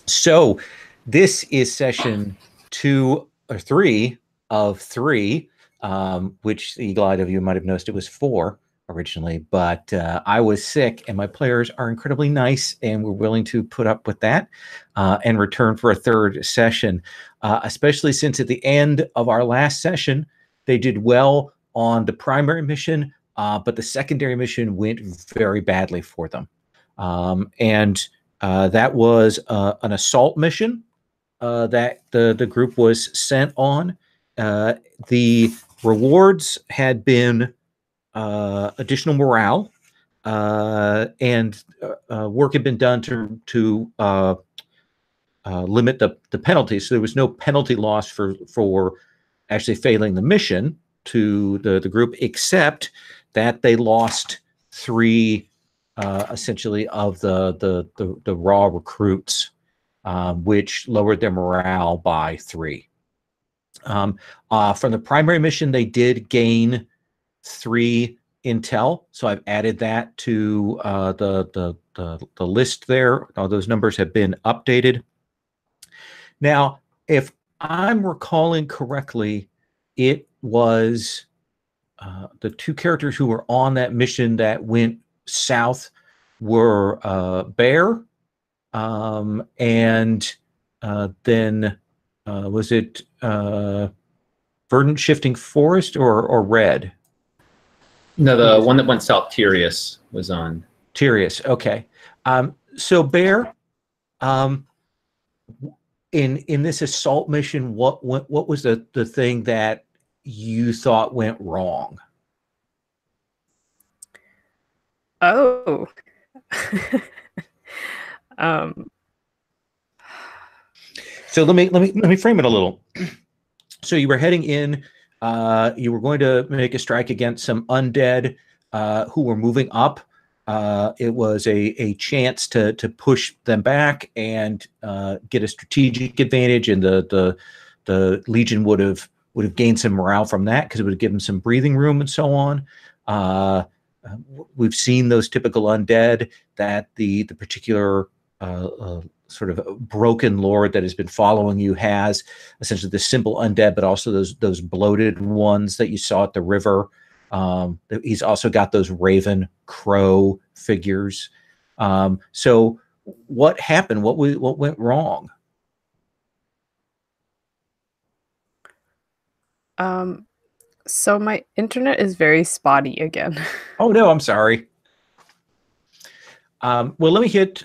So this is session 2 or 3 of 3, which the eagle-eyed of you might have noticed it was 4 originally, but I was sick and my players are incredibly nice and were willing to put up with that and return for a 3rd session, especially since at the end of our last session, they did well on the primary mission, but the secondary mission went very badly for them. That was an assault mission that the group was sent on. The rewards had been additional morale, and work had been done to limit the penalties. So there was no penalty loss for actually failing the mission to the group, except that they lost 3 essentially of the raw recruits, which lowered their morale by 3. From the primary mission, they did gain 3 intel, so I've added that to the list there. All those numbers have been updated. Now, if I'm recalling correctly, it was the 2 characters who were on that mission that went south were Bear, and then was it Verdant Shifting Forest or Red? No, the one that went south, Tyrius, was on. Tyrius, okay. So Bear, in this assault mission, what was the thing that you thought went wrong? Oh. So let me frame it a little. So you were heading in. You were going to make a strike against some undead who were moving up. It was a chance to push them back and get a strategic advantage, and the Legion would have gained some morale from that because it would have given them some breathing room and so on. We've seen those typical undead that the particular sort of broken lord that has been following you has essentially the simple undead, but also those bloated ones that you saw at the river. He's also got those raven crow figures. So what happened? What went wrong? So my internet is very spotty again. Oh no, I'm sorry. Well, let me hit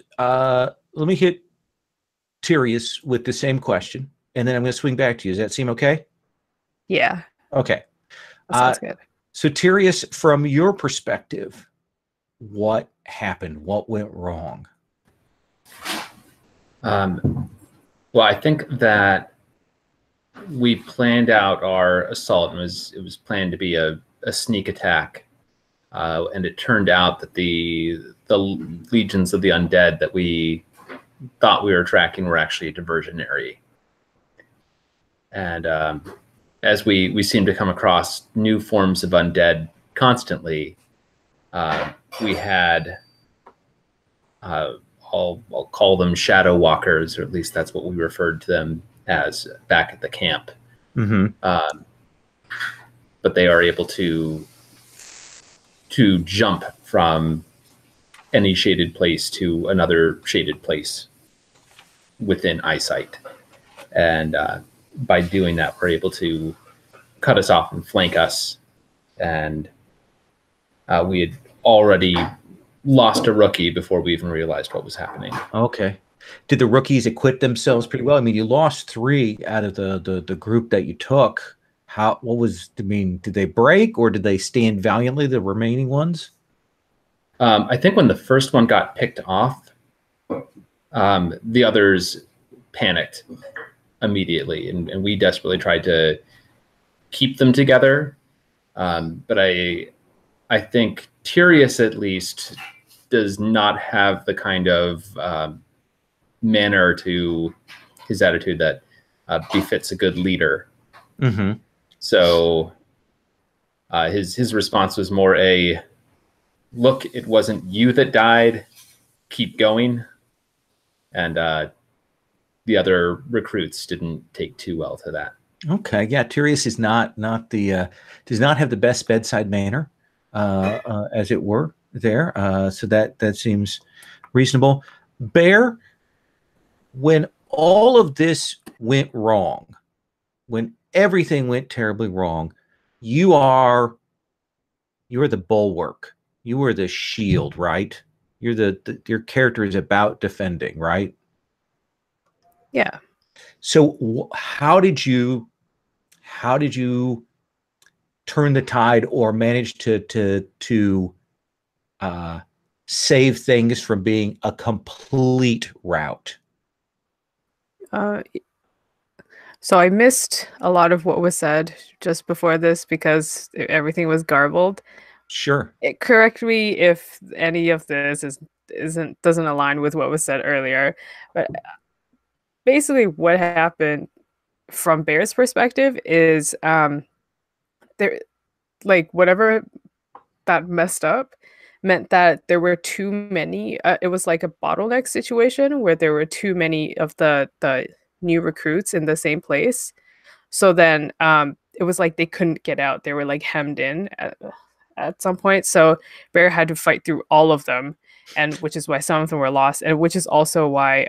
Tyrius with the same question, and then I'm going to swing back to you. Does that seem okay? Yeah. Okay. That sounds good. So Tyrius, from your perspective, what happened? What went wrong? Well, I think that we planned out our assault, and it was planned to be a sneak attack, and it turned out that the legions of the undead that we thought we were tracking were actually a diversionary. And as we seem to come across new forms of undead constantly, we had I'll call them shadow walkers, or at least that's what we referred to them as back at the camp. Mm-hmm. But they are able to jump from any shaded place to another shaded place within eyesight. And by doing that, we're able to cut us off and flank us. And we had already lost a rookie before we even realized what was happening. Okay. Did the rookies acquit themselves pretty well? I mean, you lost 3 out of the group that you took. Did they break, or did they stand valiantly, the remaining ones? I think when the first one got picked off, the others panicked immediately, and we desperately tried to keep them together. But I think Tyrius, at least, does not have the kind of manner to his attitude that befits a good leader. Mm-hmm. So his response was more a, look, it wasn't you that died, keep going. And the other recruits didn't take too well to that. Okay, yeah, Tyrius is not does not have the best bedside manner, as it were. There, so that seems reasonable. Bear, when all of this went wrong, when everything went terribly wrong, you are the bulwark. You are the shield, right? You're your character is about defending, right? Yeah. So how did you turn the tide or manage to save things from being a complete rout? So I missed a lot of what was said just before this because everything was garbled. Sure. Correct me if any of this doesn't align with what was said earlier. But basically, what happened from Bear's perspective is there, like whatever that messed up meant that there were too many. It was like a bottleneck situation where there were too many of the new recruits in the same place. So then it was like they couldn't get out. They were like hemmed in at some point. So Bear had to fight through all of them, and which is why some of them were lost, and which is also why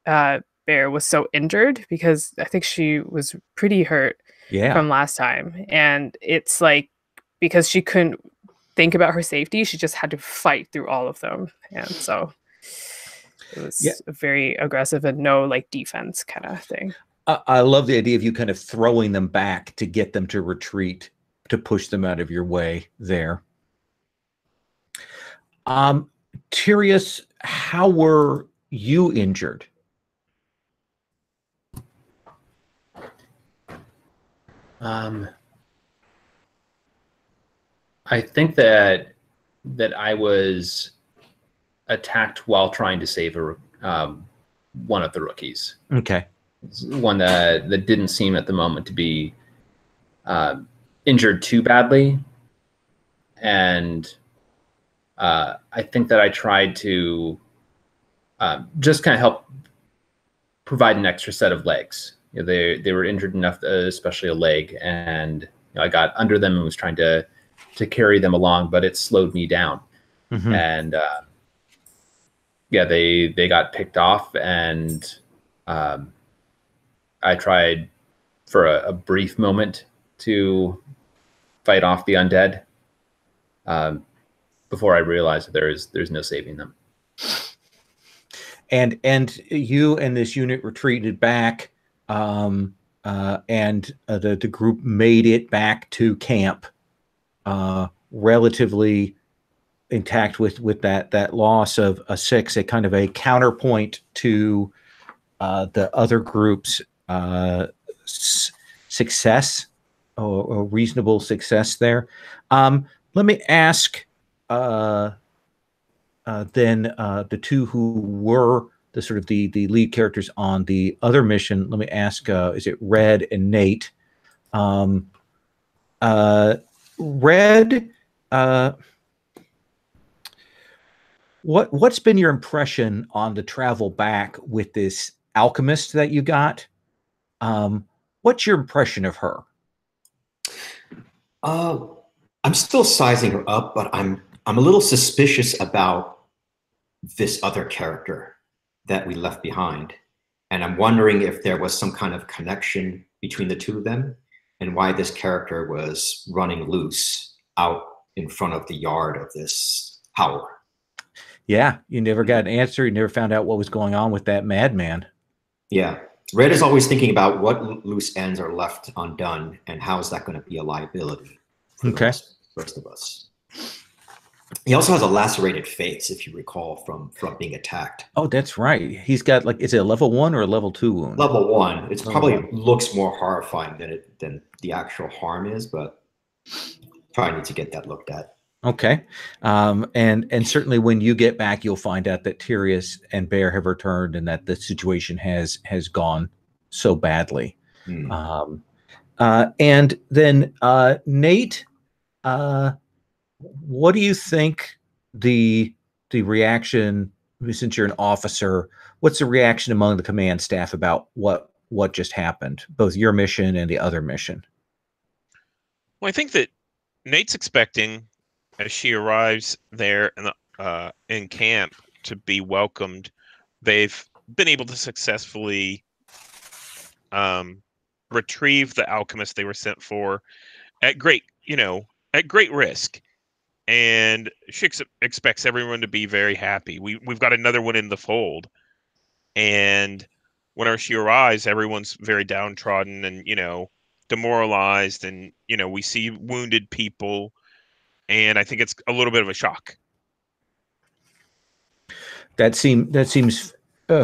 Bear was so injured because I think she was pretty hurt from last time. And it's like because she couldn't think about her safety, she just had to fight through all of them. And so it was very aggressive and no like defense kind of thing. I love the idea of you kind of throwing them back to get them to retreat, to push them out of your way there. Tyrius, how were you injured? I think that I was attacked while trying to save one of the rookies. Okay. One that didn't seem at the moment to be injured too badly. And I think that I tried to just kind of help provide an extra set of legs. You know, they were injured enough, especially a leg, and I got under them and was trying to carry them along, but it slowed me down. Mm-hmm. And they got picked off, and I tried for a brief moment to fight off the undead before I realized that there's no saving them. And you and this unit retreated back, and the group made it back to camp, relatively intact with that loss of a 6, a kind of a counterpoint to the other group's success or reasonable success there. Let me ask then the two who were the sort of the lead characters on the other mission. Let me ask, is it Red and Nate? Red, what's been your impression on the travel back with this alchemist that you got? What's your impression of her? I'm still sizing her up, but I'm a little suspicious about this other character that we left behind. And I'm wondering if there was some kind of connection between the two of them and why this character was running loose out in front of the yard of this tower. Yeah, you never got an answer. You never found out what was going on with that madman. Yeah. Red is always thinking about what loose ends are left undone and how is that going to be a liability for the rest of us. He also has a lacerated face, if you recall, from being attacked. Oh, that's right. He's got like, is it a level 1 or a level 2 wound? Level 1. It's probably looks more horrifying than the actual harm is, but probably need to get that looked at. Okay. And certainly when you get back, you'll find out that Tyrius and Bear have returned and that the situation has gone so badly. And then Nate, what do you think the reaction since you're an officer, what's the reaction among the command staff about what just happened, both your mission and the other mission? Well, I think that Nate's expecting, as she arrives there in camp, to be welcomed. They've been able to successfully retrieve the alchemist they were sent for at great risk, and she expects everyone to be very happy. We've got another one in the fold, and whenever she arrives, everyone's very downtrodden and demoralized, and we see wounded people, and I think it's a little bit of a shock. That seems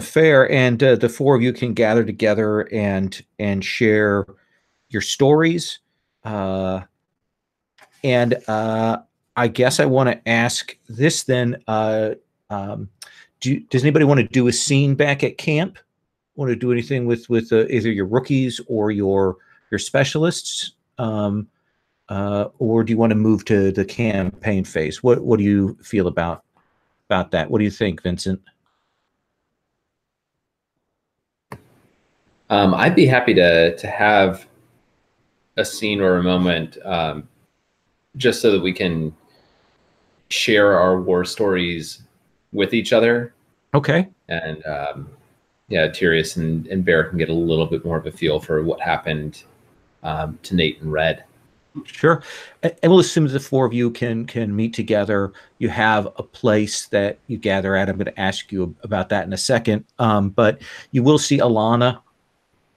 fair, and the four of you can gather together and share your stories. And I guess I want to ask this then. Does anybody want to do a scene back at camp? Want to do anything with either your rookies or your specialists? Or do you want to move to the campaign phase? What do you feel about that? What do you think, Vincent? I'd be happy to have a scene or a moment, just so that we can share our war stories with each other. Okay. And yeah, Tyrius and Bear can get a little bit more of a feel for what happened to Nate and Red. Sure. And we'll assume that the four of you can meet together. You have a place that you gather at. I'm going to ask you about that in a second. But you will see Alana,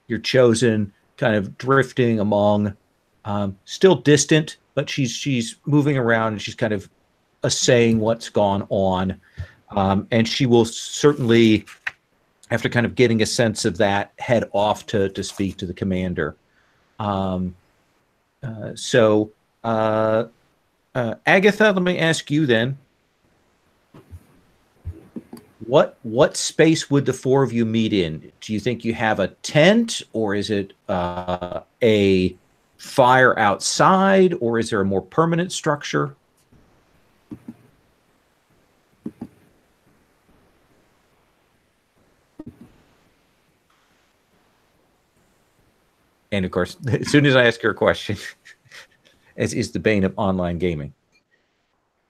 your chosen, kind of drifting among, still distant, but she's moving around and she's kind of assaying what's gone on. And she will certainly, after kind of getting a sense of that, head off to speak to the commander. So Agatha, let me ask you then, what space would the four of you meet in? Do you think you have a tent, or is it a fire outside, or is there a more permanent structure? And of course, as soon as I ask her a question, as is the bane of online gaming.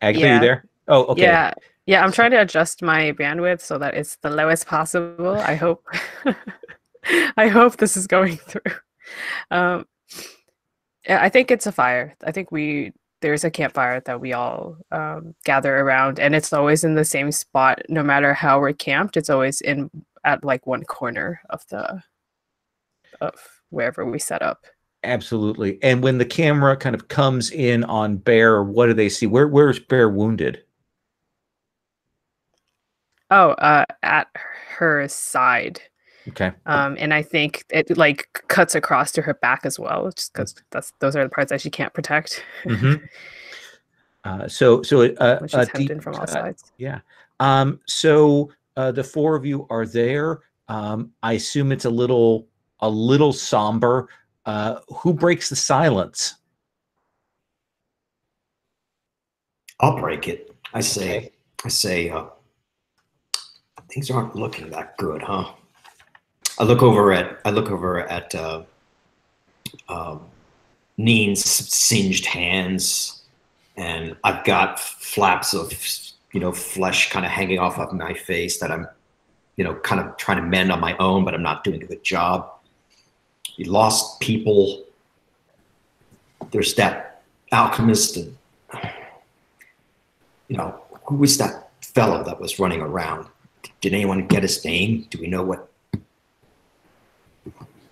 Agatha, you there? Oh, okay. Yeah, I'm trying to adjust my bandwidth so that it's the lowest possible. I hope I hope this is going through. Yeah, I think it's a fire. I think there's a campfire that we all gather around, and it's always in the same spot. No matter how we're camped, it's always at like one corner of wherever we set up. Absolutely. And when the camera kind of comes in on Bear, what do they see? Where's Bear wounded? Oh, at her side. Okay. And I think it like cuts across to her back as well, just because those are the parts that she can't protect. Mm-hmm. So when she's hemmed in from all sides. Yeah. So the four of you are there. I assume it's a little somber. Who breaks the silence? I'll break it. I say, things aren't looking that good, huh? I look over at Neen's singed hands, and I've got flaps of flesh kind of hanging off of my face that I'm kind of trying to mend on my own, but I'm not doing a good job. We lost people. There's that alchemist, and who was that fellow that was running around? Did anyone get his name? Do we know what?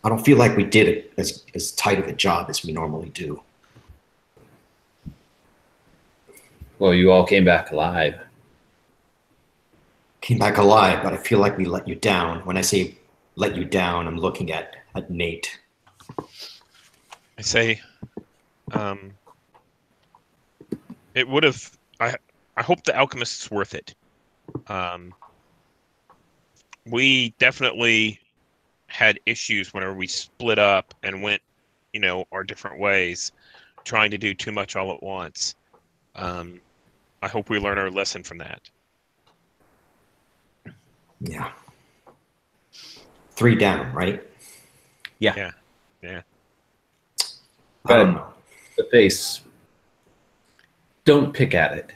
I don't feel like we did it as tight of a job as we normally do. Well, you all came back alive. Came back alive, but I feel like we let you down. When I say let you down, I'm looking at Nate. I say, it would have. I hope the alchemist's worth it. We definitely had issues whenever we split up and went, our different ways, trying to do too much all at once. I hope we learn our lesson from that. Yeah. 3 down, right? Yeah. Yeah. Yeah. I don't know. The face. Don't pick at it.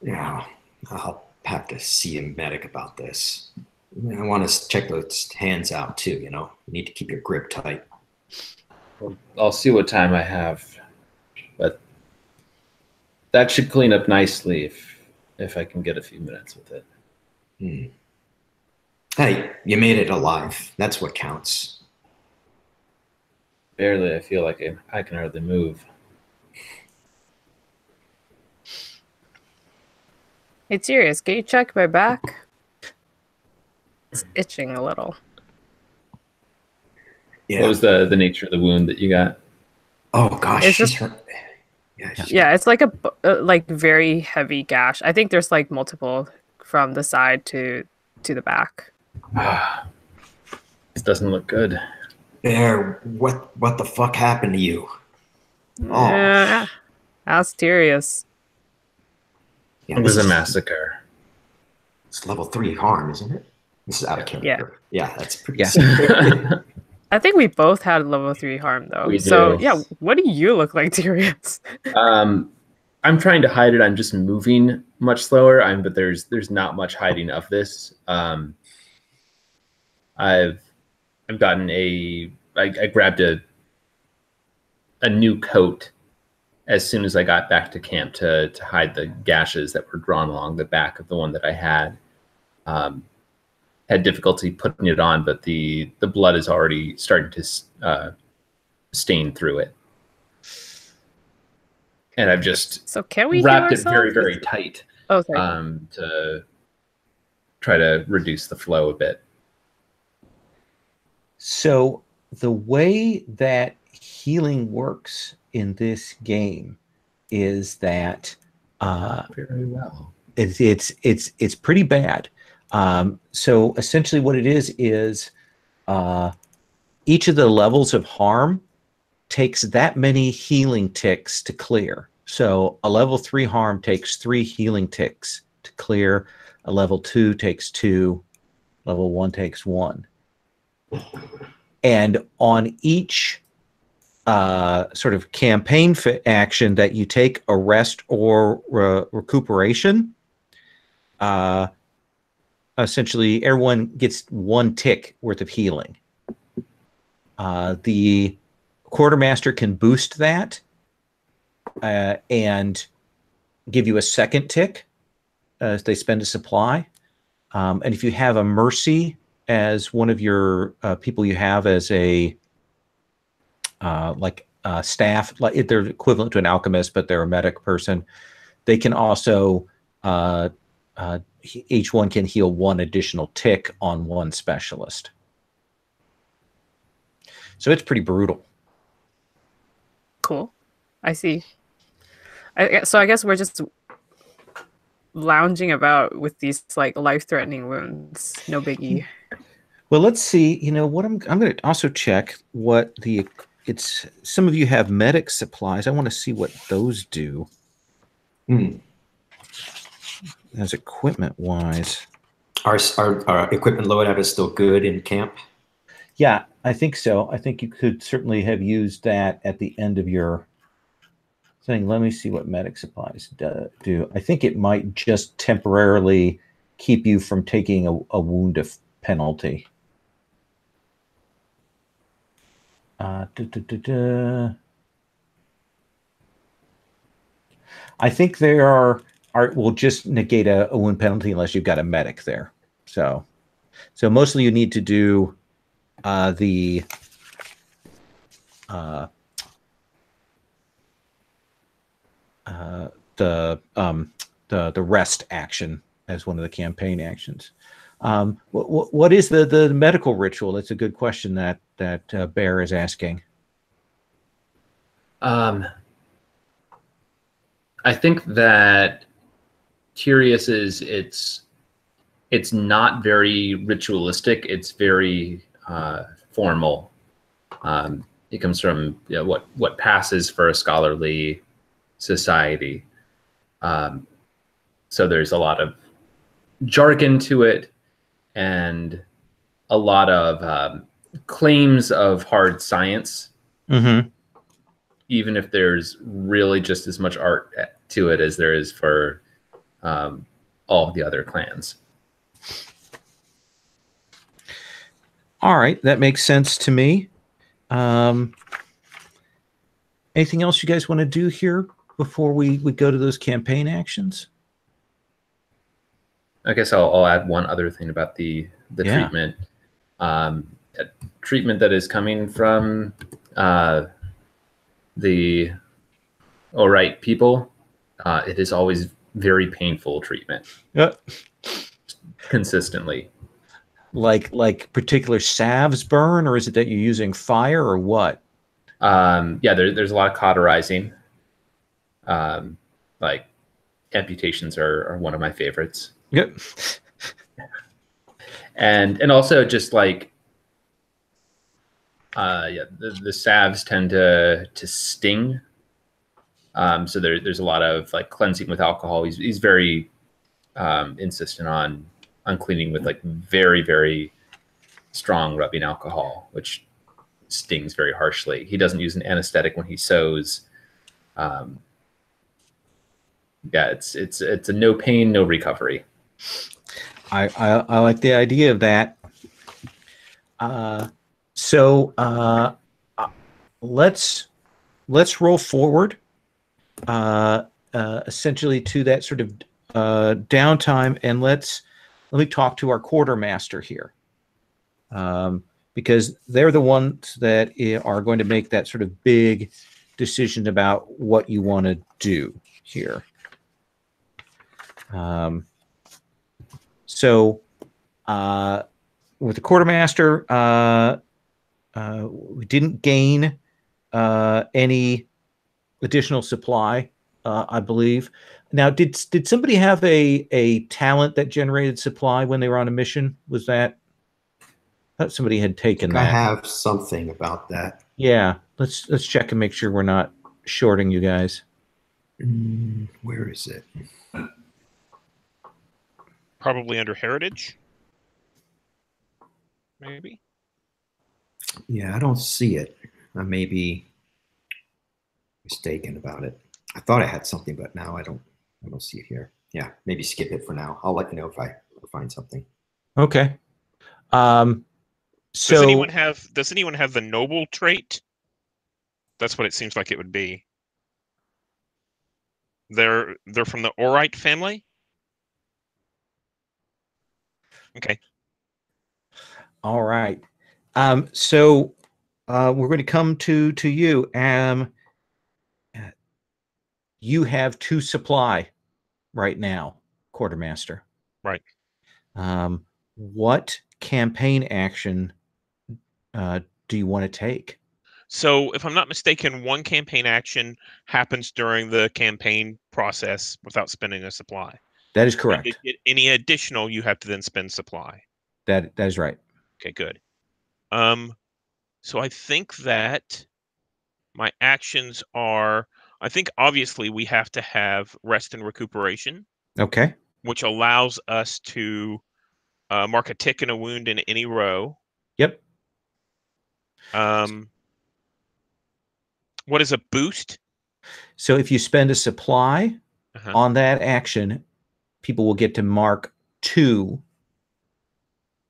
Yeah, I'll have to see a medic about this. I want to check those hands out too, you know. You need to keep your grip tight. Well, I'll see what time I have, but that should clean up nicely if I can get a few minutes with it. Hey, you made it alive. That's what counts. Barely. I feel like I can hardly move. Hey, serious. Can you check my back? It's itching a little. Yeah. What was the nature of the wound that you got? Oh gosh, It's she's just- hurt. Yeah, Yeah, it's like a like very heavy gash. I think there's like multiple from the side to the back. This doesn't look good. Bear, what the fuck happened to you? Oh. Yeah, Asterius. Yeah, It was this a is- massacre. It's level 3 harm, isn't it? This is out of character. Yeah, that's pretty Yeah. sick. I think we both had level 3 harm though. We So do. yeah, what do you look like, Tyrius? I'm trying to hide it. I'm just moving much slower. But there's not much hiding of this. I've gotten I grabbed a new coat as soon as I got back to camp to hide the gashes that were drawn along the back of the one that I had. Had difficulty putting it on, but the blood is already starting to stain through it. And I've just So can we wrapped heal it very, ourselves? very tight Oh, sorry. to try to reduce the flow a bit. So the way that healing works in this game is that Very well. it's pretty bad. So essentially what it is each of the levels of harm takes that many healing ticks to clear. So a level 3 harm takes 3 healing ticks to clear. A level 2 takes 2. Level 1 takes 1. And on each sort of campaign action that you take, a rest or recuperation, essentially everyone gets 1 tick worth of healing. The quartermaster can boost that and give you a 2nd tick as they spend a supply. And if you have a mercy as one of your people you have as a staff, like they're equivalent to an alchemist, but they're a medic person, they can also each one can heal 1 additional tick on 1 specialist. So it's pretty brutal. Cool. I see. So I guess we're just lounging about with these like life-threatening wounds. No biggie. Well, let's see. You know what? I'm going to also check what it's. Some of you have medic supplies. I want to see what those do. As equipment wise. Our equipment loadout is still good in camp. Yeah, I think so. I think you could certainly have used that at the end of your thing. Let me see what medic supplies do. I think it might just temporarily keep you from taking a wound penalty. I think there will just negate a wound penalty unless you've got a medic there. So mostly you need to do the rest action as one of the campaign actions. What is the medical ritual? That's a good question that Bear is asking. I think that Curious it's not very ritualistic. It's very formal. It comes from what passes for a scholarly society. So there's a lot of jargon to it and a lot of claims of hard science, even if there's really just as much art to it as there is for all the other clans. All right, that makes sense to me. Anything else you guys want to do here before we go to those campaign actions? I guess I'll add one other thing about the treatment. Treatment that is coming from the Alright people. It is always very painful treatment. Consistently. Like particular salves burn, or is it that you're using fire, or what? Yeah, there's a lot of cauterizing. Like amputations are one of my favorites. Yep. And also just like the salves tend to sting. So there's a lot of like cleansing with alcohol. He's very insistent on cleaning with like very, very strong rubbing alcohol, which stings very harshly. He doesn't use an anesthetic when he sews. Yeah, it's a no pain, no recovery. I like the idea of that. So let's roll forward essentially to that sort of downtime, and let me talk to our quartermaster here, because they're the ones that are going to make that sort of big decision about what you want to do here. So with the quartermaster, we didn't gain any additional supply, I believe. Now, did somebody have a talent that generated supply when they were on a mission? Was that? I thought somebody had taken that. I have something about that. Yeah, let's check and make sure we're not shorting you guys. Where is it? Probably under heritage. Maybe. Yeah, I don't see it. I may be mistaken about it. I thought I had something, but now I don't see it here. Yeah, maybe skip it for now. I'll let you know if I find something. Okay. So does anyone have the noble trait? That's what it seems like it would be. They're from the Orite family. Okay. All right. So we're going to come to you. You have 2 supply right now, quartermaster. Right. What campaign action do you want to take? So, if I'm not mistaken, one campaign action happens during the campaign process without spending a supply. That is correct. And to get any additional, you have to then spend supply. That is right. Okay, good. So I think that my actions are, I think obviously we have to have rest and recuperation. Okay. Which allows us to mark a tick and a wound in any row. Yep. What is a boost? So if you spend a supply on that action, people will get to mark 2.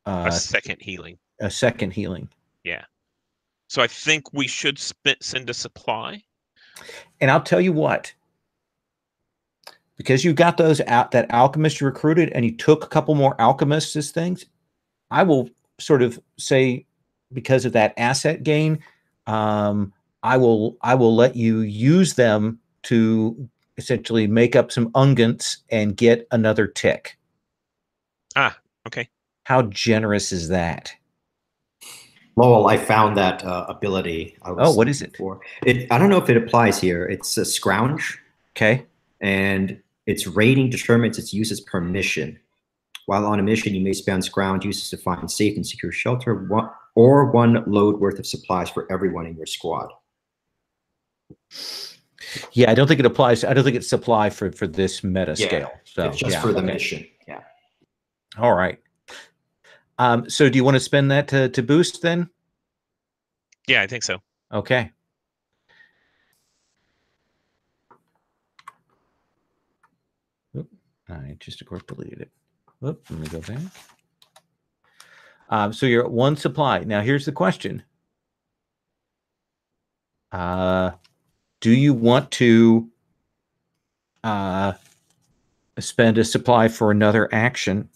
A second healing. A second healing. Yeah. So I think we should send a supply. And I'll tell you what, because you got those out, that alchemist you recruited, and you took a couple more alchemists as things, I will sort of say, because of that asset gain, I will let you use them to essentially make up some unguents and get another tick. Ah, okay. How generous is that? Lowell, I found that ability. What is it? I don't know if it applies here. It's a scrounge. Okay. And its rating determines its uses per mission. While on a mission, you may spend scrounge uses to find safe and secure shelter, one load worth of supplies for everyone in your squad. Yeah, I don't think it applies. I don't think it's supply for this meta scale. So it's just for the mission. Yeah. All right. So do you want to spend that to boost then? Yeah, I think so. Okay. Oop, I just, of course, deleted it. Oop, let me go back. So you're at 1 supply. Now, here's the question. Do you want to spend a supply for another action?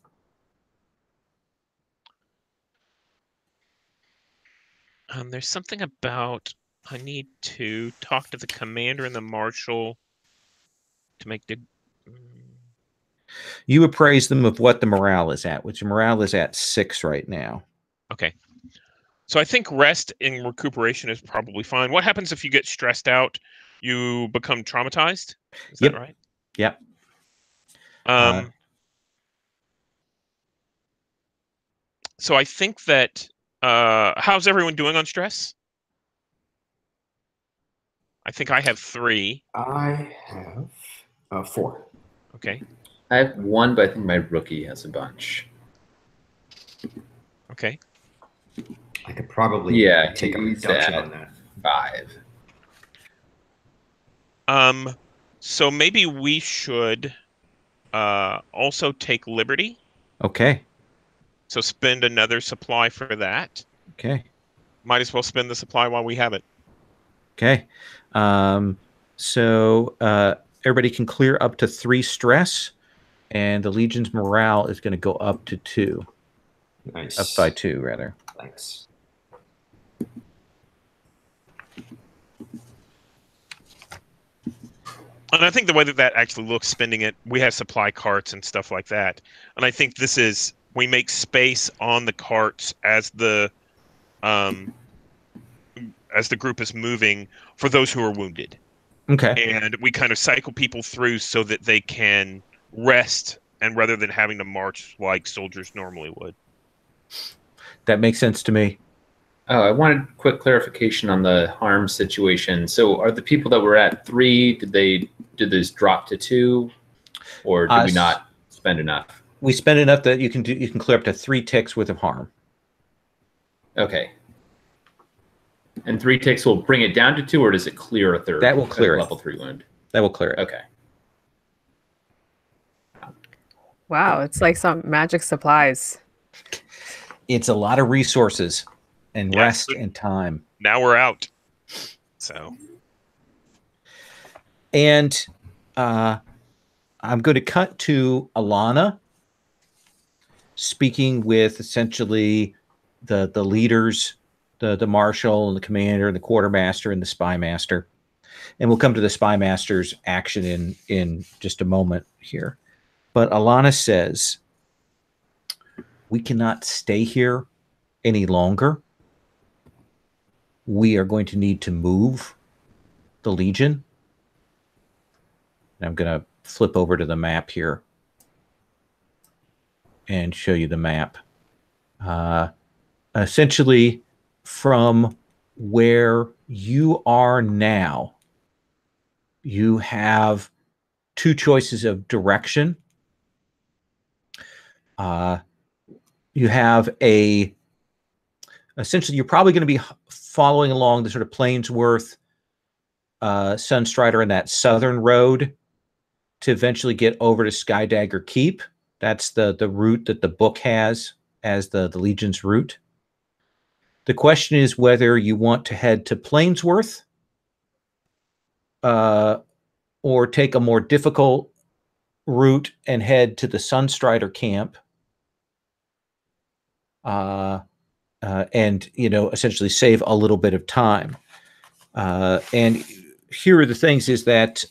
There's something about I need to talk to the commander and the marshal to make the. You appraise them of what the morale is at, which morale is at 6 right now. Okay. So I think rest and recuperation is probably fine. What happens if you get stressed out? You become traumatized? Is Yep. that right? Yep. So I think that how's everyone doing on stress? I think I have 3. I have 4. Okay. I have 1, but I think my rookie has a bunch. Okay. I could probably take a he's reduction at on that. 5. So maybe we should also take liberty. Okay. So spend another supply for that. Okay. Might as well spend the supply while we have it. Okay. So everybody can clear up to 3 stress, and the Legion's morale is going to go up to 2. Nice. Up by 2, rather. Thanks. And I think the way that actually looks, spending it, we have supply carts and stuff like that. And I think this is, we make space on the carts as the group is moving for those who are wounded. Okay. And we kind of cycle people through so that they can rest, and rather than having to march like soldiers normally would. That makes sense to me. Oh, I wanted quick clarification on the harm situation. So are the people that were at 3, did this drop to 2, or did we not spend enough? We spend enough that you can clear up to 3 ticks worth of harm. Okay. And 3 ticks will bring it down to 2, or does it clear a third? That will clear it. Level 3 wound. That will clear it. Okay. Wow, it's like some magic supplies. It's a lot of resources and Yeah, rest so and time. now we're out. So. And I'm going to cut to Alana speaking with essentially the leaders, the marshal and the commander and the quartermaster and the spy master. And we'll come to the spy master's action in just a moment here. But Alana says, we cannot stay here any longer. We are going to need to move the Legion. And I'm going to flip over to the map here and show you the map. Essentially, from where you are now, you have 2 choices of direction. You have essentially, you're probably going to be following along the sort of Plainsworth, Sunstrider, and that southern road to eventually get over to Skydagger Keep. That's the route that the book has as the Legion's route. The question is whether you want to head to Plainsworth or take a more difficult route and head to the Sunstrider camp and, essentially save a little bit of time. And here are the things is that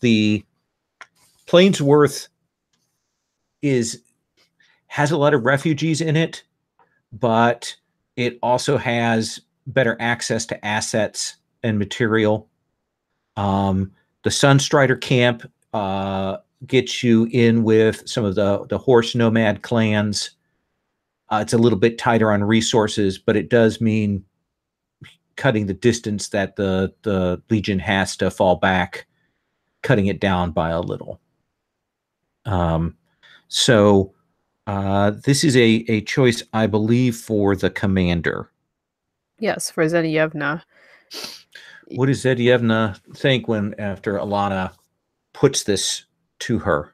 the Plainsworth has a lot of refugees in it, but it also has better access to assets and material. The Sunstrider camp gets you in with some of the horse nomad clans. It's a little bit tighter on resources, but it does mean cutting the distance that the Legion has to fall back, cutting it down by a little. So This is a choice, I believe, for the commander. Yes, for Zenievna. What does Zedievna think when after Alana puts this to her?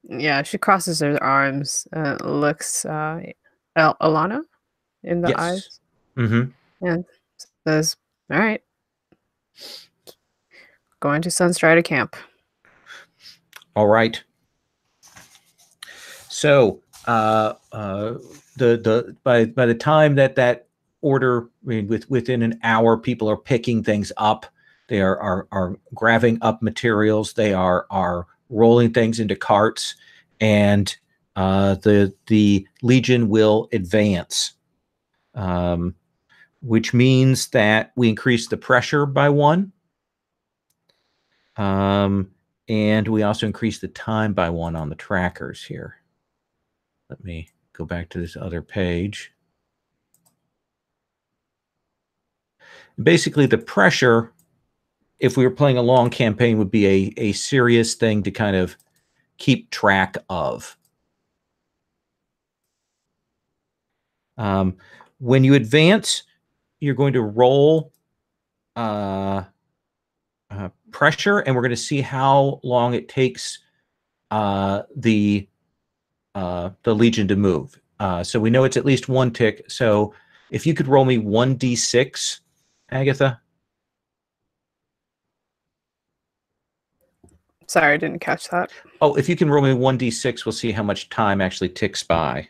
Yeah, she crosses her arms, looks Alana in the Yes. eyes, Mm-hmm. and says, "All right, going to Sunstrider camp." All right. So by the time that order, I mean, within an hour, people are picking things up. They are grabbing up materials. They are rolling things into carts, and the Legion will advance, which means that we increase the pressure by 1. And we also increase the time by 1 on the trackers here. Let me go back to this other page. Basically, the pressure, if we were playing a long campaign, would be a serious thing to kind of keep track of. When you advance, you're going to roll pressure, and we're going to see how long it takes the Legion to move. So we know it's at least 1 tick. So if you could roll me 1d6, Agatha. Sorry, I didn't catch that. Oh, if you can roll me 1d6, we'll see how much time actually ticks by.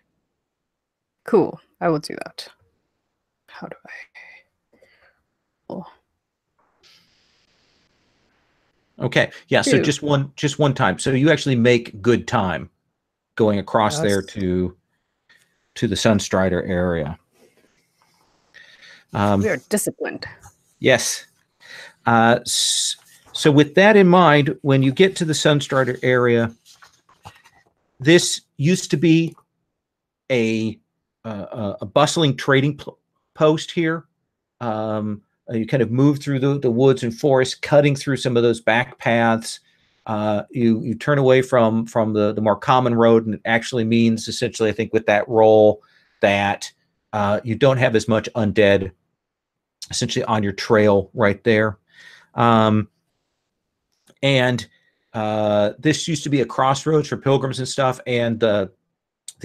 Cool. I will do that. How do I? Oh. Okay. Yeah. So 2. just one time. So you actually make good time going across there to the Sunstrider area. We are disciplined. Yes. So with that in mind, when you get to the Sunstrider area, this used to be a bustling trading post here. You kind of move through the woods and forests, cutting through some of those back paths. You turn away from the more common road, and it actually means essentially, I think, with that roll, that you don't have as much undead essentially on your trail right there. And this used to be a crossroads for pilgrims and stuff, and the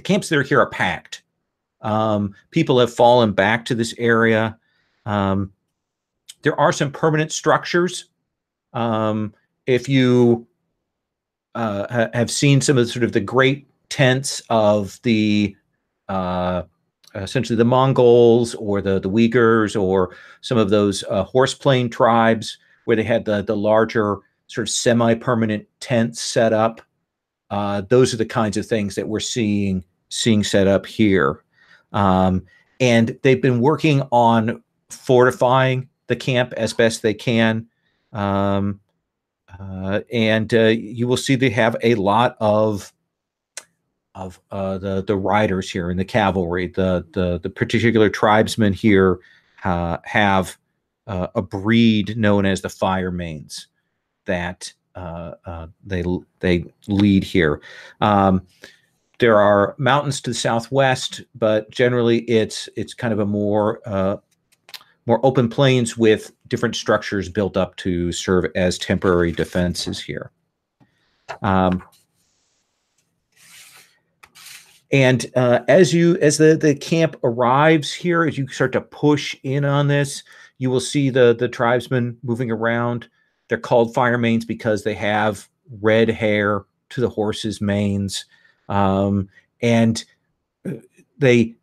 camps that are here are packed. People have fallen back to this area. There are some permanent structures. If you have seen some of the sort of the great tents of the essentially the Mongols or the Uyghurs or some of those horseplane tribes where they had the larger sort of semi-permanent tents set up, those are the kinds of things that we're seeing set up here. And they've been working on fortifying the camp as best they can. And you will see they have a lot of the riders here in the cavalry. The particular tribesmen here have a breed known as the Firemanes that they lead here. There are mountains to the southwest, but generally it's kind of a more open plains with different structures built up to serve as temporary defenses here. And as the camp arrives here, as you start to push in on this, you will see the tribesmen moving around. They're called Firemanes because they have red hair to the horses' manes, and the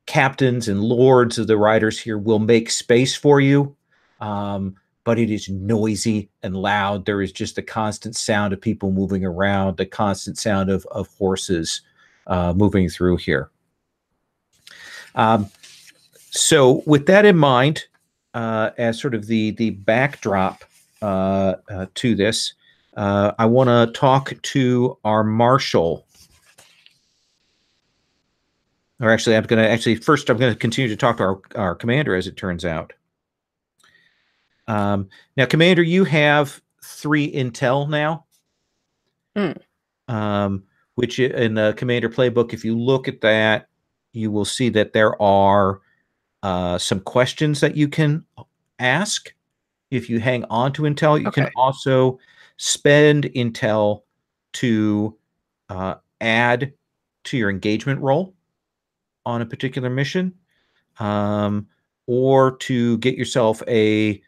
captains and lords of the riders here will make space for you, but it is noisy and loud. There is just the constant sound of people moving around, the constant sound of horses moving through here. So with that in mind, as sort of the backdrop to this, I want to talk to our marshal. Or actually, I'm going to continue to talk to our commander, as it turns out. Now, Commander, you have 3 intel now. which in the Commander Playbook, if you look at that, you will see that there are some questions that you can ask. If you hang on to intel, you can also spend intel to add to your engagement roll on a particular mission, or to get yourself a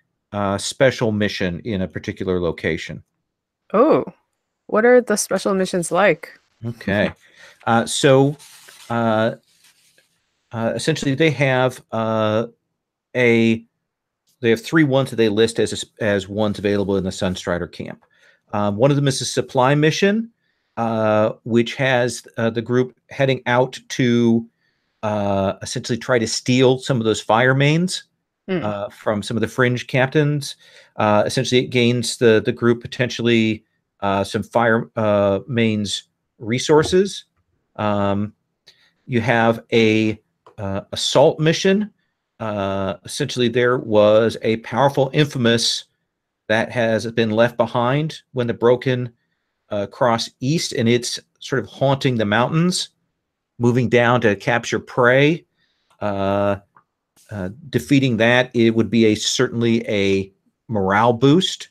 special mission in a particular location. Oh, what are the special missions like? Okay. So essentially they have they have 3 ones that they list as ones available in the Sunstrider camp. One of them is a supply mission, which has the group heading out to essentially try to steal some of those fire mains from some of the fringe captains. Essentially, it gains the group potentially some fire mains resources. You have a assault mission. Essentially, there was a powerful infamous that has been left behind when the Broken cross east, and it's sort of haunting the mountains, moving down to capture prey. Defeating that, it would be certainly a morale boost.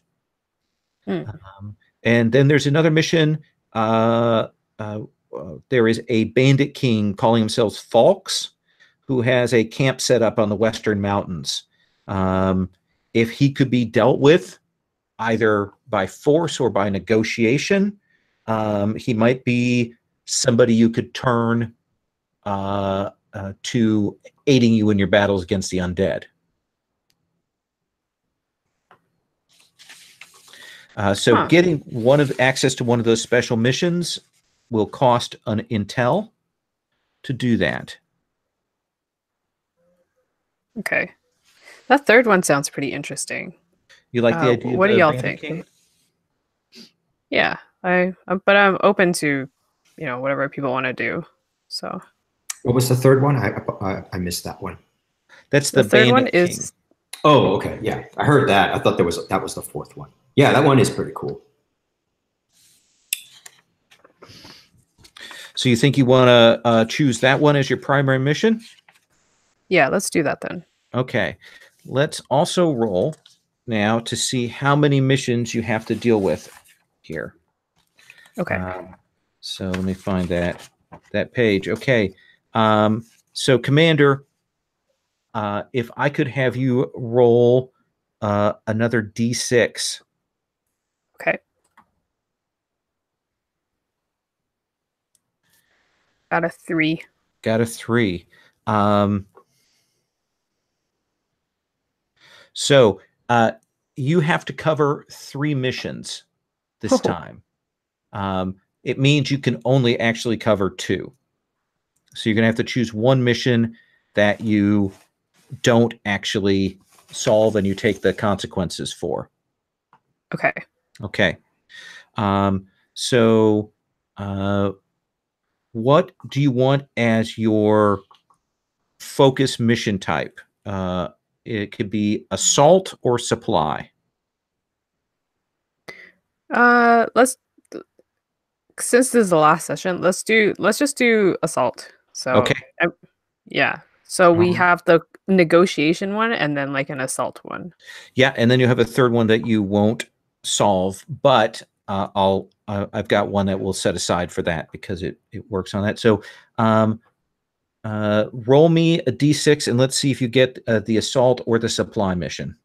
And then there's another mission. There is a bandit king calling themselves Falks, who has a camp set up on the Western Mountains. If he could be dealt with either by force or by negotiation, he might be somebody you could turn to aiding you in your battles against the undead. So getting access to one of those special missions will cost an intel to do that. Okay. That third one sounds pretty interesting. You like the idea? What of do y'all Bandit think? King? Yeah, but I'm open to, whatever people want to do. So. What was the third one? I missed that one. That's the third Bandit one King. is. Oh, okay, yeah, I heard that. I thought that was the fourth one. Yeah, that one is pretty cool. So you think you want to choose that one as your primary mission? Yeah, let's do that then. Okay. Let's also roll now to see how many missions you have to deal with here. Okay. So let me find that page. Okay. So Commander, if I could have you roll another D6. Okay. Got a 3. Got a 3. So you have to cover 3 missions this time. It means you can only actually cover 2. So you're going to have to choose one mission that you don't actually solve and you take the consequences for. Okay. Okay. So what do you want as your focus mission type? It could be assault or supply. Since this is the last session, let's just do assault. So okay. Yeah. So we have the negotiation one and then like an assault one. Yeah, and then you have a third one that you won't solve, but I've got one that we'll set aside for that because it works on that. So roll me a D6 and let's see if you get the assault or the supply mission.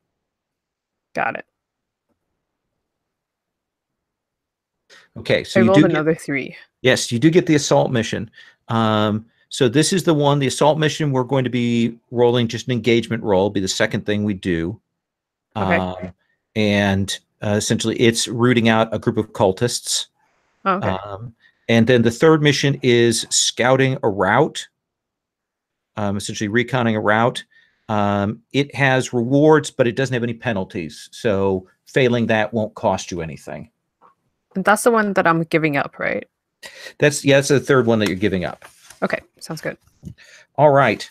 Got it. Okay, so I you rolled do another 3. Yes, you do get the assault mission. So this is the assault mission. We're going to be rolling just an engagement roll, be the second thing we do. Okay. And essentially it's rooting out a group of cultists. Oh, okay. And then the third mission is scouting a route, essentially reconning a route. It has rewards, but it doesn't have any penalties. So failing that won't cost you anything. And that's the one that I'm giving up, right? That's the third one that you're giving up. Okay, sounds good. All right.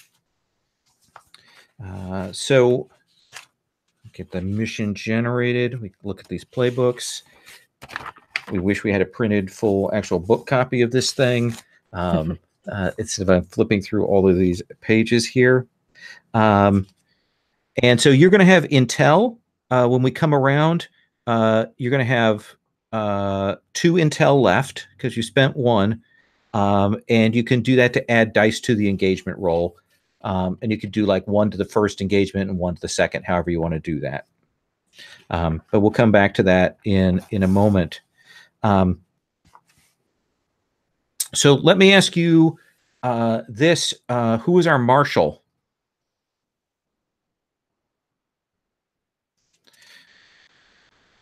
So get the mission generated. We look at these playbooks. We wish we had a printed full actual book copy of this thing. Instead of flipping through all of these pages here. And so you're going to have intel when we come around. You're going to have 2 intel left because you spent 1. And you can do that to add dice to the engagement roll. And you could do like 1 to the first engagement and 1 to the second, however you want to do that. But we'll come back to that in a moment. So let me ask you this. Who is our marshal?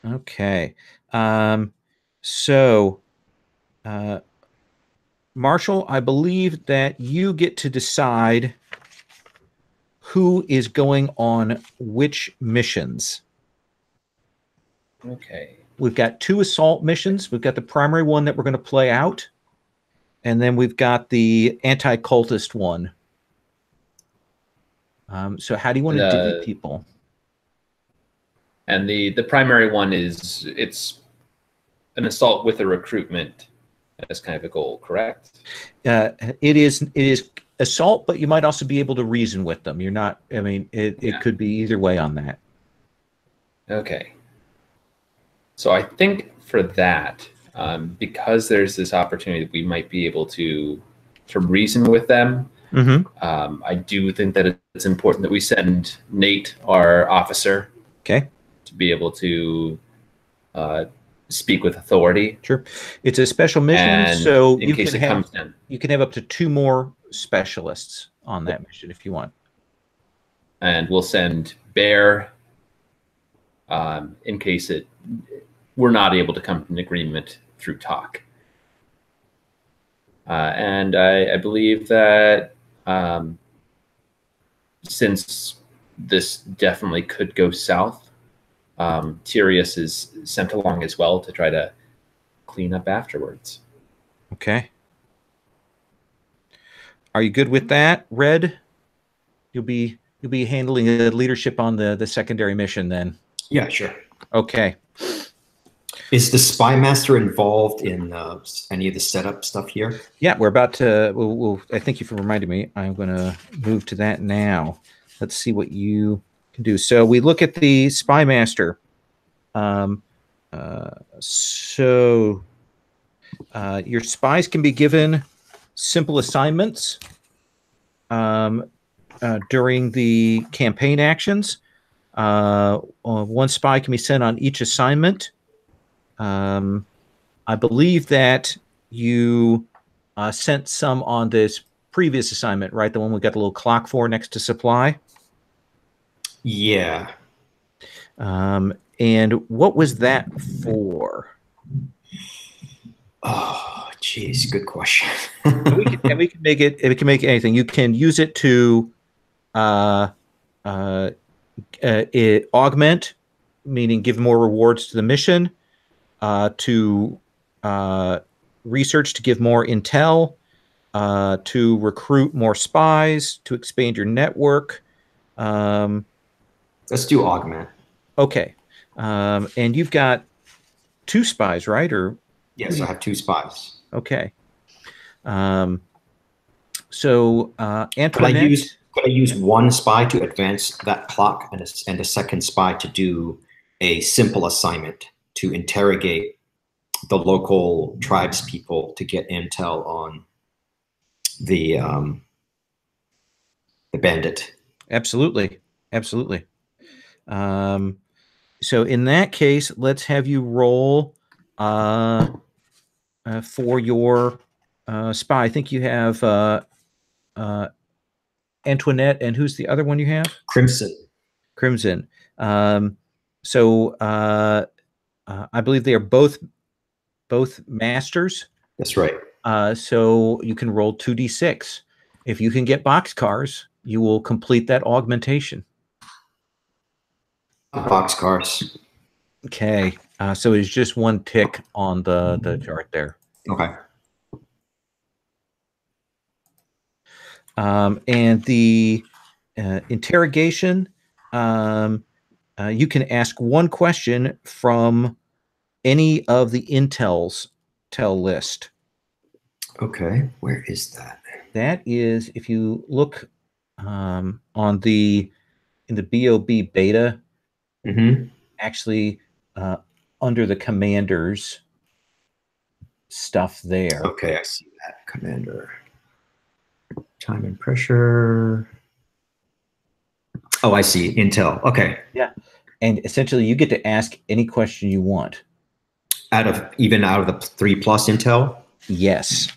Okay. Marshall, I believe that you get to decide who is going on which missions. Okay. We've got 2 assault missions. We've got the primary one that we're going to play out. And then we've got the anti-cultist one. So how do you want to divvy people? And the primary one it's an assault with a recruitment as kind of a goal, correct? It is assault, but you might also be able to reason with them. You're not, I mean, it could be either way on that. Okay. So I think for that, because there's this opportunity that we might be able to reason with them, I do think that it's important that we send Nate, our officer, okay, to be able to speak with authority. Sure. It's a special mission, and so in case it comes in, you can have up to 2 more specialists on that mission if you want. And we'll send Bear in case we're not able to come to an agreement through talk. And I believe that since this definitely could go south, Tyrius is sent along as well to try to clean up afterwards. Okay. Are you good with that, Red? You'll be handling the leadership on the secondary mission then. Yeah, sure. Okay. Is the spy master involved in any of the setup stuff here? Yeah, we're about to. We'll I thank you for reminding me. I'm going to move to that now. Let's see what you can do. So we look at the spy master. Your spies can be given simple assignments during the campaign actions. 1 spy can be sent on each assignment. I believe that you sent some on this previous assignment, right? The one we got the little clock for next to supply. Yeah. And what was that for? Oh, geez, good question. we can make it. It can make anything. You can use it to augment, meaning give more rewards to the mission. To research to give more intel, to recruit more spies, to expand your network. Let's do augment. Okay. And you've got 2 spies, right? Or yes, I have 2 spies. Okay. So Antoinette, could I use 1 spy to advance that clock and a 2nd spy to do a simple assignment to interrogate the local tribes people to get intel on the bandit? Absolutely. Absolutely. So in that case, let's have you roll for your spy. I think you have Antoinette, and who's the other one you have? Crimson. Crimson. So I believe they are both masters. That's right. So you can roll 2d6. If you can get boxcars, you will complete that augmentation. Boxcars. Okay. So it's just 1 tick on the chart there. Okay. And the interrogation, you can ask 1 question from any of the intel list. Okay, where is that? That is, if you look in the BOB beta, actually under the commanders stuff there. Okay, I see that. Commander. Time and pressure. Oh, I see. Intel. Okay. Yeah. And essentially you get to ask any question you want. Out of the 3+ intel? Yes.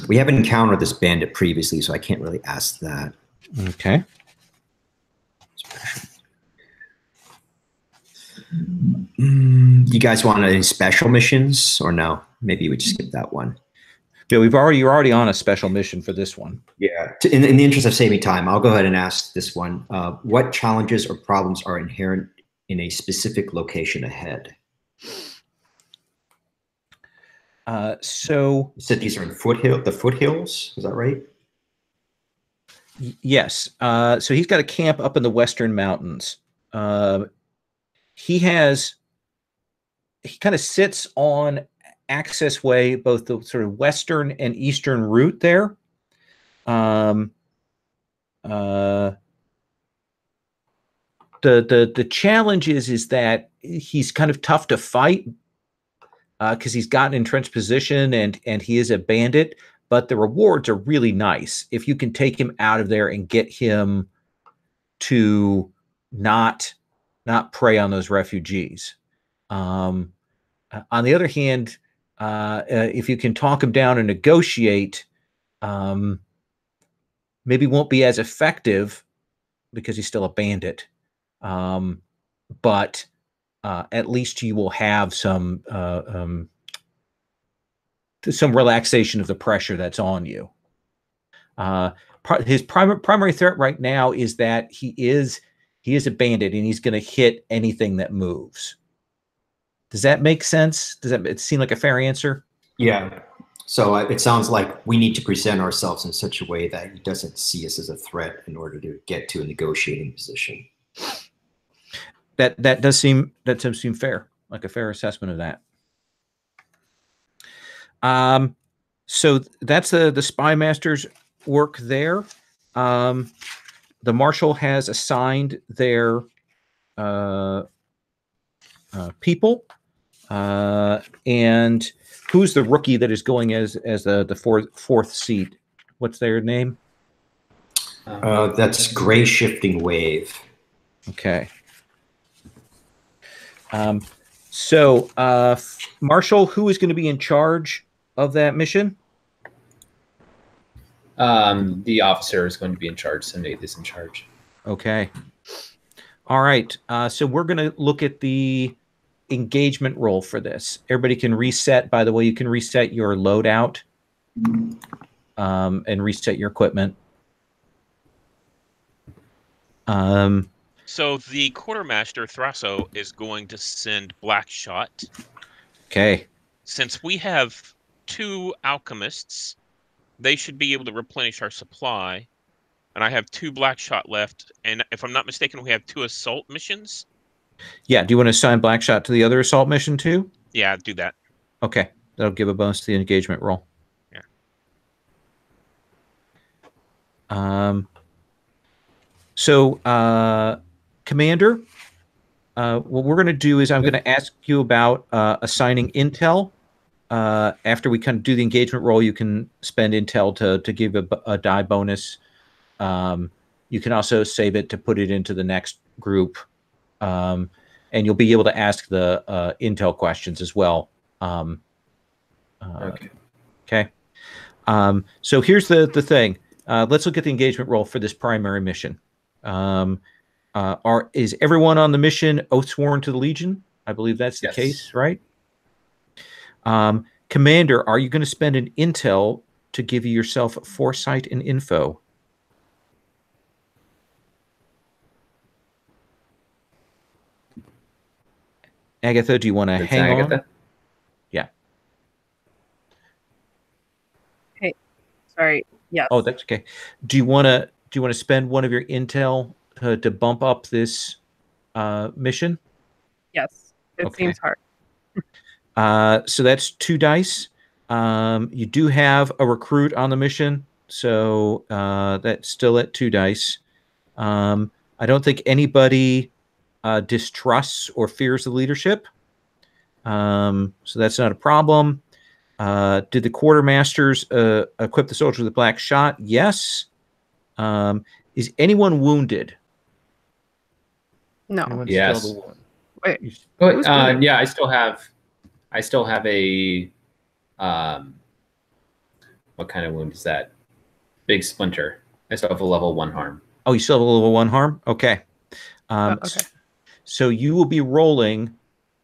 We haven't encountered this bandit previously, so I can't really ask that. Okay. You guys want any special missions or no? Maybe we just skip that one. Yeah, you're already on a special mission for this one. Yeah. In the interest of saving time, I'll go ahead and ask this one. What challenges or problems are inherent in a specific location ahead? So you said these are in the foothills. Is that right? Yes. So he's got a camp up in the Western Mountains. He kind of sits on access way, both the sort of western and eastern route there. The challenge is that he's kind of tough to fight because he's got an entrenched position and he is a bandit, but the rewards are really nice if you can take him out of there and get him to not prey on those refugees. On the other hand, if you can talk him down and negotiate, maybe won't be as effective because he's still a bandit. But at least you will have some relaxation of the pressure that's on you. His primary threat right now is that he is a bandit and he's going to hit anything that moves. Does that make sense? Does it seem like a fair answer? Yeah. So it sounds like we need to present ourselves in such a way that he doesn't see us as a threat in order to get to a negotiating position. That does seem fair, like a fair assessment of that. So that's the spy master's work there. The marshal has assigned their people, and who's the rookie that is going as the fourth seat? What's their name? That's Gray Shifting Wave. Okay. So Marshall, who is going to be in charge of that mission? The officer is going to be in charge. So Nate is in charge. Okay. All right. So we're going to look at the engagement roll for this. Everybody can reset. By the way, you can reset your loadout and reset your equipment. So the quartermaster Thrasso is going to send Blackshot. Okay. Since we have 2 alchemists, they should be able to replenish our supply. And I have 2 Blackshot left. And if I'm not mistaken, we have 2 assault missions. Yeah. Do you want to assign Blackshot to the other assault mission too? Yeah, do that. Okay. That'll give a bonus to the engagement roll. Yeah. So, Commander, what we're going to do is I'm going to ask you about assigning intel. After we kind of do the engagement roll, you can spend intel to give a die bonus. You can also save it to put it into the next group. And you'll be able to ask the intel questions as well. Okay. Okay. So here's the thing. Let's look at the engagement roll for this primary mission. Is everyone on the mission oath sworn to the Legion? I believe that's the case, right? Commander, are you going to spend an intel to give yourself foresight and info? Agatha, do you want to hang on? Yeah. Hey, sorry. Yeah. Oh, that's okay. Do you want to spend one of your intel to bump up this mission? Yes, it Okay. seems hard. So that's 2 dice. You do have a recruit on the mission, so that's still at 2 dice. I don't think anybody distrusts or fears the leadership, so that's not a problem. Did the quartermasters equip the soldier with a black shot? Yes. Is anyone wounded? No. Anyone Yes. still the one? Wait. But, Who's wounded? yeah, I still have a what kind of wound is that? Big splinter. I still have a level 1 harm. Oh, you still have a level 1 harm? Okay. Okay. So you will be rolling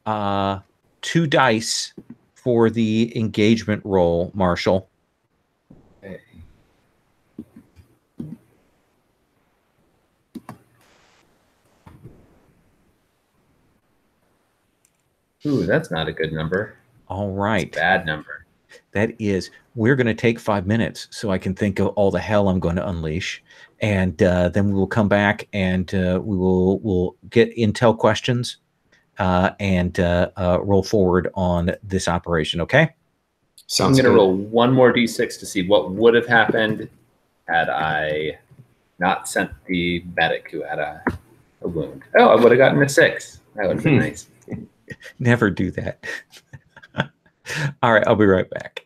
2 dice for the engagement roll, Marshall. Okay. Ooh, that's not a good number. All right. Bad number. That is, we're going to take 5 minutes so I can think of all the hell I'm going to unleash. And then we will come back and we'll get intel questions and roll forward on this operation. Okay. I'm going to roll 1 more d6 to see what would have happened had I not sent the medic who had a wound. Oh, I would have gotten a 6. That would have been nice. Never do that. All right. I'll be right back.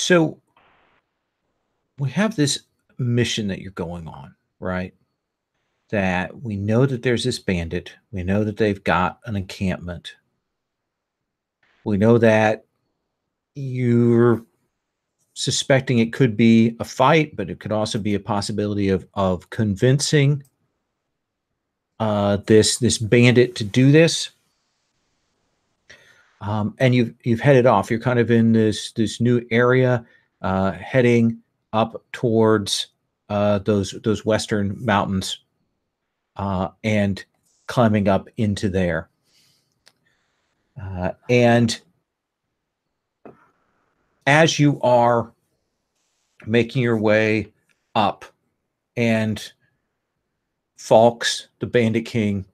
So we have this mission that you're going on, right? That we know that there's this bandit. We know that they've got an encampment. We know that you're suspecting it could be a fight, but it could also be a possibility of convincing this bandit to do this. And you've headed off. You're kind of in this new area, heading up towards those western mountains, and climbing up into there. And as you are making your way up, and Falks, the Bandit King,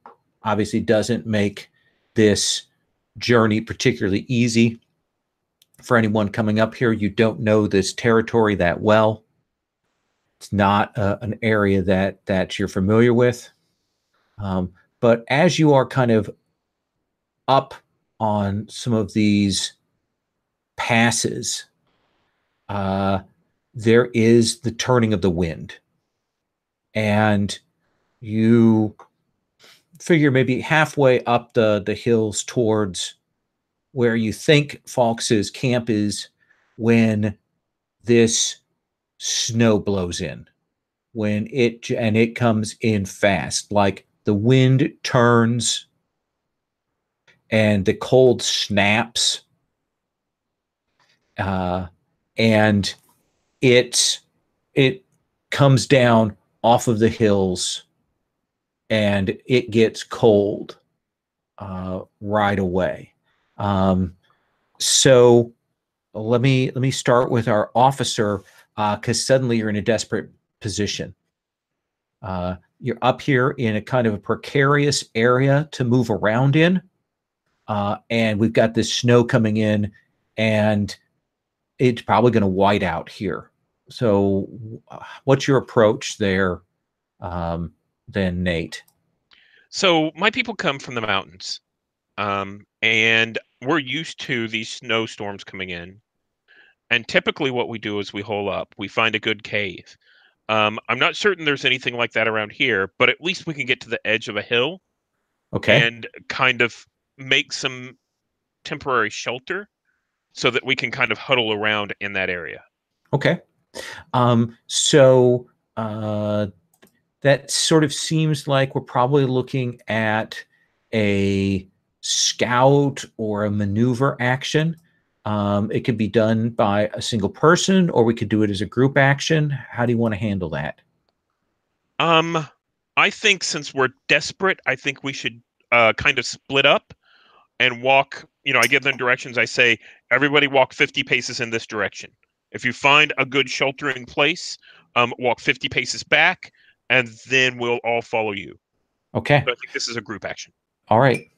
obviously doesn't make this journey particularly easy for anyone coming up here. You don't know this territory that well. It's not an area that you're familiar with. But as you are kind of up on some of these passes, there is the turning of the wind. And you figure maybe halfway up the hills towards where you think Falks's camp is when this snow blows in. When it comes in fast, like the wind turns and the cold snaps, and it comes down off of the hills, and it gets cold right away. So let me start with our officer, because suddenly you're in a desperate position. You're up here in a kind of a precarious area to move around in, and we've got this snow coming in, and it's probably going to white out here. So what's your approach there, then, Nate? So my people come from the mountains, and we're used to these snowstorms coming in. And typically what we do is we hole up. We find a good cave. I'm not certain there's anything like that around here, but at least we can get to the edge of a hill, Okay. and kind of make some temporary shelter so that we can kind of huddle around in that area. Okay. So that sort of seems like we're probably looking at a scout or a maneuver action. It could be done by a single person, or we could do it as a group action. How do you want to handle that? I think since we're desperate, I think we should kind of split up and walk. I give them directions. I say, everybody walk 50 paces in this direction. If you find a good sheltering place, walk 50 paces back, and then we'll all follow you. Okay. So I think this is a group action. All right.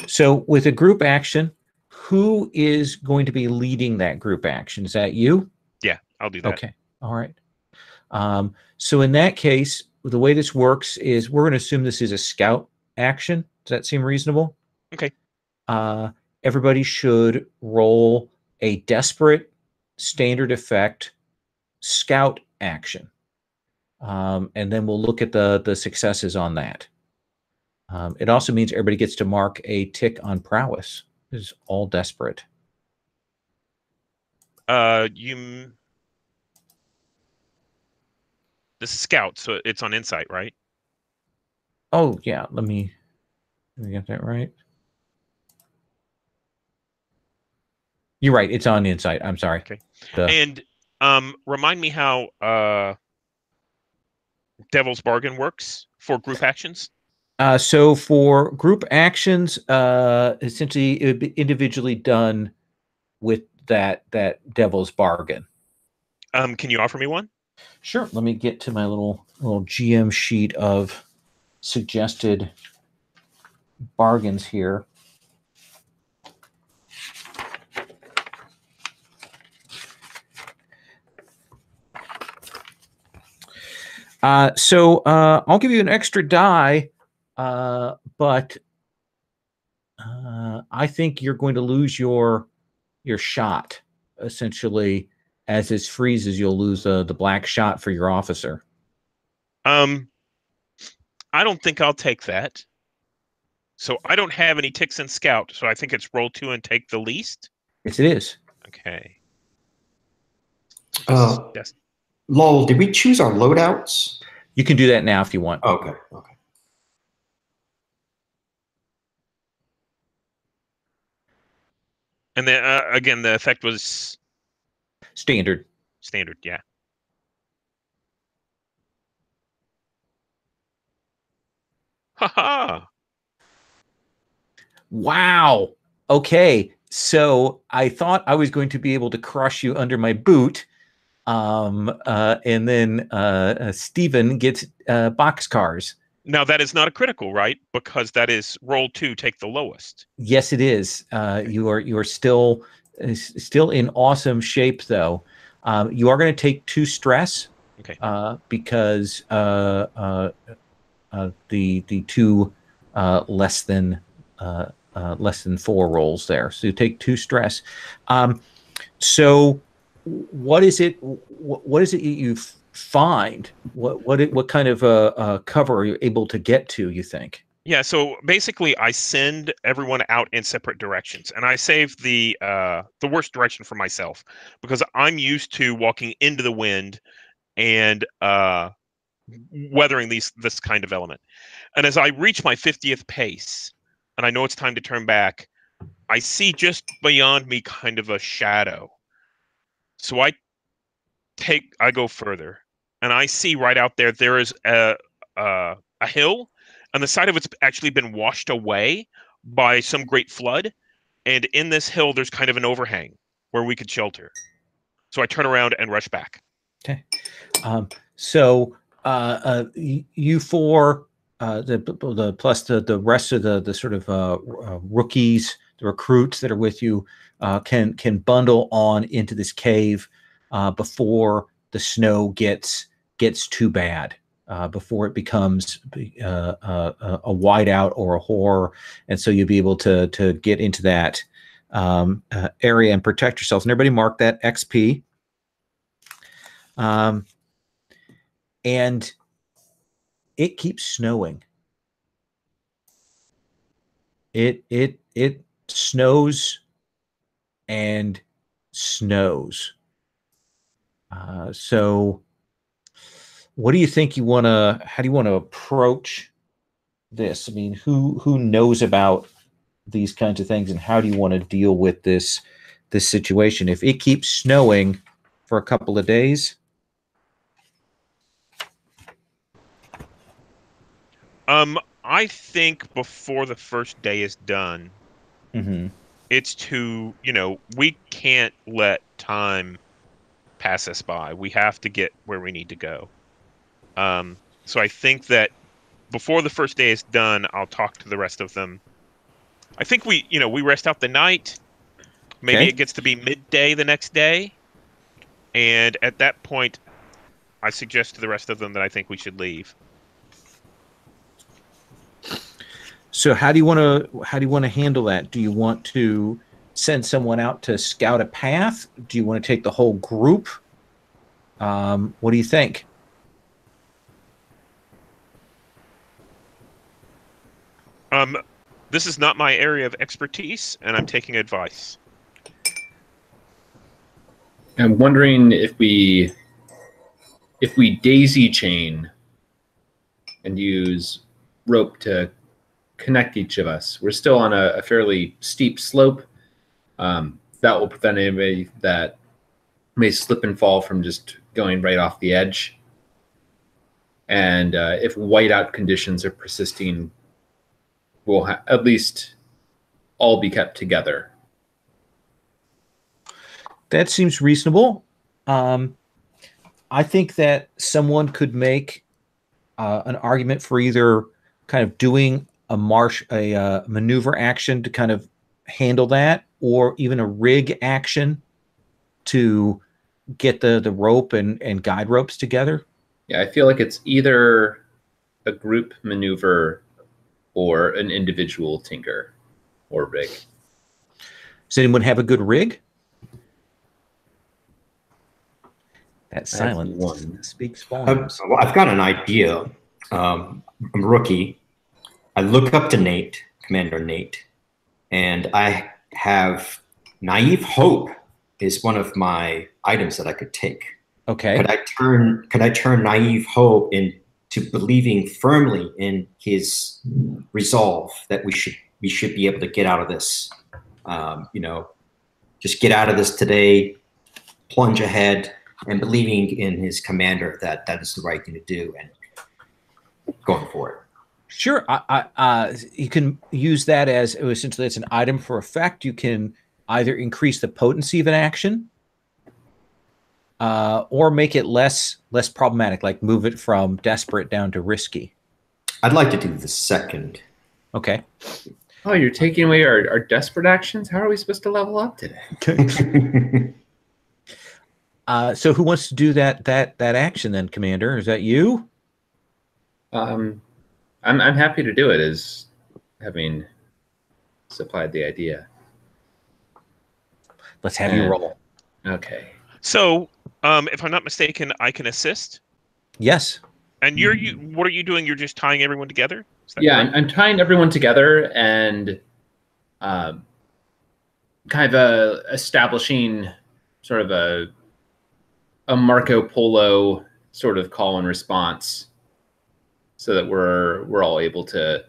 So with a group action, who is going to be leading that group action? Is that you? Yeah, I'll do that. Okay. All right. So in that case, the way this works is we're going to assume this is a scout action. Does that seem reasonable? Okay. Everybody should roll a desperate standard effect scout action. And then we'll look at the successes on that. It also means everybody gets to mark a tick on prowess. This is all desperate. This is scout, so it's on insight, right? Oh yeah, let me get that right. You're right. It's on insight. I'm sorry. Okay. And remind me how Devil's Bargain works for group actions. So for group actions, essentially it would be individually done with that Devil's Bargain. Can you offer me one? Sure. Let me get to my little GM sheet of suggested bargains here. So I'll give you an extra die, but I think you're going to lose your shot essentially, as this freezes, you'll lose the black shot for your officer. I don't think I'll take that. So I don't have any ticks in scout, so I think it's roll 2 and take the least. Yes, it is. Okay. Yes. Lowell, did we choose our loadouts? You can do that now if you want. Okay. Okay. And then again, the effect was Standard. standard. Yeah. Haha. Wow. Okay. So I thought I was going to be able to crush you under my boot. And then Stephen gets boxcars. Now that is not a critical, right? Because that is roll 2, take the lowest. Yes, it is. You are still in awesome shape, though. You are going to take 2 stress. Okay. Because the 2 less than 4 rolls there, so you take 2 stress. So what is it? What is it you find? What kind of cover are you able to get to, you think? Yeah, so basically I send everyone out in separate directions, and I save the worst direction for myself because I'm used to walking into the wind and weathering this kind of element. And as I reach my 50th pace, and I know it's time to turn back, I see just beyond me kind of a shadow. So I go further, and I see right out there is a hill, and the side of it's actually been washed away by some great flood. And in this hill, there's kind of an overhang where we could shelter. So I turn around and rush back. Okay. So you four, the plus the rest of the sort of rookies, the recruits that are with you, can bundle on into this cave before the snow gets too bad, before it becomes a whiteout or a horror, and so you'll be able to get into that area and protect yourselves. And everybody mark that XP. And it keeps snowing. It snows and snows. So what do you think how do you want to approach this? I mean, who knows about these kinds of things, and how do you want to deal with this situation? If it keeps snowing for a couple of days, I think before the first day is done, it's we can't let time pass us by. We have to get where we need to go. So I think that before the first day is done, I'll talk to the rest of them. I think we rest out the night. Maybe it gets to be midday the next day. And at that point, I suggest to the rest of them that I think we should leave. So how do you want to handle that? Do you want to send someone out to scout a path? Do you want to take the whole group? What do you think? This is not my area of expertise, and I'm taking advice. I'm wondering if we daisy chain and use rope to connect each of us. We're still on a fairly steep slope. That will prevent anybody that may slip and fall from just going right off the edge. And if whiteout conditions are persisting, we'll at least all be kept together. That seems reasonable. I think that someone could make an argument for either kind of doing a maneuver action to kind of handle that, or even a rig action to get the rope and guide ropes together. Yeah, I feel like it's either a group maneuver or an individual tinker or rig. Does anyone have a good rig? That silence one. speaks volumes. Well, I've got an idea. I'm a rookie. I look up to Nate, Commander Nate, and I have naive hope is one of my items that I could take. Okay. Could I turn naive hope into believing firmly in his resolve that we should be able to get out of this? Just get out of this today, plunge ahead, and believing in his commander that is the right thing to do, and going for it. Sure. You can use that as essentially it's an item for effect. You can either increase the potency of an action, or make it less problematic, like move it from desperate down to risky. I'd like to do the second. Okay. Oh, you're taking away our desperate actions? How are we supposed to level up today? So who wants to do that action then, Commander? Is that you? I'm happy to do it, as having supplied the idea. Let's have you roll. Okay. So, if I'm not mistaken, I can assist. Yes. And what are you doing? You're just tying everyone together? Yeah, I'm tying everyone together and kind of establishing sort of a Marco Polo sort of call and response, so that we're all able to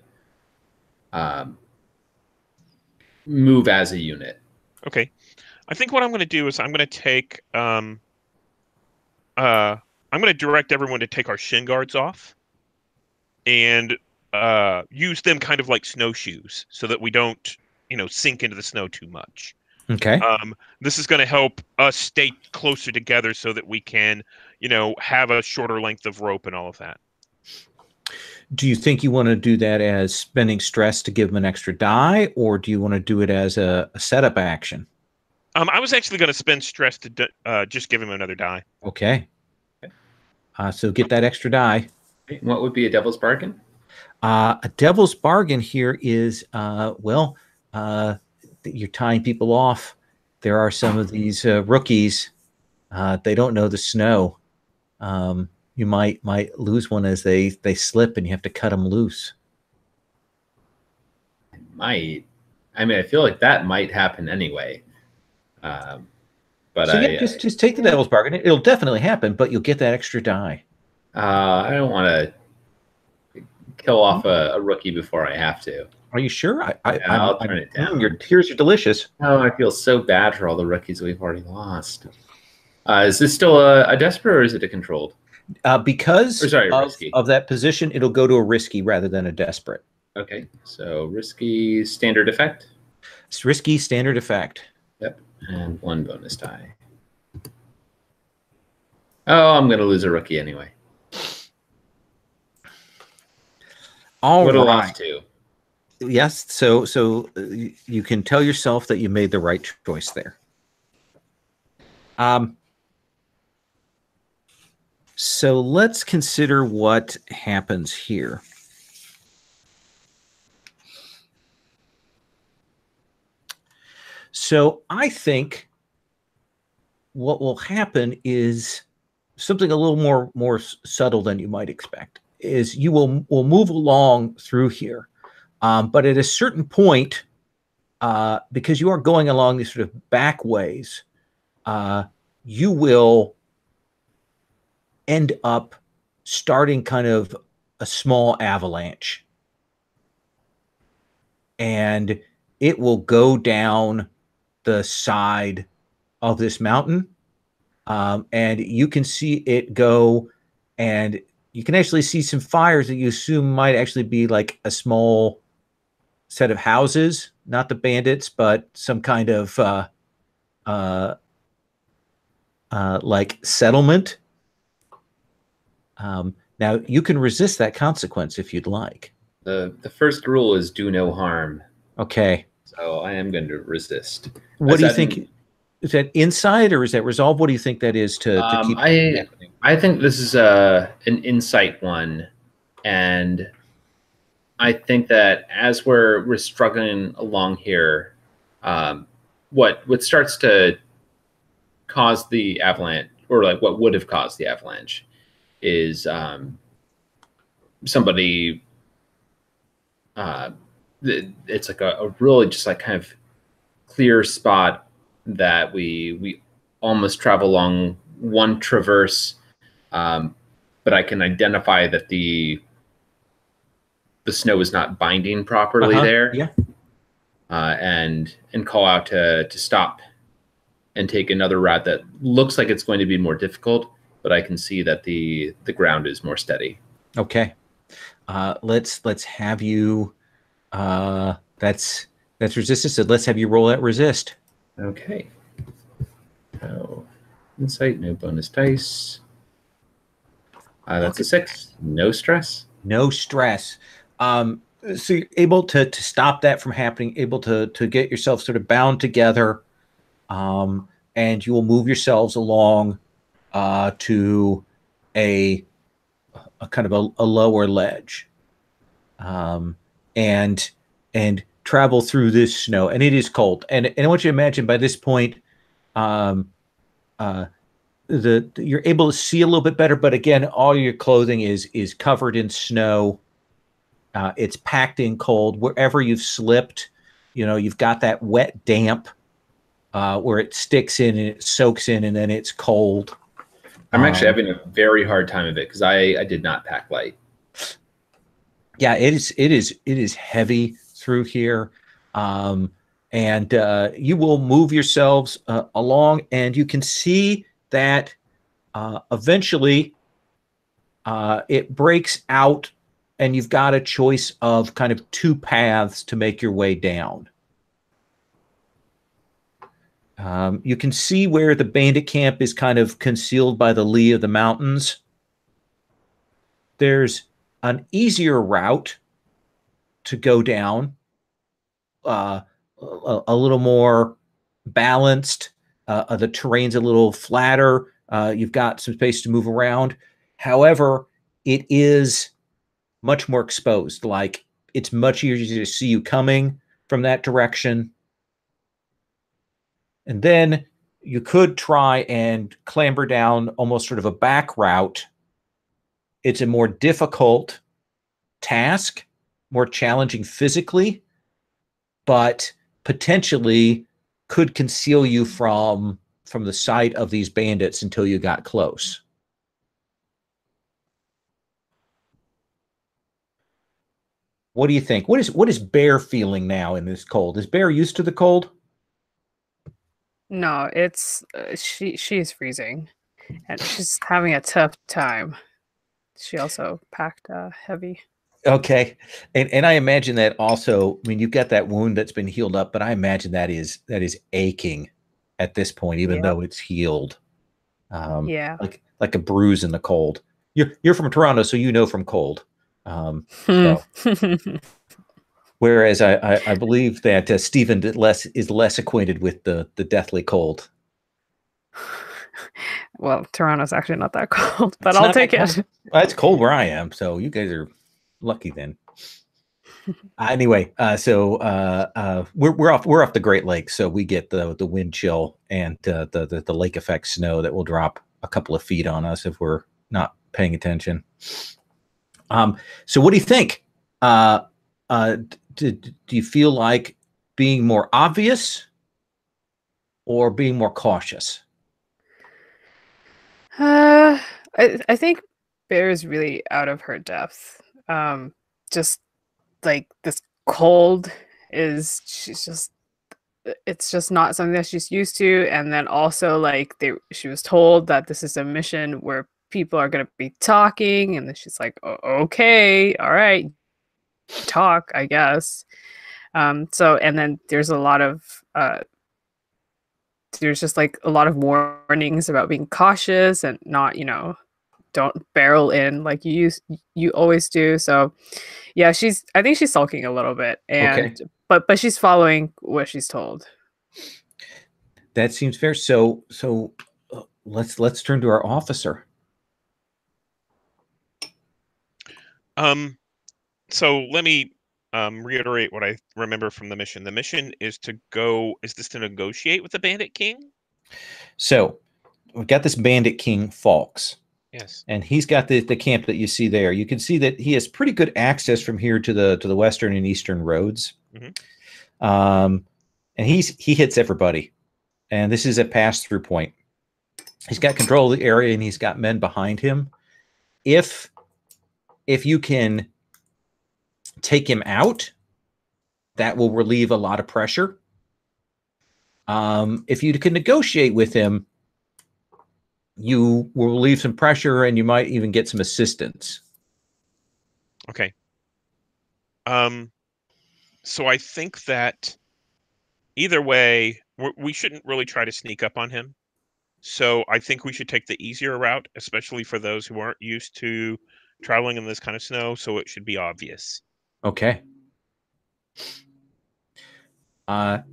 move as a unit. Okay. I think what I'm going to do is I'm going to take I'm going to direct everyone to take our shin guards off and use them kind of like snowshoes so that we don't, sink into the snow too much. Okay. This is going to help us stay closer together so that we can, have a shorter length of rope and all of that. Do you think you want to do that as spending stress to give them an extra die, or do you want to do it as a setup action? I was actually going to spend stress to just give him another die. Okay. So get that extra die. What would be a devil's bargain? A devil's bargain here is, you're tying people off. There are some of these rookies. They don't know the snow. You might lose one as they slip, and you have to cut them loose. Might. I mean, I feel like that might happen anyway. But so just take the devil's bargain. It'll definitely happen, but you'll get that extra die. I don't want to kill off a rookie before I have to. Are you sure? I'll turn it down. Your tears are delicious. Oh, I feel so bad for all the rookies we've already lost. Is this still a desperate, or is it a controlled? Because risky. of that position, it'll go to a risky rather than a desperate. Okay, so risky standard effect. It's risky standard effect. Yep, and one bonus die. Oh, I'm going to lose a rookie anyway. All What'll right. have to? Yes, so you can tell yourself that you made the right choice there. So let's consider what happens here. So I think what will happen is something a little more subtle than you might expect. Is you will move along through here, but at a certain point, because you are going along these sort of back ways, you will end up starting kind of a small avalanche, and it will go down the side of this mountain, and you can see it go, and you can actually see some fires that you assume might actually be like a small set of houses, not the bandits, but some kind of like settlement. Now you can resist that consequence if you'd like. The first rule is do no harm. Okay. So I am going to resist. What do you think? Is that insight or is that resolve? What do you think that is to keep? I think this is an insight one, and I think that as we're struggling along here, what starts to cause the avalanche or like what would have caused the avalanche is somebody. It's like a really just like kind of clear spot that we almost travel along one traverse, but I can identify that the snow is not binding properly there. Yeah. And call out to stop and take another route that looks like it's going to be more difficult, but I can see that the ground is more steady. Okay. Let's have you. That's resistance. So let's have you roll that resist. Okay. Oh, insight, no bonus dice. That's a 6. No stress. No stress. So you're able to stop that from happening, able to get yourself sort of bound together, and you will move yourselves along to a kind of a lower ledge, and travel through this snow. And it is cold. And I want you to imagine by this point, you're able to see a little bit better, but again, all your clothing is covered in snow. It's packed in cold. Wherever you've slipped, you've got that wet damp where it sticks in and it soaks in, and then it's cold. I'm actually having a very hard time of it because I did not pack light. Yeah, it is heavy through here, and you will move yourselves along, and you can see that eventually it breaks out, and you've got a choice of kind of two paths to make your way down. You can see where the bandit camp is kind of concealed by the lee of the mountains. There's an easier route to go down, a little more balanced. The terrain's a little flatter. You've got some space to move around. However, it is much more exposed. Like, it's much easier to see you coming from that direction. And then you could try and clamber down almost sort of a back route. It's a more difficult task, more challenging physically, but potentially could conceal you from the sight of these bandits until you got close. What do you think? What is Bear feeling now in this cold? Is Bear used to the cold? No, it's she's freezing, and she's having a tough time. She also packed heavy. Okay, and I imagine that also. I mean, you've got that wound that's been healed up, but I imagine that is aching at this point, even though it's healed. Yeah, like a bruise in the cold. You're from Toronto, so you know from cold. So. Whereas I believe that Stephen is less acquainted with the deathly cold. Well, Toronto's actually not that cold, but I'll take it. Well, it's cold where I am, so you guys are lucky then. Anyway, so we're off the Great Lakes, so we get the wind chill and the lake effect snow that will drop a couple of feet on us if we're not paying attention. So what do you think? Do you feel like being more obvious or being more cautious? I think Bear is really out of her depth. Just like this cold it's just not something that she's used to. And then also like she was told that this is a mission where people are going to be talking, and then she's like, okay, all right, talk, I guess. So, and then there's a lot of there's just like a lot of warnings about being cautious and not, don't barrel in like you always do. So yeah, I think she's sulking a little bit, and but she's following what she's told. That seems fair. So let's turn to our officer. So let me reiterate what I remember from the mission. The mission is to negotiate with the Bandit King? So we've got this bandit king Falks. Yes. And he's got the camp that you see there. You can see that he has pretty good access from here to the western and eastern roads. And he hits everybody. And this is a pass-through point. He's got control of the area and he's got men behind him. If you can take him out, that will relieve a lot of pressure. If you can negotiate with him, you will relieve some pressure and you might even get some assistance. Okay. So I think that either way, we shouldn't really try to sneak up on him. So I think we should take the easier route, especially for those who aren't used to traveling in this kind of snow. So it should be obvious. Okay.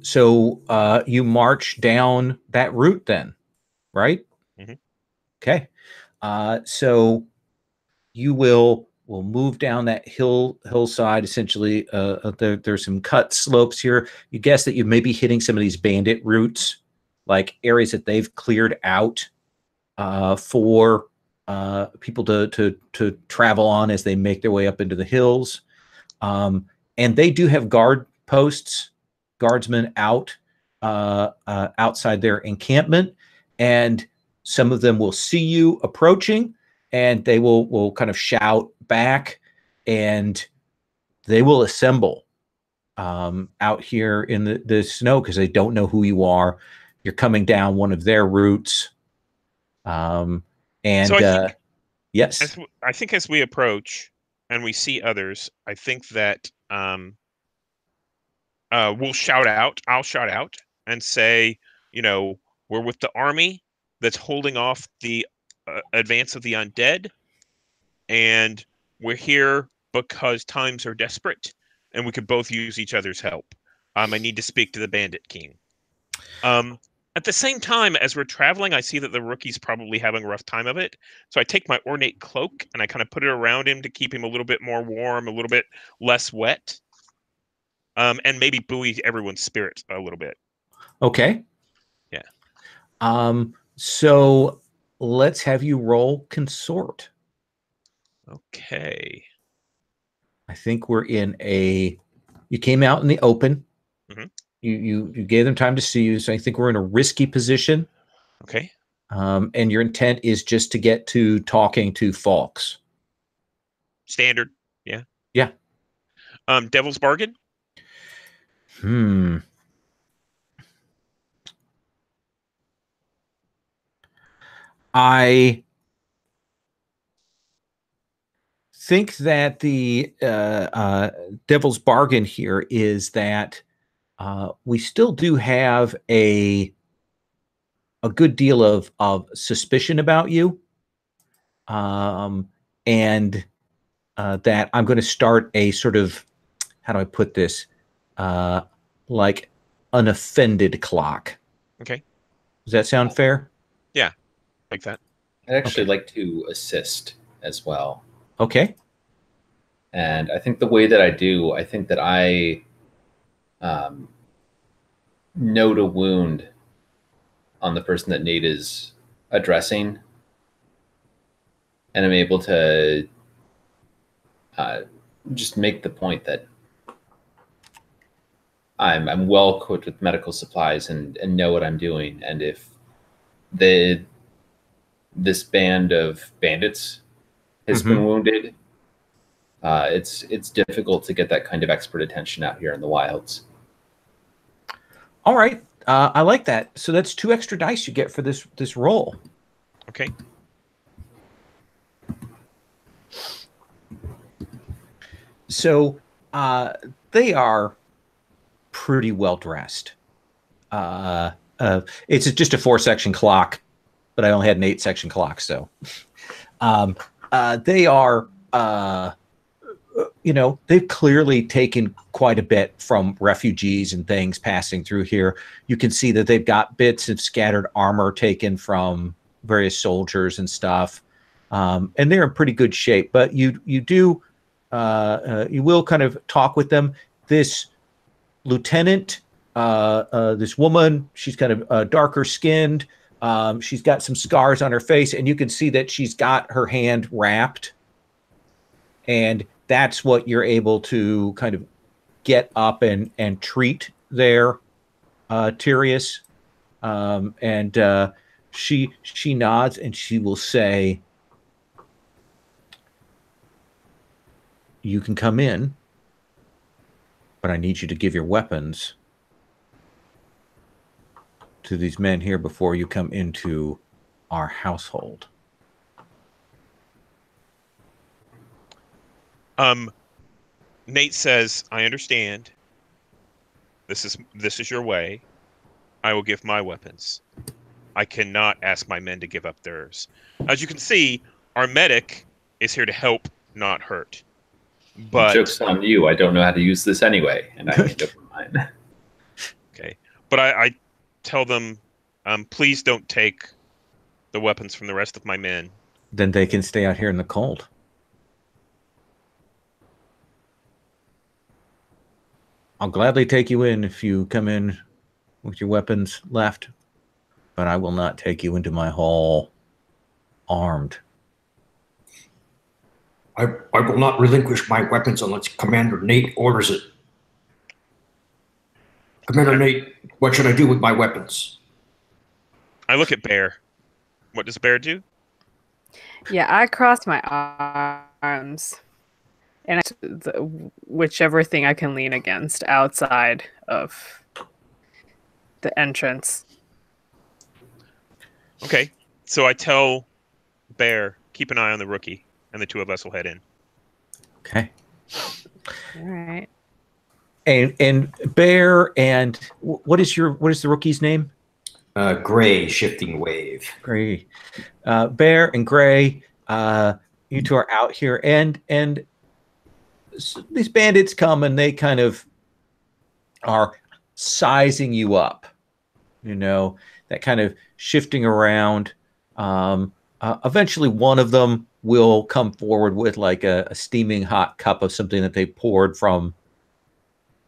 So you march down that route then, right? Okay. So you will move down that hillside. Essentially, there's some cut slopes here. You guess that you may be hitting some of these bandit routes, like areas that they've cleared out for people to travel on as they make their way up into the hills. And they do have guardsmen out outside their encampment, and some of them will see you approaching, and they will kind of shout back, and they will assemble out here in the snow because they don't know who you are. You're coming down one of their routes. So yes. I think as we approach and we see others, I think that we'll shout out. I'll shout out and say, we're with the army that's holding off the advance of the undead, and we're here because times are desperate and we could both use each other's help. I need to speak to the bandit king. At the same time, as we're traveling, I see that the rookie's probably having a rough time of it. So I take my ornate cloak and I kind of put it around him to keep him a little bit more warm, a little bit less wet, and maybe buoy everyone's spirits a little bit. Okay. Yeah. So let's have you roll consort. Okay. I think we're in you came out in the open. You gave them time to see you. So I think we're in a risky position. Okay. And your intent is just to get to talking to Falks. Standard. Yeah. Yeah. Devil's bargain. I think that the devil's bargain here is that we still do have a good deal of suspicion about you, and that I'm going to start a sort of, how do I put this, like an offended clock. Okay. Does that sound fair? Yeah, like that. I'd actually like to assist as well. Okay. And I think the way that I do, I think that I note a wound on the person that Nate is addressing, and I'm able to just make the point that I'm well equipped with medical supplies and know what I'm doing. And if this band of bandits has been wounded, it's difficult to get that kind of expert attention out here in the wilds. All right. I like that. So that's 2 extra dice you get for this roll. Okay. So they are pretty well dressed. It's just a 4-section clock, but I only had an 8-section clock. So they are, they've clearly taken quite a bit from refugees and things passing through here. You can see that they've got bits of scattered armor taken from various soldiers and stuff. And they're in pretty good shape, but you will kind of talk with them. This lieutenant, this woman, she's kind of darker skinned, She's got some scars on her face, and you can see that she's got her hand wrapped. And that's what you're able to kind of get up and treat there, Tyrius. And she nods, and she will say, "You can come in, but I need you to give your weapons to these men here before you come into our household." Nate says, "I understand. This is your way. I will give my weapons. I cannot ask my men to give up theirs. As you can see, our medic is here to help, not hurt. But joke's on you. I don't know how to use this anyway, and I made up mine. Okay, but I tell them, please don't take the weapons from the rest of my men. Then they can stay out here in the cold. I'll gladly take you in if you come in with your weapons left, but I will not take you into my hall armed. I will not relinquish my weapons unless Commander Nate orders it. Commander Nate, what should I do with my weapons? I look at Bear. What does Bear do? Yeah, I cross my arms, and whichever thing I can lean against outside of the entrance. Okay, so I tell Bear, keep an eye on the rookie, and the two of us will head in. Okay. All right. And Bear and what is the rookie's name? Gray, Shifting Wave. Gray. Bear and Gray, you two are out here, and these bandits come and they kind of are sizing you up, that kind of shifting around. Eventually one of them will come forward with like a steaming hot cup of something that they poured from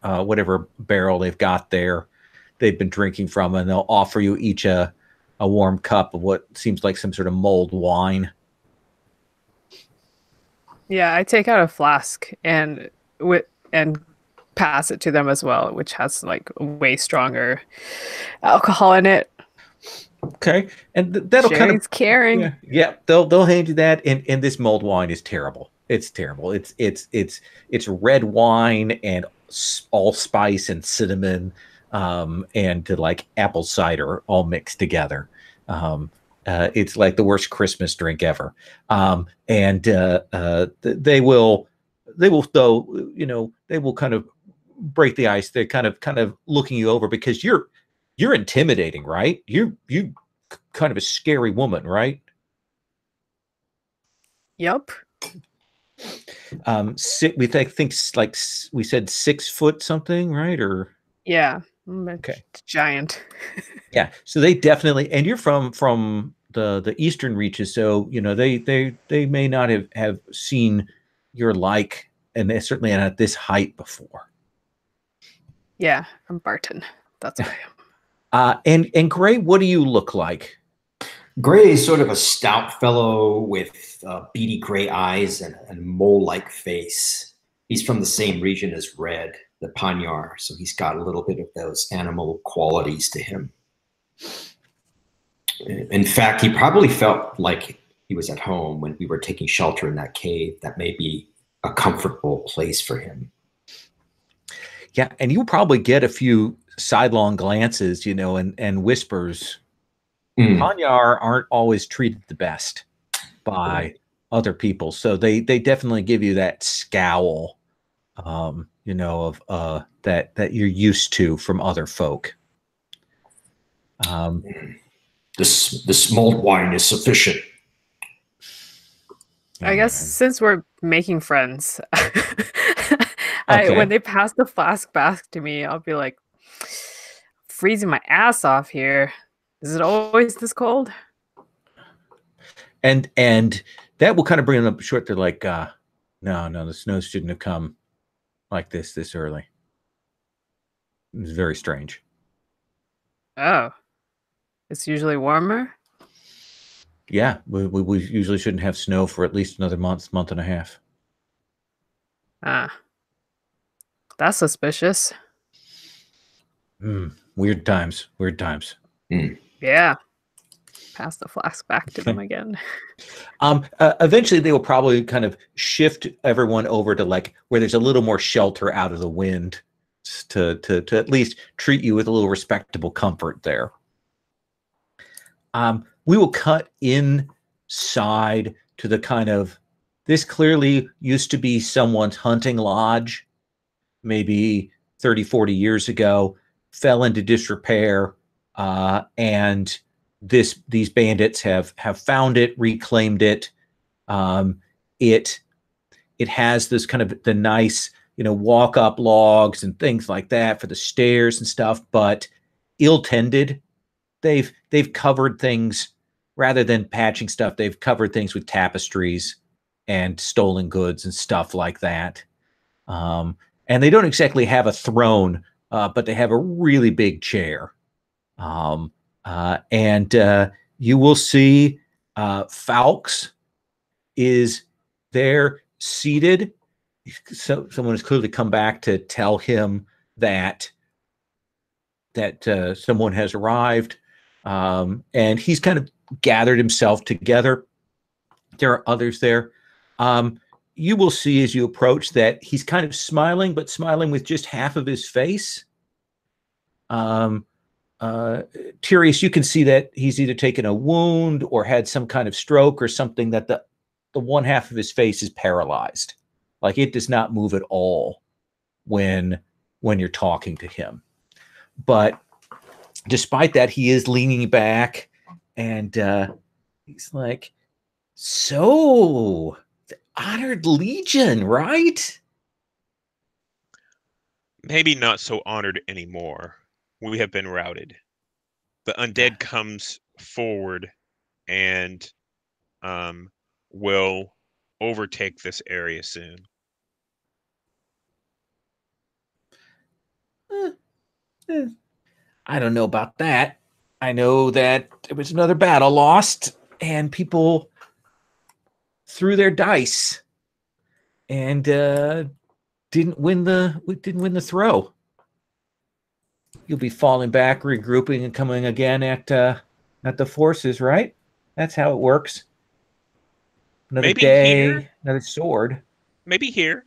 whatever barrel they've got there they've been drinking from, and they'll offer you each a warm cup of what seems like some sort of mulled wine. Yeah, I take out a flask and pass it to them as well, which has like way stronger alcohol in it. Okay, and that'll kind of caring. Yeah, they'll hand you that, and this mulled wine is terrible. It's terrible. It's red wine and allspice and cinnamon, and like apple cider all mixed together. It's like the worst Christmas drink ever. And they will though, they will kind of break the ice. They're kind of looking you over because you're intimidating, right? You kind of a scary woman, right? Yep. We think like we said 6 foot something, right? Or yeah, okay, giant. Yeah, so they definitely, and you're from the eastern reaches, so they may not have seen your like, and they're certainly not at this height before. Yeah, I'm Barton. That's what I am. And Gray, what do you look like? Gray is sort of a stout fellow with beady gray eyes and a mole-like face. He's from the same region as Red, the Panyar, so he's got a little bit of those animal qualities to him. In fact, he probably felt like he was at home when we were taking shelter in that cave. That may be a comfortable place for him. Yeah, and you'll probably get a few sidelong glances, and whispers. Panyar aren't always treated the best by other people, so they definitely give you that scowl, of that you're used to from other folk. This mulled wine is sufficient. I guess since we're making friends, when they pass the flask back to me, I'll be like, freezing my ass off here. Is it always this cold? And that will kind of bring them up short. They're like, no, the snow shouldn't have come like this early. It's very strange. Oh. It's usually warmer. Yeah, we usually shouldn't have snow for at least another month, month and a half. Ah, that's suspicious. Weird times. Weird times. Yeah. Pass the flask back to them again. Eventually, they will probably kind of shift everyone over to like where there's a little more shelter out of the wind to at least treat you with a little respectable comfort there. We will cut inside to the kind of, this clearly used to be someone's hunting lodge, maybe 30, 40 years ago, fell into disrepair, and these bandits have found it, reclaimed it. It has this kind of the nice, walk up logs and things like that for the stairs and stuff, but ill-tended. They've covered things rather than patching stuff. They've covered things with tapestries and stolen goods and stuff like that. And they don't exactly have a throne, but they have a really big chair. And you will see Fawkes is there seated. So someone has clearly come back to tell him that someone has arrived, and he's kind of gathered himself together. There are others there. You will see as you approach that he's kind of smiling, but smiling with just half of his face. Tirius, you can see that he's either taken a wound or had some kind of stroke or something, that the one half of his face is paralyzed. Like it does not move at all when you're talking to him. But despite that, he is leaning back and he's like, so the Honored Legion, right? Maybe not so honored anymore. We have been routed. The undead comes forward and will overtake this area soon. I don't know about that. I know that there was another battle lost and people threw their dice and didn't win the throw. You'll be falling back, regrouping, and coming again at the forces, right? That's how it works. Another Maybe day, here. another sword. Maybe here.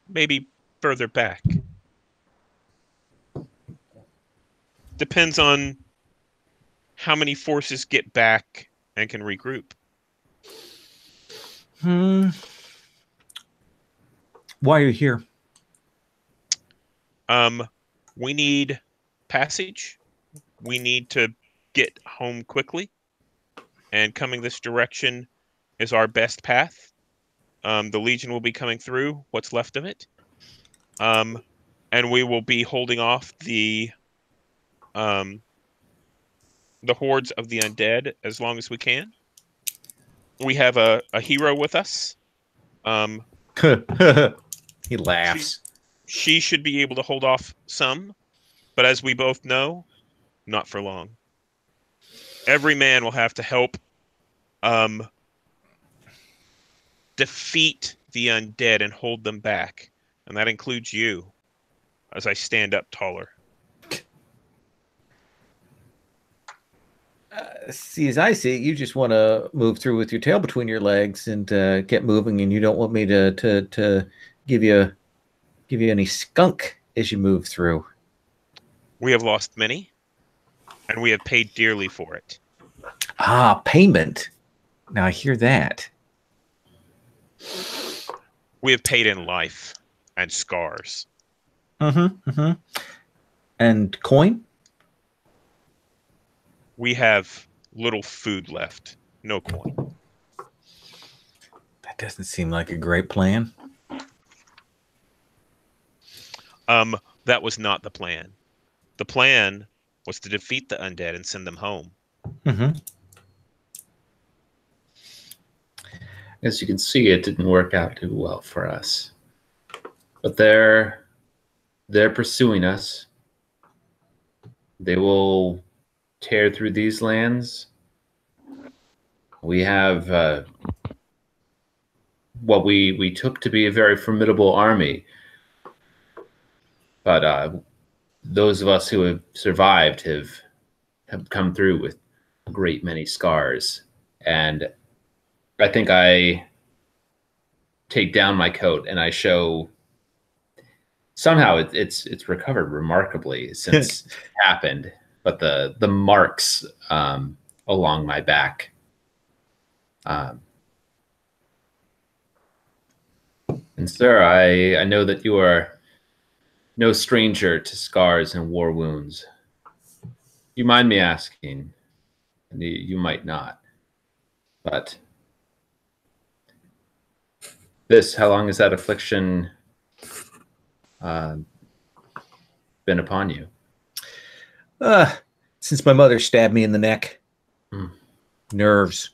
Maybe further back. Depends on how many forces get back and can regroup. Why are you here? We need passage. We need to get home quickly. And coming this direction is our best path. The Legion will be coming through, what's left of it. And we will be holding off the hordes of the undead as long as we can. We have a hero with us. He laughs. She should be able to hold off some, but as we both know, not for long. Every man will have to help defeat the undead and hold them back. And that includes you, as I stand up taller. See, as I see it, you just want to move through with your tail between your legs and get moving, and you don't want me to give you any skunk as you move through. We have lost many, and we have paid dearly for it. Ah, payment. Now I hear that. We have paid in life and scars. And coin? We have little food left. No coin. That doesn't seem like a great plan. That was not the plan. The plan was to defeat the undead and send them home. As you can see, it didn't work out too well for us. But they're pursuing us. They will tear through these lands. We have what we took to be a very formidable army, but those of us who have survived have come through with a great many scars. And I think I take down my coat and I show somehow it's recovered remarkably since it happened, but the marks along my back. And sir, I know that you are no stranger to scars and war wounds. You mind me asking, and you might not, but how long has that affliction been upon you? Since my mother stabbed me in the neck. Nerves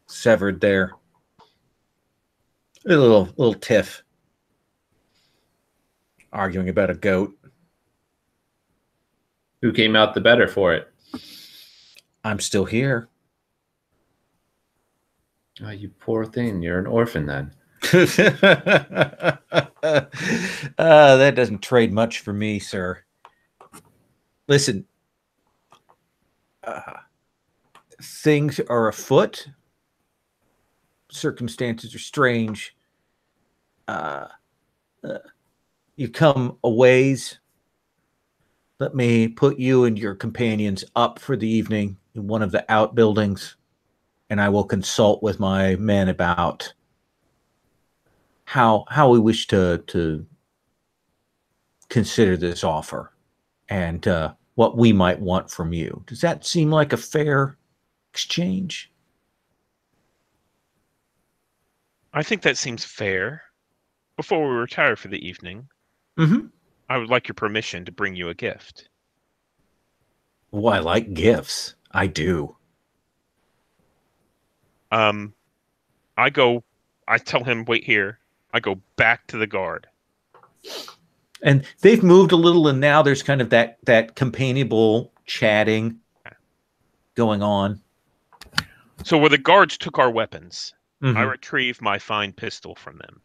severed there. A little tiff. Arguing about a goat. Who came out the better for it? I'm still here. Oh, you poor thing. You're an orphan then. That doesn't trade much for me, sir. Listen, things are afoot. Circumstances are strange. You come a ways. Let me put you and your companions up for the evening in one of the outbuildings, and I will consult with my men about how we wish to consider this offer and what we might want from you. Does that seem like a fair exchange? I think that seems fair. Before we retire for the evening, Mm-hmm. I would like your permission to bring you a gift. Oh, I like gifts. I do. I tell him, wait here. I go back to the guard. And they've moved a little, and now there's kind of that companionable chatting going on. So where the guards took our weapons, Mm-hmm. I retrieve my fine pistol from them.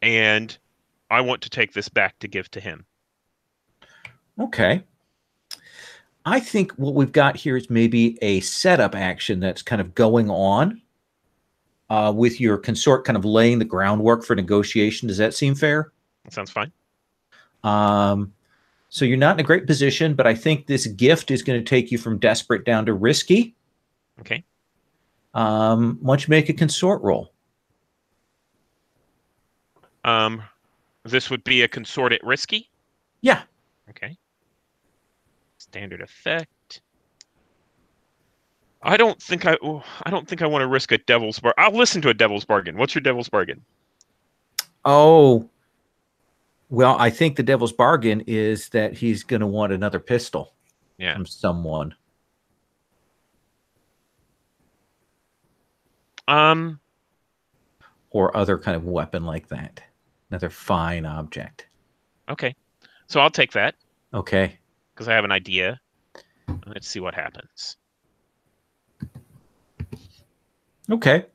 And I want to take this back to give to him. Okay. I think what we've got here is maybe a setup action that's kind of going on with your consort kind of laying the groundwork for negotiation. Does that seem fair? That sounds fine. So you're not in a great position, but I think this gift is going to take you from desperate down to risky. Okay. Why don't you make a consort roll? This would be a consort at risky? Yeah. Okay. Standard effect. I don't think I want to risk a devil's bargain. I'll listen to a devil's bargain. What's your devil's bargain? Oh, well, I think the devil's bargain is that he's going to want another pistol from someone. Or other kind of weapon like that. Another fine object. Okay. So I'll take that. Okay. Because I have an idea. Let's see what happens. Okay.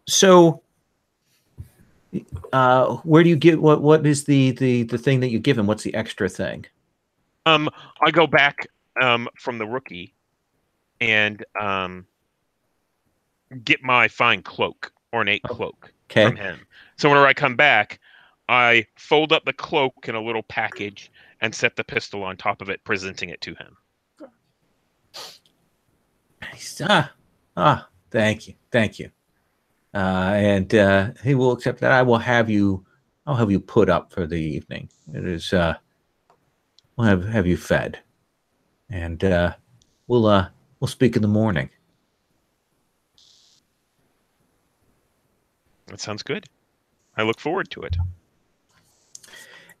So where do you get what is the thing that you give him? What's the extra thing? I go back from the rookie and get my fine cloak, ornate cloak from him. So whenever I come back, I fold up the cloak in a little package and set the pistol on top of it, presenting it to him. Thank you. And he will accept that. I'll have you put up for the evening. It is we'll have you fed, and we'll speak in the morning. That sounds good. I look forward to it.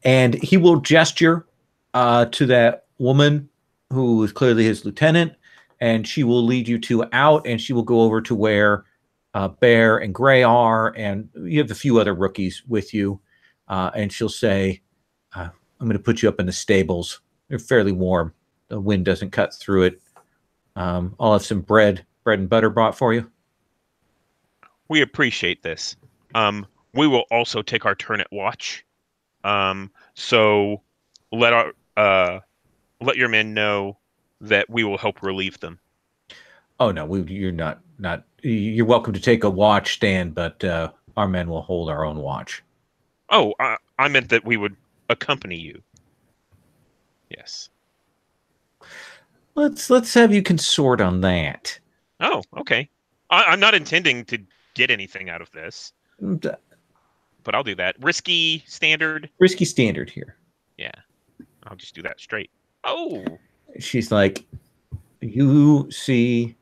And he will gesture to that woman who is clearly his lieutenant, and she will lead you two out, and she will go over to where Bear and Gray are, and you have a few other rookies with you, and she'll say, I'm going to put you up in the stables. They're fairly warm. the wind doesn't cut through it. I'll have some bread and butter brought for you. We appreciate this. We will also take our turn at watch. So let your men know that we will help relieve them. Oh no, you're not. You're welcome to take a watch stand, but our men will hold our own watch. Oh, I meant that we would accompany you. Yes. Let's have you consort on that. Oh, okay. I'm not intending to get anything out of this, but I'll do that. Risky standard. Risky standard here. Yeah, I'll just do that straight. Oh, she's like, you see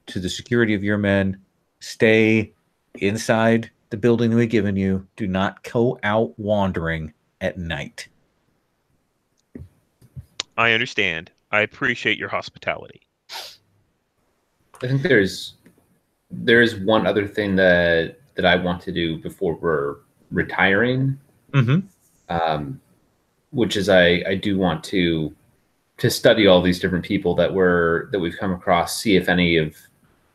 to the security of your men, stay inside the building that we've given you. Do not go out wandering at night. I understand. I appreciate your hospitality. I think there's one other thing that I want to do before we're retiring, which is I do want to study all these different people that we've come across, see if any have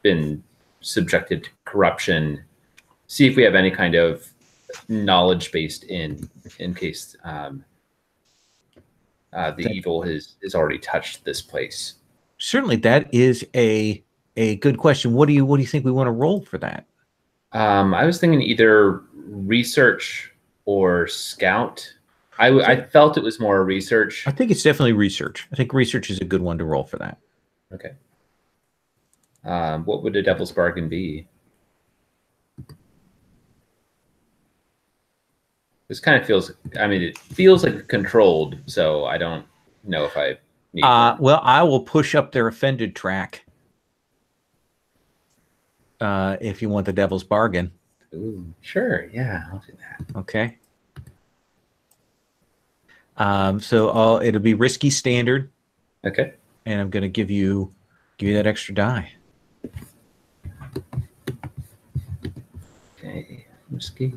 been subjected to corruption, see if we have any kind of knowledge based in case the evil has already touched this place. Certainly, that is a good question. What do you think we want to roll for that? I was thinking either research or scout. I felt it was more research. I think it's definitely research. I think research is a good one to roll for that. Okay. What would a devil's bargain be? This kind of feels, I mean, it feels like controlled, so I don't know if I need one. Well, I will push up their offended track if you want the devil's bargain. Ooh, sure, yeah, I'll do that. Okay. So it'll be risky standard. Okay. And I'm going to give you that extra die. Okay, risky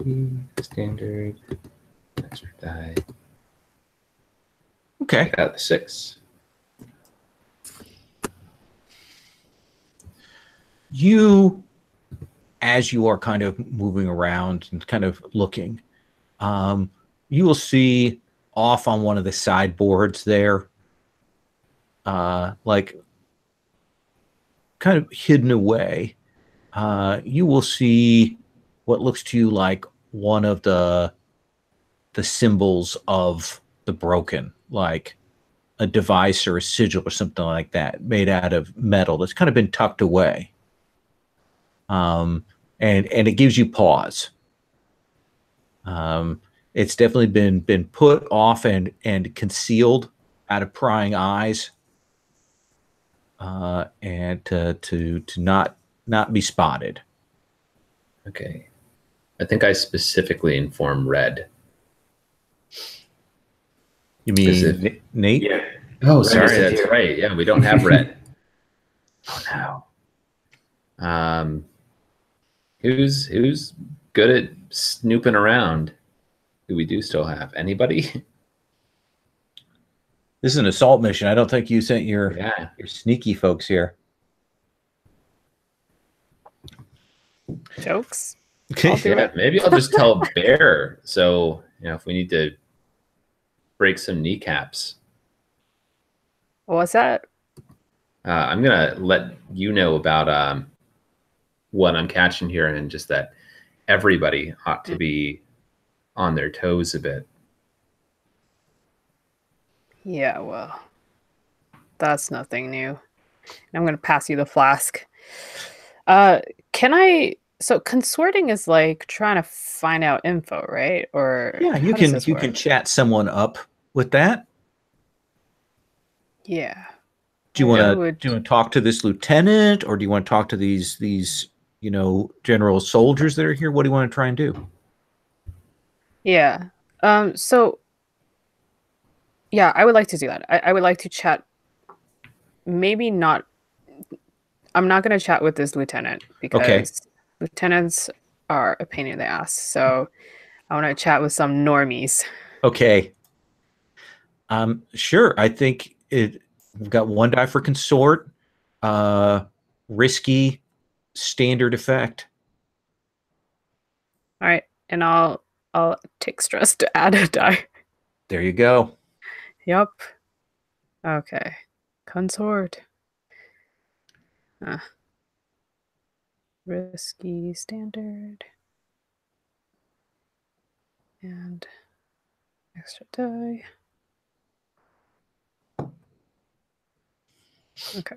standard, extra die. Okay. I got the 6. You, as you are kind of moving around and kind of looking, you will see off on one of the sideboards there, like kind of hidden away, you will see what looks to you like one of the symbols of the broken, like a device or a sigil or something like that, made out of metal that's kind of been tucked away. And it gives you pause. It's definitely been put off and concealed out of prying eyes, and to not be spotted. Okay. I think I specifically inform Red. You mean Nate? Yeah. Oh, Red sorry, is that's here. right. Yeah, we don't have Red. Oh no. Who's good at snooping around? Who we do still have? Anybody? This is an assault mission. I don't think you sent your sneaky folks here. Jokes. I'll do Yeah, it. maybe I'll just tell Bear. So, if we need to break some kneecaps. What's that? I'm gonna let you know about what I'm catching here, and just that everybody ought to be on their toes a bit. Yeah, well, that's nothing new. I'm going to pass you the flask. So consorting is like trying to find out info, right? Or Yeah, you can chat someone up with that. Yeah. Do you want to talk to this lieutenant, or do you want to talk to these general soldiers that are here? What do you want to try and do? Yeah. So yeah, I would like to do that. I would like to chat. Maybe not. I'm not going to chat with this lieutenant because lieutenants are a pain in the ass. So I want to chat with some normies. Okay. Sure. I think We've got 1 die for consort, risky, standard effect. All right, and I'll take stress to add a die. There you go. Yep. Okay. Consort. Risky, standard, and extra die. Okay.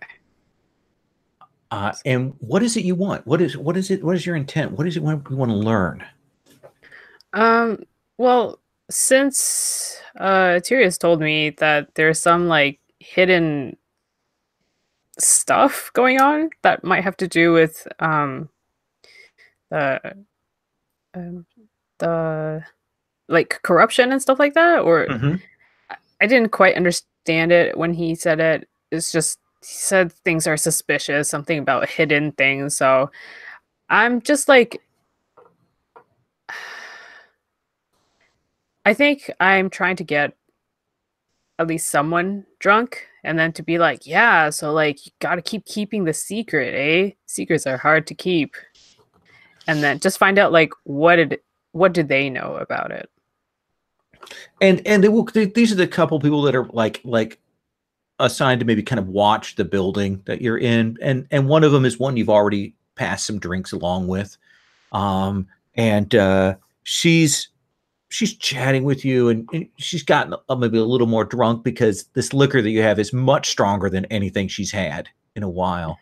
And what is it you want? What is it? What is your intent? What is it you want to learn? Well, since Tyrius told me that there's some like hidden stuff going on that might have to do with the like corruption and stuff like that, or I didn't quite understand it when he said it. It's just he said things are suspicious, something about hidden things. So I'm just like, I think I'm trying to get at least someone drunk and then to be like, yeah, so like you got to keep keeping the secret, eh? Secrets are hard to keep. And then just find out like what did they know about it? And these are the couple people that are like assigned to maybe kind of watch the building that you're in, and one of them is one you've already passed some drinks along with, and she's chatting with you, and she's gotten maybe a little more drunk because this liquor that you have is much stronger than anything she's had in a while.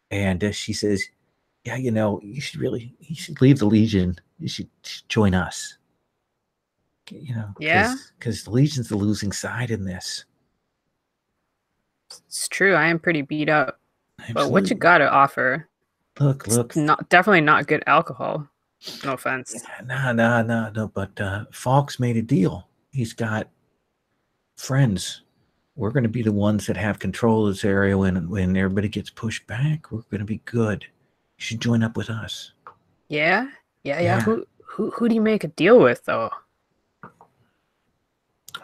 And she says, yeah, you should leave the Legion. You should join us. Yeah, because the Legion's the losing side in this. It's true. I am pretty beat up. Absolutely. But what you got to offer? Look. Definitely not good alcohol. No offense. No. But Falk's made a deal. He's got friends. We're going to be the ones that have control of this area when everybody gets pushed back. We're going to be good. You should join up with us. Yeah. Who do you make a deal with though?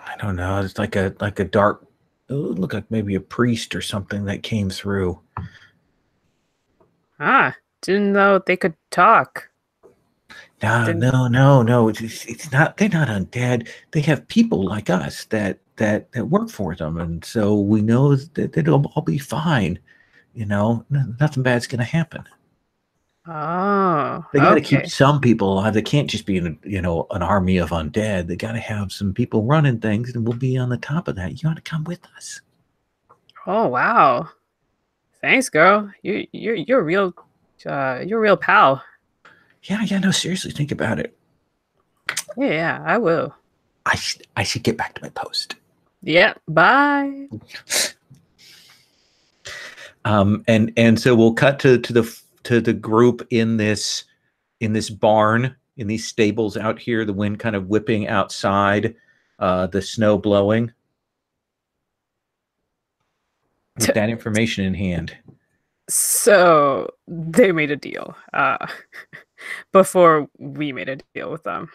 I don't know. It's like a dark. It would look like maybe a priest or something that came through. Didn't know they could talk. No. It's not. They're not undead. They have people like us that work for them, and so we know that it'll all be fine. Nothing bad's going to happen. Oh, they got to keep some people alive. They can't just be an army of undead. They got to have some people running things, and we'll be on the top of that. You ought to come with us. Oh wow, thanks, girl. You're a real pal. Yeah. No, seriously, think about it. Yeah, I will. I should get back to my post. Yeah. Bye. And so we'll cut to the group in this barn, in these stables out here, the wind kind of whipping outside, the snow blowing. With that information in hand. So they made a deal before we made a deal with them.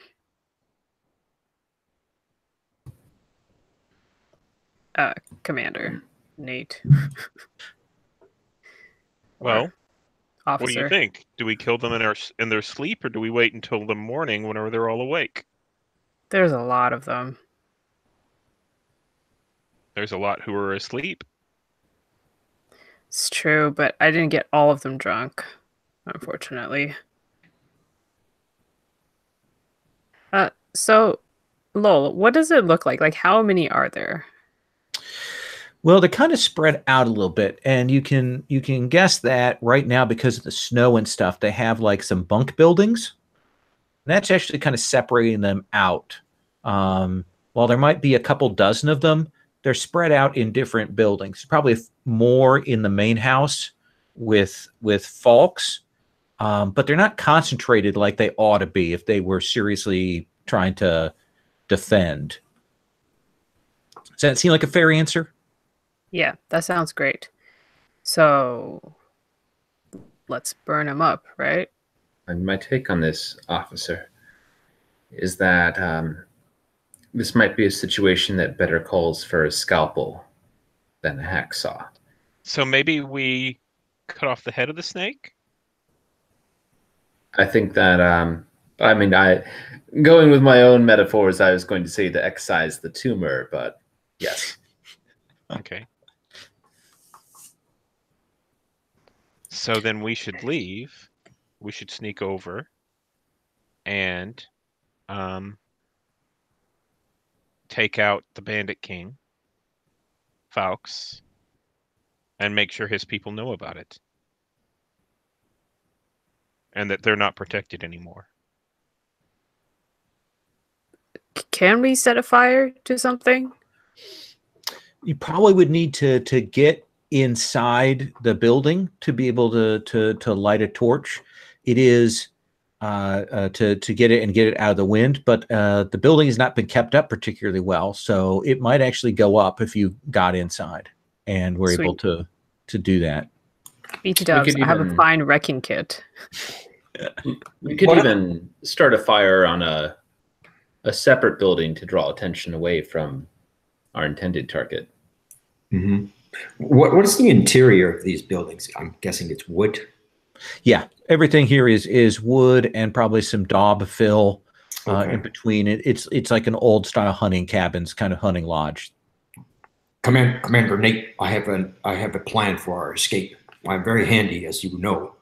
Commander Nate. Well, officer. What do you think? Do we kill them in their sleep, or do we wait until the morning whenever they're all awake? There's a lot of them. There's a lot who are asleep. It's true, but I didn't get all of them drunk, unfortunately. So, Lowell, what does it look like? Like, how many are there? Well, they're kind of spread out a little bit, and you can guess that right now because of the snow and stuff. They have like some bunk buildings. And that's actually kind of separating them out. While there might be a couple dozen of them, they're spread out in different buildings. Probably more in the main house with Falks, but they're not concentrated like they ought to be if they were seriously trying to defend. Does that seem like a fair answer? Yeah, that sounds great. So let's burn them up, right? And my take on this, officer, is that this might be a situation that better calls for a scalpel than a hacksaw. So maybe we cut off the head of the snake? I think that I mean, going with my own metaphors, I was going to say to excise the tumor, but yes. Okay. So then we should leave. We should sneak over and take out the Bandit King, Fawkes, and make sure his people know about it. And that they're not protected anymore. Can we set a fire to something? You probably would need to get inside the building to be able to light a torch. It is to get it and get it out of the wind, but the building has not been kept up particularly well, so it might actually go up if you got inside and were able to do that. BT dubs, I have a fine wrecking kit. We could even start a fire on a separate building to draw attention away from our intended target. Mm-hmm. What is the interior of these buildings? I'm guessing it's wood. Yeah, everything here is wood and probably some daub fill in between. It's like an old style hunting cabins, kind of hunting lodge. Commander Nate, I have a plan for our escape. I'm very handy, as you know.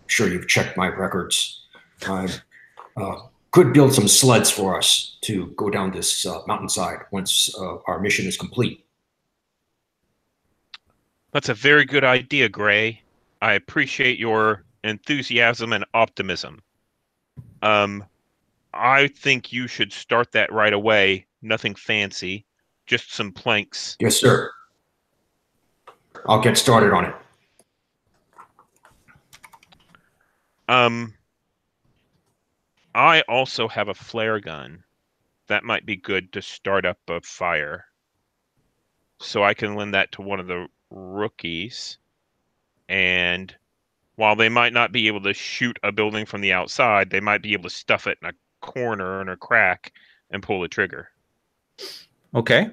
Sure, you've checked my records. I could build some sleds for us to go down this mountainside once our mission is complete. That's a very good idea, Gray. I appreciate your enthusiasm and optimism. I think you should start that right away. Nothing fancy, just some planks. Yes, sir. I'll get started on it. I also have a flare gun. That might be good to start up a fire. So I can lend that to one of the rookies. And while they might not be able to shoot a building from the outside, they might be able to stuff it in a corner or in a crack and pull the trigger. Okay.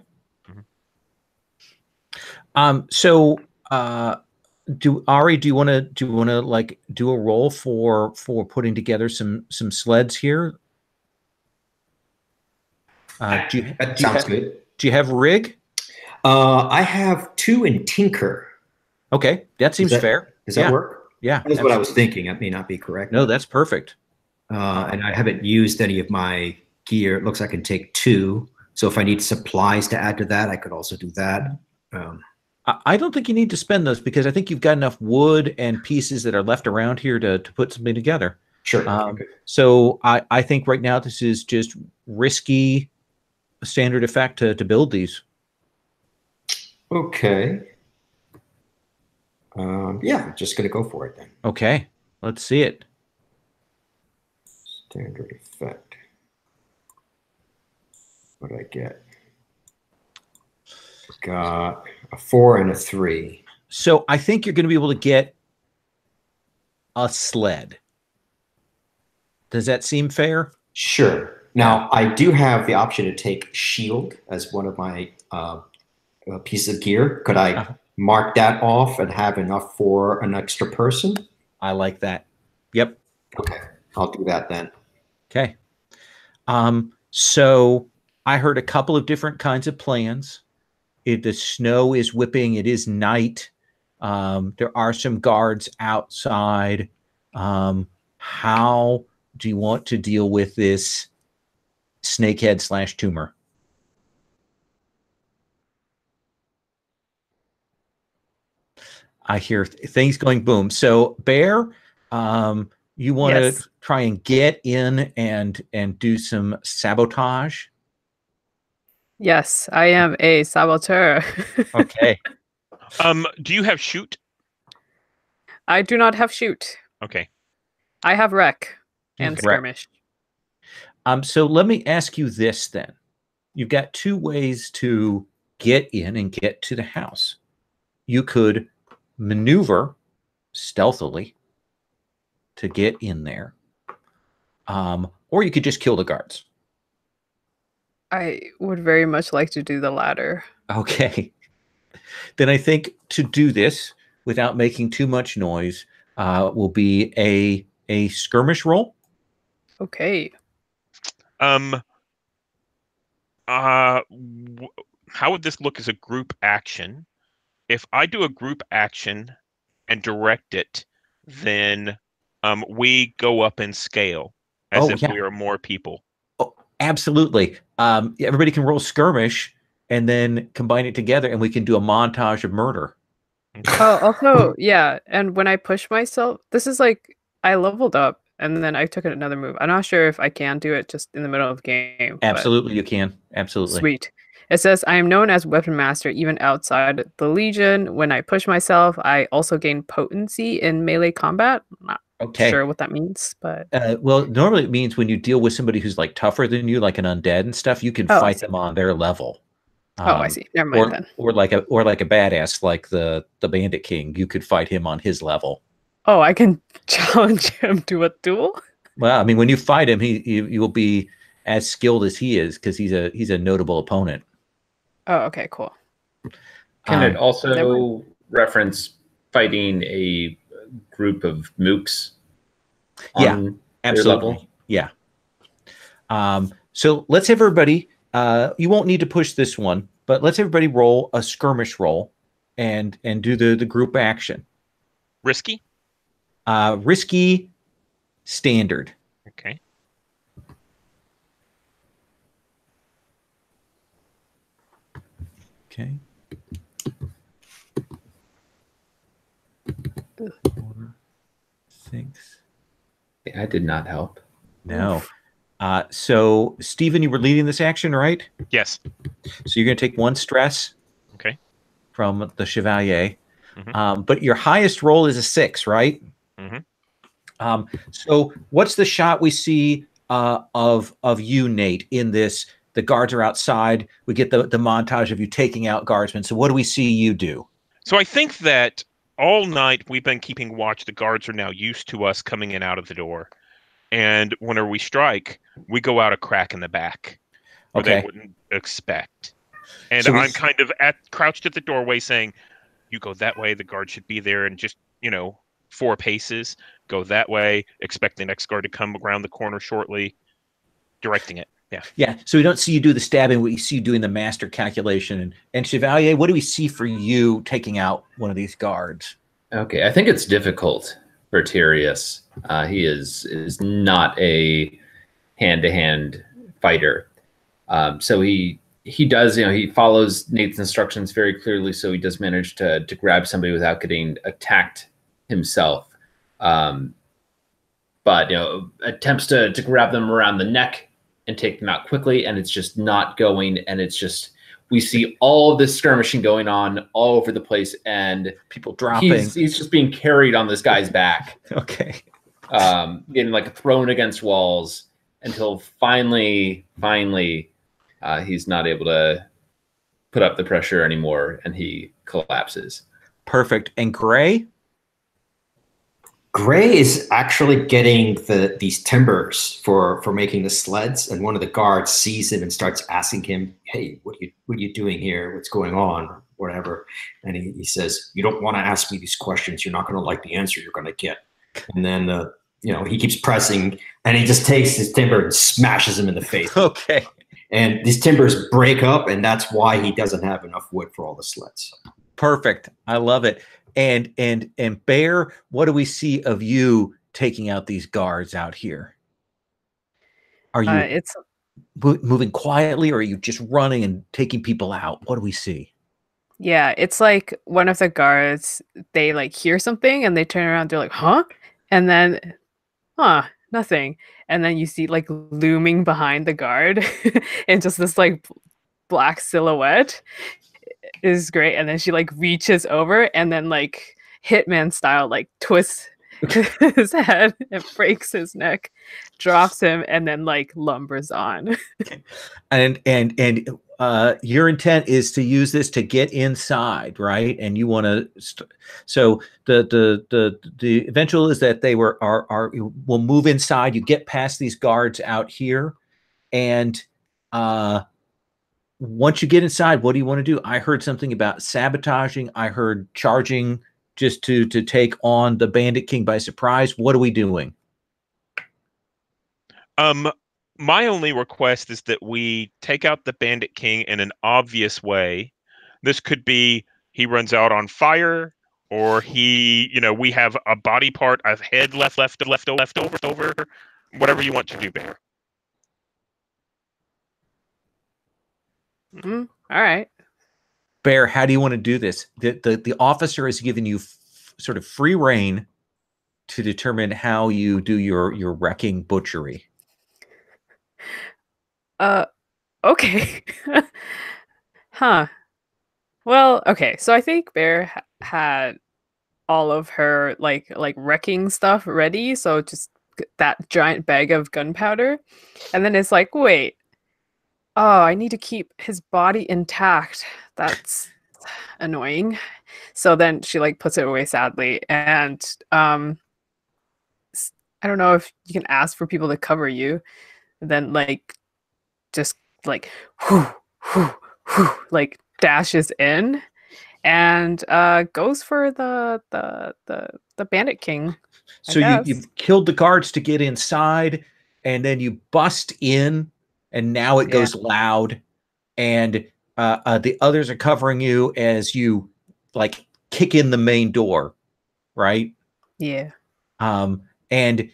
Mm-hmm. So do you want to like do a roll for putting together some sleds here? Sounds good. Do you have rig? I have 2 in Tinker. Okay, that seems fair. Does that work? Yeah, that's what I was thinking. That may not be correct. No, that's perfect. And I haven't used any of my gear. It looks like I can take 2. So if I need supplies to add to that, I could also do that. I don't think you need to spend those because I think you've got enough wood and pieces that are left around here to put something together. Sure. So I think right now this is just risky standard effect to build these. Okay. Yeah, I'm just going to go for it then. Okay, let's see it. Standard effect. What did I get? Got a 4 and a 3. So I think you're going to be able to get a sled. Does that seem fair? Sure. Now, I do have the option to take shield as one of my pieces of gear. Could I mark that off and have enough for an extra person? I like that. Yep. Okay, I'll do that then. Okay. So I heard a couple of different kinds of plans. The snow is whipping. It is night. There are some guards outside. How do you want to deal with this snakehead / tumor? I hear things going boom. So Bear, you want to try and get in and do some sabotage? Yes, I am a saboteur. Okay. Do you have shoot? I do not have shoot. Okay. I have wreck and skirmish. So let me ask you this then. You've got 2 ways to get in and get to the house. You could maneuver stealthily to get in there, or you could just kill the guards. I would very much like to do the latter. Okay. Then I think to do this without making too much noise will be a skirmish roll. Okay. How would this look as a group action? If I do a group action and direct it, then we go up in scale as if we are more people. Oh, absolutely. Everybody can roll skirmish and then combine it together, and we can do a montage of murder. Oh, also, yeah. And when I push myself, this is like I leveled up and then I took another move. I'm not sure if I can do it just in the middle of the game. Absolutely, you can. Absolutely. Sweet. It says, I am known as Weapon Master even outside the Legion. When I push myself, I also gain potency in melee combat. I'm not sure what that means, but... well, normally it means when you deal with somebody who's like tougher than you, like an undead and stuff, you can fight them on their level. I see. Never mind then. Or like a badass like the Bandit King. You could fight him on his level. Oh, I can challenge him to a duel? Well, I mean, when you fight him, you will be as skilled as he is because he's a notable opponent. Oh, okay, cool. Can it also reference fighting a group of mooks? Yeah, absolutely. Level? Yeah. So let's have everybody. You won't need to push this one, but let's everybody roll a skirmish roll and do the group action. Risky? Risky, standard. Okay. Okay. 4, 6. I did not help. No. So, Stephen, you were leading this action, right? Yes. So you're going to take 1 stress. Okay. From the Chevalier. But your highest roll is a 6, right? So what's the shot we see of you, Nate, in this? The guards are outside. We get the montage of you taking out guardsmen. So what do we see you do? So I think that all night we've been keeping watch. The guards are now used to us coming in out of the door. And whenever we strike, we go out a crack in the back where they wouldn't expect. And so I'm kind of crouched at the doorway saying, you go that way, the guard should be there, and just, 4 paces, go that way, expect the next guard to come around the corner shortly, directing it. Yeah. So we don't see you do the stabbing. We see you doing the master calculation. And Chevalier, what do we see for you taking out one of these guards? Okay, I think it's difficult for Tyrius. He is not a hand-to-hand fighter. So he does, he follows Nate's instructions very clearly. So he does manage to grab somebody without getting attacked himself. But attempts to grab them around the neck and take them out quickly, and it's just not going. And it's just, we see all of this skirmishing going on all over the place, and people dropping. He's just being carried on this guy's back. Okay. Getting like thrown against walls until finally, he's not able to put up the pressure anymore, and he collapses. Perfect. And Gray? Gray is actually getting these timbers for making the sleds, and one of the guards sees him and starts asking him, "Hey, what are you doing here? What's going on?" Or whatever. And he says, "You don't want to ask me these questions. You're not going to like the answer you're going to get." And then he keeps pressing, and he just takes his timber and smashes him in the face. Okay. And these timbers break up, and that's why he doesn't have enough wood for all the sleds. Perfect. I love it. And Bear, what do we see of you taking out these guards out here? Are you moving quietly, or are you just running and taking people out? What do we see? Yeah, it's like one of the guards, they like hear something and they turn around, they're like, huh? And then, nothing. And then you see like looming behind the guard and just this like black silhouette is great. And then she like reaches over and then like Hitman style like twists his head and breaks his neck, drops him, and then like lumbers on. And your intent is to use this to get inside, right? And you want to. So the eventual is that they will move inside. You get past these guards out here, and once you get inside, what do you want to do? I heard something about sabotaging. I heard charging just to take on the Bandit King by surprise. What are we doing? My only request is that we take out the Bandit King in an obvious way. This could be he runs out on fire, or he, we have a body part, a head left over, whatever you want to do, Bear. All right. Bear, how do you want to do this? The officer has given you sort of free reign to determine how you do your wrecking butchery. Okay. Huh. Well, okay. So I think Bear had all of her like wrecking stuff ready. So just that giant bag of gunpowder, and then it's like, wait, oh, I need to keep his body intact. That's annoying. So then she like puts it away sadly, and I don't know if you can ask for people to cover you, and then like just like whoo, whoo, whoo, like dashes in and goes for the Bandit King. So you've killed the guards to get inside, and then you bust in, and now it goes loud, and the others are covering you as you like kick in the main door, right? Yeah. And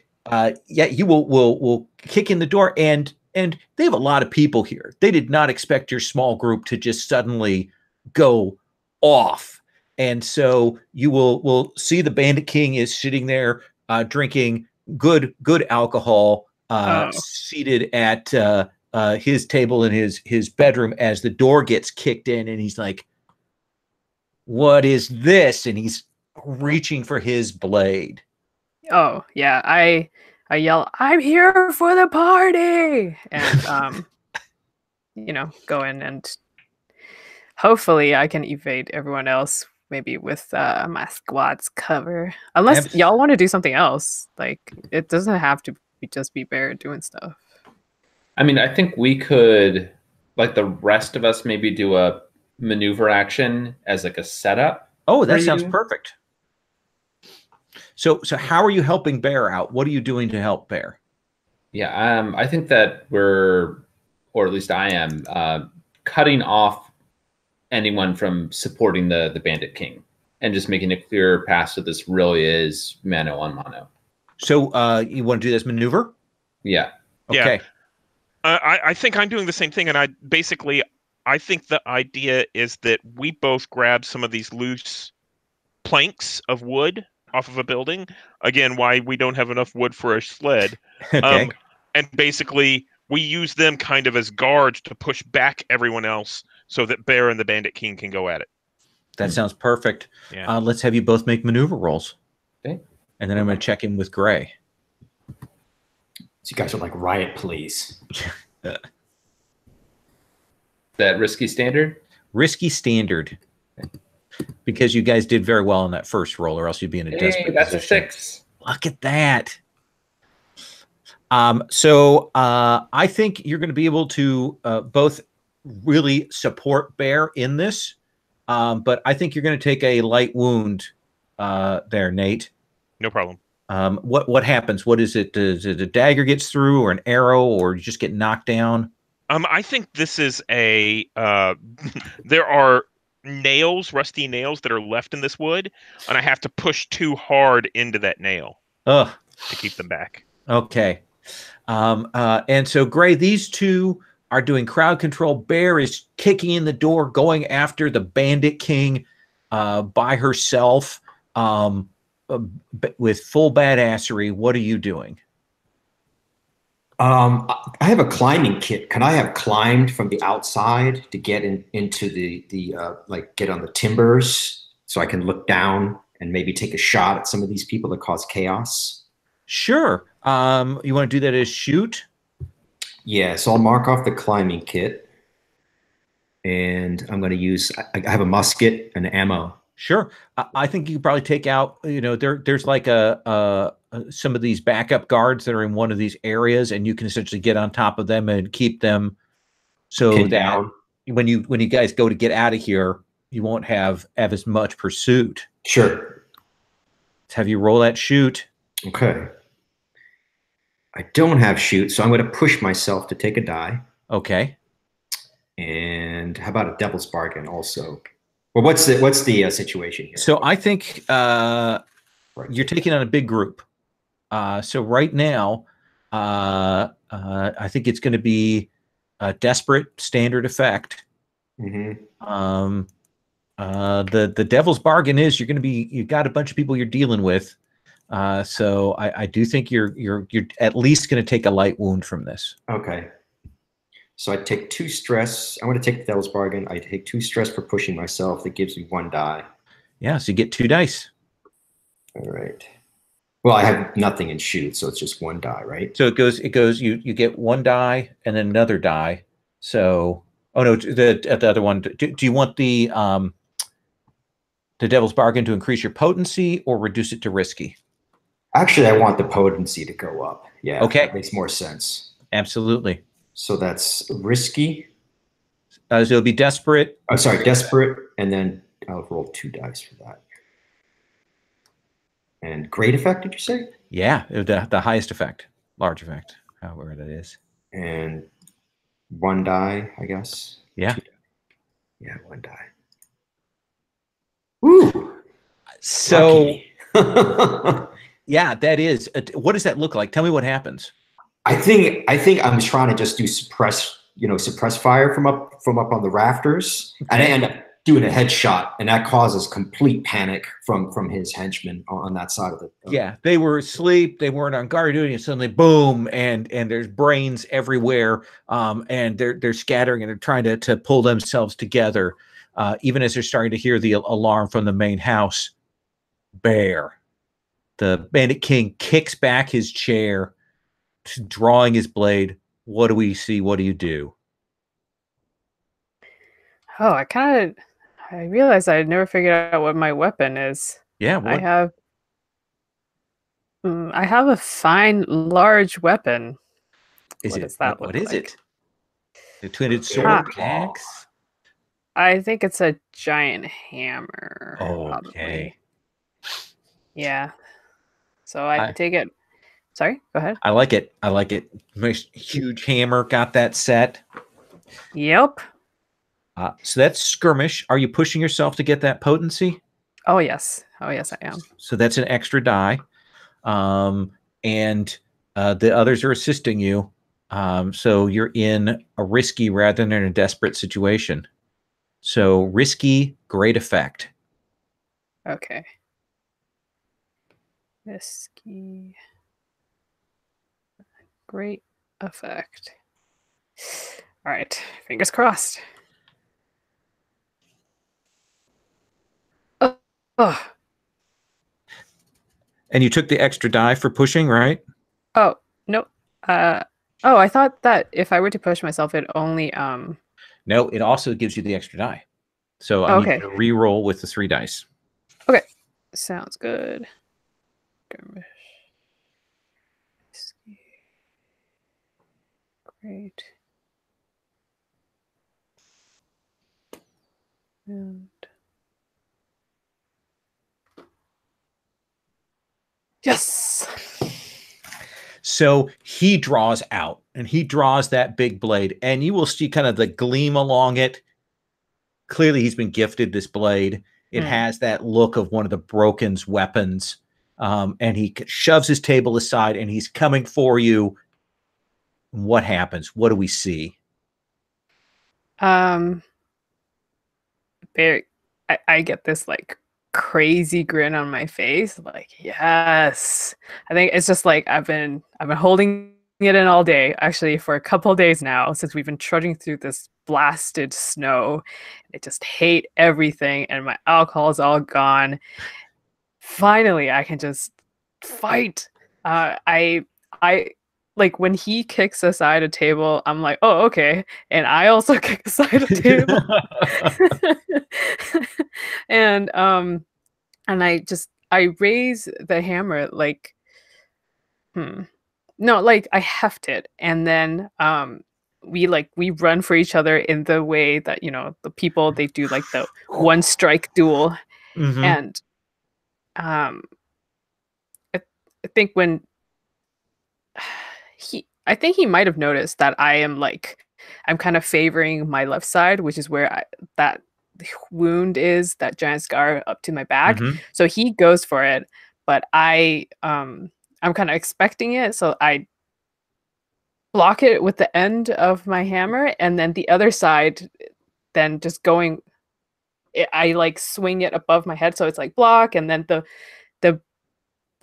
you will kick in the door, and they have a lot of people here. They did not expect your small group to just suddenly go off. And so you will see the Bandit King is sitting there drinking good alcohol, seated at his table in his bedroom as the door gets kicked in, and he's like, "What is this?" And he's reaching for his blade. Oh yeah, I yell, "I'm here for the party!" And go in, and hopefully I can evade everyone else, maybe with my squad's cover. Unless y'all want to do something else. Like, it doesn't have to just be Bear doing stuff. I mean, I think we could, like the rest of us, maybe do a maneuver action as like a setup. Oh, that sounds perfect. So how are you helping Bear out? What are you doing to help Bear? Yeah, I think that or at least I am, cutting off anyone from supporting the Bandit King and just making a clear path so this really is mano on mano. So you want to do this maneuver? Yeah. Okay. Yeah. I think I'm doing the same thing, and I think the idea is that we both grab some of these loose planks of wood off of a building. Again, why we don't have enough wood for a sled. Okay. And basically we use them kind of as guards to push back everyone else so that Bear and the Bandit King can go at it. That sounds perfect. Yeah. Let's have you both make maneuver rolls. Okay. And then I'm going to check in with Gray. So you guys are like riot police. That risky standard? Risky standard. Because you guys did very well on that first roll, or else you'd be in a desperate that's position. a 6. Look at that. So I think you're going to be able to both really support Bear in this, but I think you're going to take a light wound there, Nate. No problem. What happens? What is it? Does it a dagger gets through, or an arrow, or you just get knocked down? I think this is a there are nails, rusty nails that are left in this wood, and I have to push too hard into that nail to keep them back. Okay. And so Gray, these two are doing crowd control. Bear is kicking in the door, going after the Bandit King by herself with full badassery. What are you doing? I have a climbing kit. Can I have climbed from the outside to get into the like get on the timbers so I can look down and maybe take a shot at some of these people that cause chaos? Sure. You want to do that as shoot? Yeah, so I'll mark off the climbing kit, and I'm going to use, I have a musket and ammo. Sure. I think you could probably take out, there's like some of these backup guards that are in one of these areas, and you can essentially get on top of them and keep them so Pinned that down. when you guys go to get out of here, you won't have as much pursuit. Sure. Let's have you roll that shoot. Okay. I don't have shoot, so I'm going to push myself to take a die. Okay. And how about a devil's bargain also? Well, what's the situation here? So I think you're taking on a big group. So right now, I think it's going to be a desperate standard effect. Mm-hmm. The devil's bargain is you've got a bunch of people you're dealing with. So I do think you're at least going to take a light wound from this. Okay. So I take 2 stress. I'm going to take the devil's bargain. I take 2 stress for pushing myself. That gives me 1 die. Yeah. So you get 2 dice. All right. Well, I have nothing in shoot, so it's just 1 die, right? So it goes. You get 1 die and then another die. So oh no, the other one. Do you want the devil's bargain to increase your potency or reduce it to risky? Actually, I want the potency to go up. Yeah. Okay. That makes more sense. Absolutely. So that's risky. So it'll be desperate. Oh, sorry, desperate, and then I'll roll 2 dice for that. And great effect, did you say? Yeah, the highest effect, large effect, however that is. And 1 die, I guess. Yeah. 2 die. Yeah, 1 die. Woo! So, yeah, that is. What does that look like? Tell me what happens. I think I'm trying to just do suppress fire from up on the rafters, and I end up doing a headshot, and that causes complete panic from his henchmen on that side of the. Yeah, they were asleep, they weren't on guard duty, and suddenly, boom, and there's brains everywhere, and they're scattering, and they're trying to pull themselves together, even as they're starting to hear the alarm from the main house. Bear, the Bandit King, kicks back his chair, drawing his blade. What do we see? What do you do? Oh, I realized I had never figured out what my weapon is. Yeah, what? I have a fine large weapon. What does that look like? What is it? The twin-headed sword, axe? I think it's a giant hammer. Okay. Probably. Yeah. So I take it. Sorry, go ahead. I like it. Nice huge hammer. Got that set. Yep. So that's skirmish. Are you pushing yourself to get that potency? Oh, yes. I am. So that's an extra die. And the others are assisting you. So you're in a risky rather than a desperate situation. So risky, great effect. Okay. Risky. Great effect. All right. Fingers crossed. Oh. And you took the extra die for pushing, right? Oh, no. I thought that if I were to push myself, it only No, it also gives you the extra die. So I need to re-roll with the 3 dice. Okay. Sounds good. Great. And yes. So he draws out, and he draws that big blade, and you will see kind of the gleam along it. Clearly, he's been gifted this blade. It has that look of one of the Broken's weapons, and he shoves his table aside, and he's coming for you. What happens? What do we see? Bear, I get this like crazy grin on my face, like yes. I think it's just like I've been holding it in all day, actually for a couple of days now, since we've been trudging through this blasted snow. I just hate everything, and my alcohol is all gone. Finally, I can just fight. I like when he kicks aside a table, I'm like, oh, okay. And I also kick aside a table. and I raise the hammer like no, like I heft it, and then we run for each other in the way that, you know, the people, they do like the one strike duel. Mhm. And I, I think when I think he might have noticed that I'm kind of favoring my left side, which is where that wound is, that giant scar up to my back. Mhm. So he goes for it, but I'm kind of expecting it, so I block it with the end of my hammer, and then the other side, then just going, I like swing it above my head, so it's like block, and then the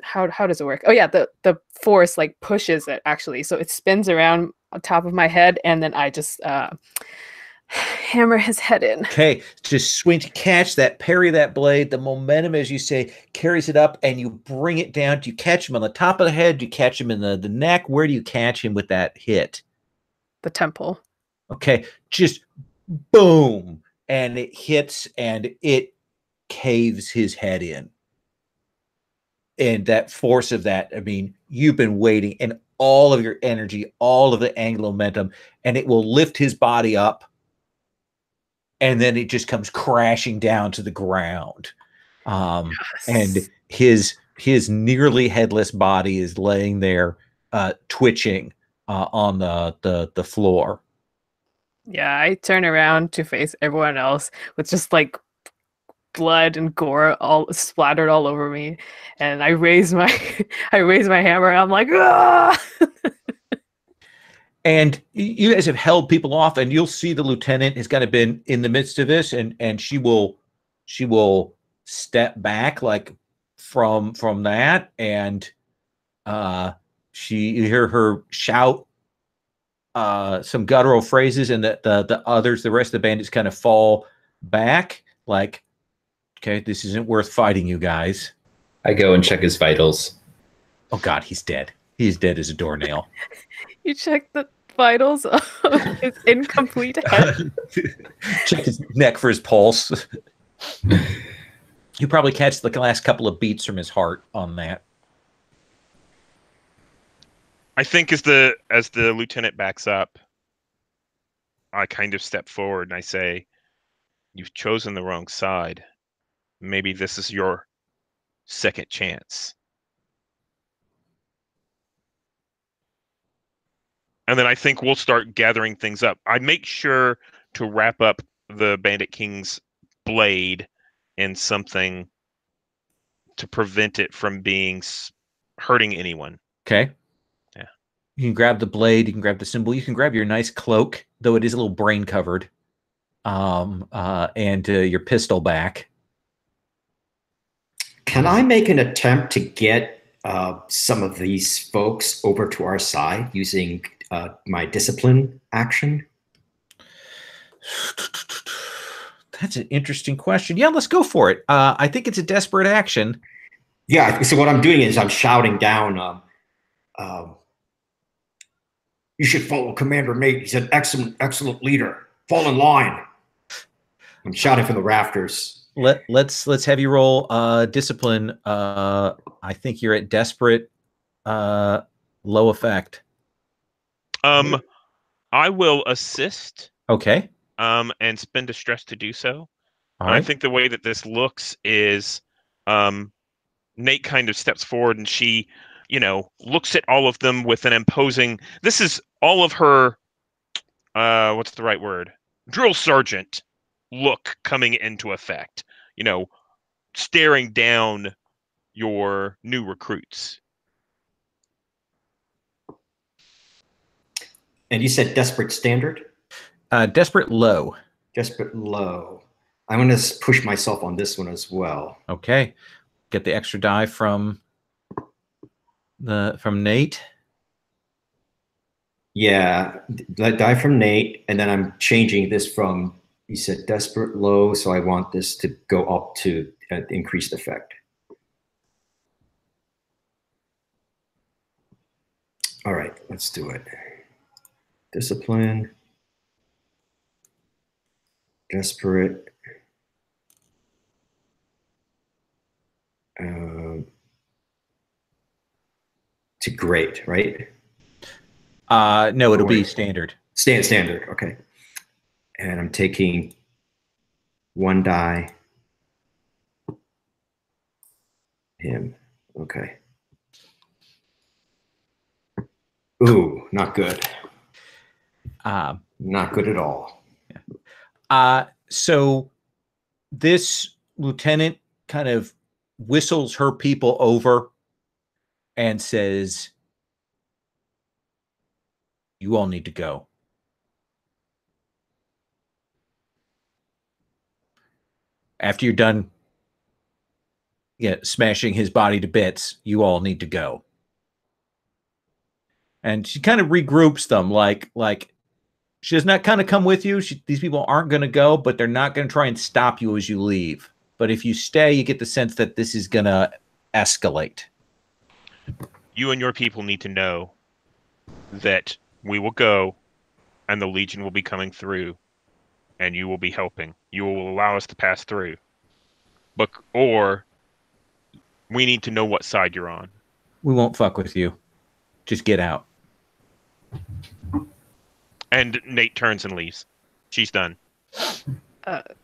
how does it work? Oh yeah, the force like pushes it actually, so it spins around on top of my head, and then I just hammer his head in. Okay, just swing to catch that, parry that blade. The momentum, as you say, carries it up, and you bring it down. Do you catch him on the top of the head? Do you catch him in the neck? Where do you catch him with that hit? The temple. Okay, just boom, and it hits, and it caves his head in. And that force of that, I mean, you've been waiting, and all of your energy, all of the angular momentum, and it will lift his body up, and then it just comes crashing down to the ground. And his nearly headless body is laying there, twitching on the floor. Yeah, I turn around to face everyone else with just like blood and gore all splattered all over me, and I raise my I raise my hammer. I'm like, ah! And you guys have held people off, and you'll see the lieutenant has kind of been in the midst of this, and she will step back like from that, and you hear her shout some guttural phrases, and the others, the rest of the bandits, kind of fall back like, okay, this isn't worth fighting, you guys. I go and check his vitals. Oh God, he's dead. He's dead as a doornail. You check the vitals of his incomplete head. Check his neck for his pulse. You probably catch the last couple of beats from his heart on that. I think as the lieutenant backs up, I kind of step forward and I say, "You've chosen the wrong side. Maybe this is your second chance." And then I think we'll start gathering things up. I make sure to wrap up the Bandit King's blade in something to prevent it from hurting anyone. Okay. Yeah. You can grab the blade. You can grab the symbol. You can grab your nice cloak, though it is a little brain covered, and your pistol back. Can I make an attempt to get some of these folks over to our side using my discipline action? That's an interesting question. Yeah, let's go for it. I think it's a desperate action. Yeah, so what I'm doing is I'm shouting down, you should follow Commander Nate. He's an excellent leader. Fall in line. I'm shouting from the rafters. Let's have you roll discipline. I think you're at desperate, low effect. I will assist. Okay. And spend a stress to do so. All right. I think the way that this looks is, Nate kind of steps forward and she, looks at all of them with an imposing. This is all of her. What's the right word? Drill sergeant look coming into effect. Staring down your new recruits. And you said desperate standard? Desperate low. Desperate low. I'm going to push myself on this one as well. Okay. Get the extra die from Nate. Yeah, that die from Nate, and then I'm changing this from, you said desperate low, so I want this to go up to increased effect. All right, let's do it. Discipline. Desperate. To great, right? No, it'll be standard. Standard. Okay. And I'm taking 1 die. Him. Okay. Ooh, not good. Not good at all. So this lieutenant kind of whistles her people over and says, "You all need to go." After you're done smashing his body to bits, you all need to go. And she kind of regroups them, like she does not kind of come with you. These people aren't going to go, but they're not going to try and stop you as you leave. But if you stay, you get the sense that this is going to escalate. You and your people need to know that we will go, and the Legion will be coming through, and you will be helping. You will allow us to pass through. Or we need to know what side you're on. We won't fuck with you. Just get out. And Nate turns and leaves. She's done.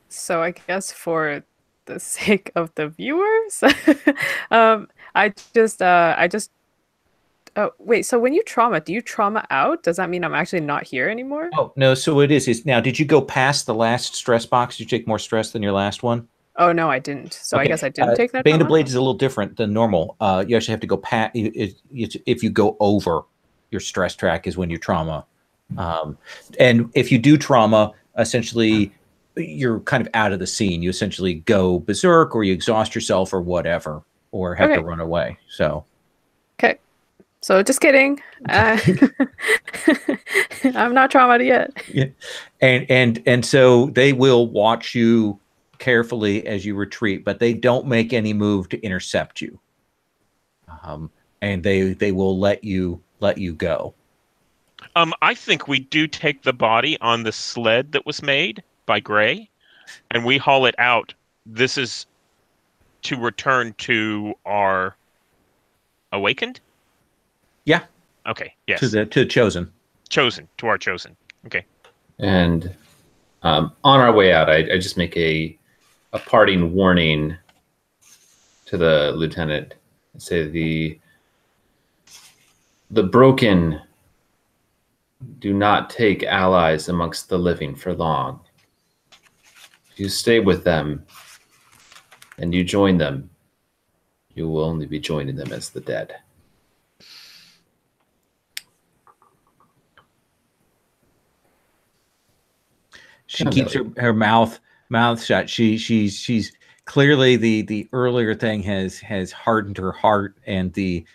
So I guess for the sake of the viewers, I just oh wait, so when you trauma, do you trauma out? Does that mean I'm actually not here anymore? Oh no, so it is now, did you go past the last stress box? Did you take more stress than your last one? Oh no, I didn't. So okay. I guess I didn't take that. Band of Blades is a little different than normal. You actually have to go past. If you go over your stress track is when you trauma. And if you do trauma, essentially you're kind of out of the scene. You essentially go berserk, or you exhaust yourself, or whatever, or have to run away. So okay. So just kidding. I'm not traumatized yet. Yeah. And so they will watch you carefully as you retreat, but they don't make any move to intercept you. And they will let you go. I think we do take the body on the sled that was made by Gray, and we haul it out. This is to return to our Awakened? Yeah. Okay. Yes. To Chosen. To our Chosen. Okay. And on our way out, I just make a parting warning to the lieutenant. I say the broken do not take allies amongst the living for long. If you stay with them and you join them, you will only be joining them as the dead. She keeps her mouth shut. She's clearly the earlier thing has hardened her heart, and the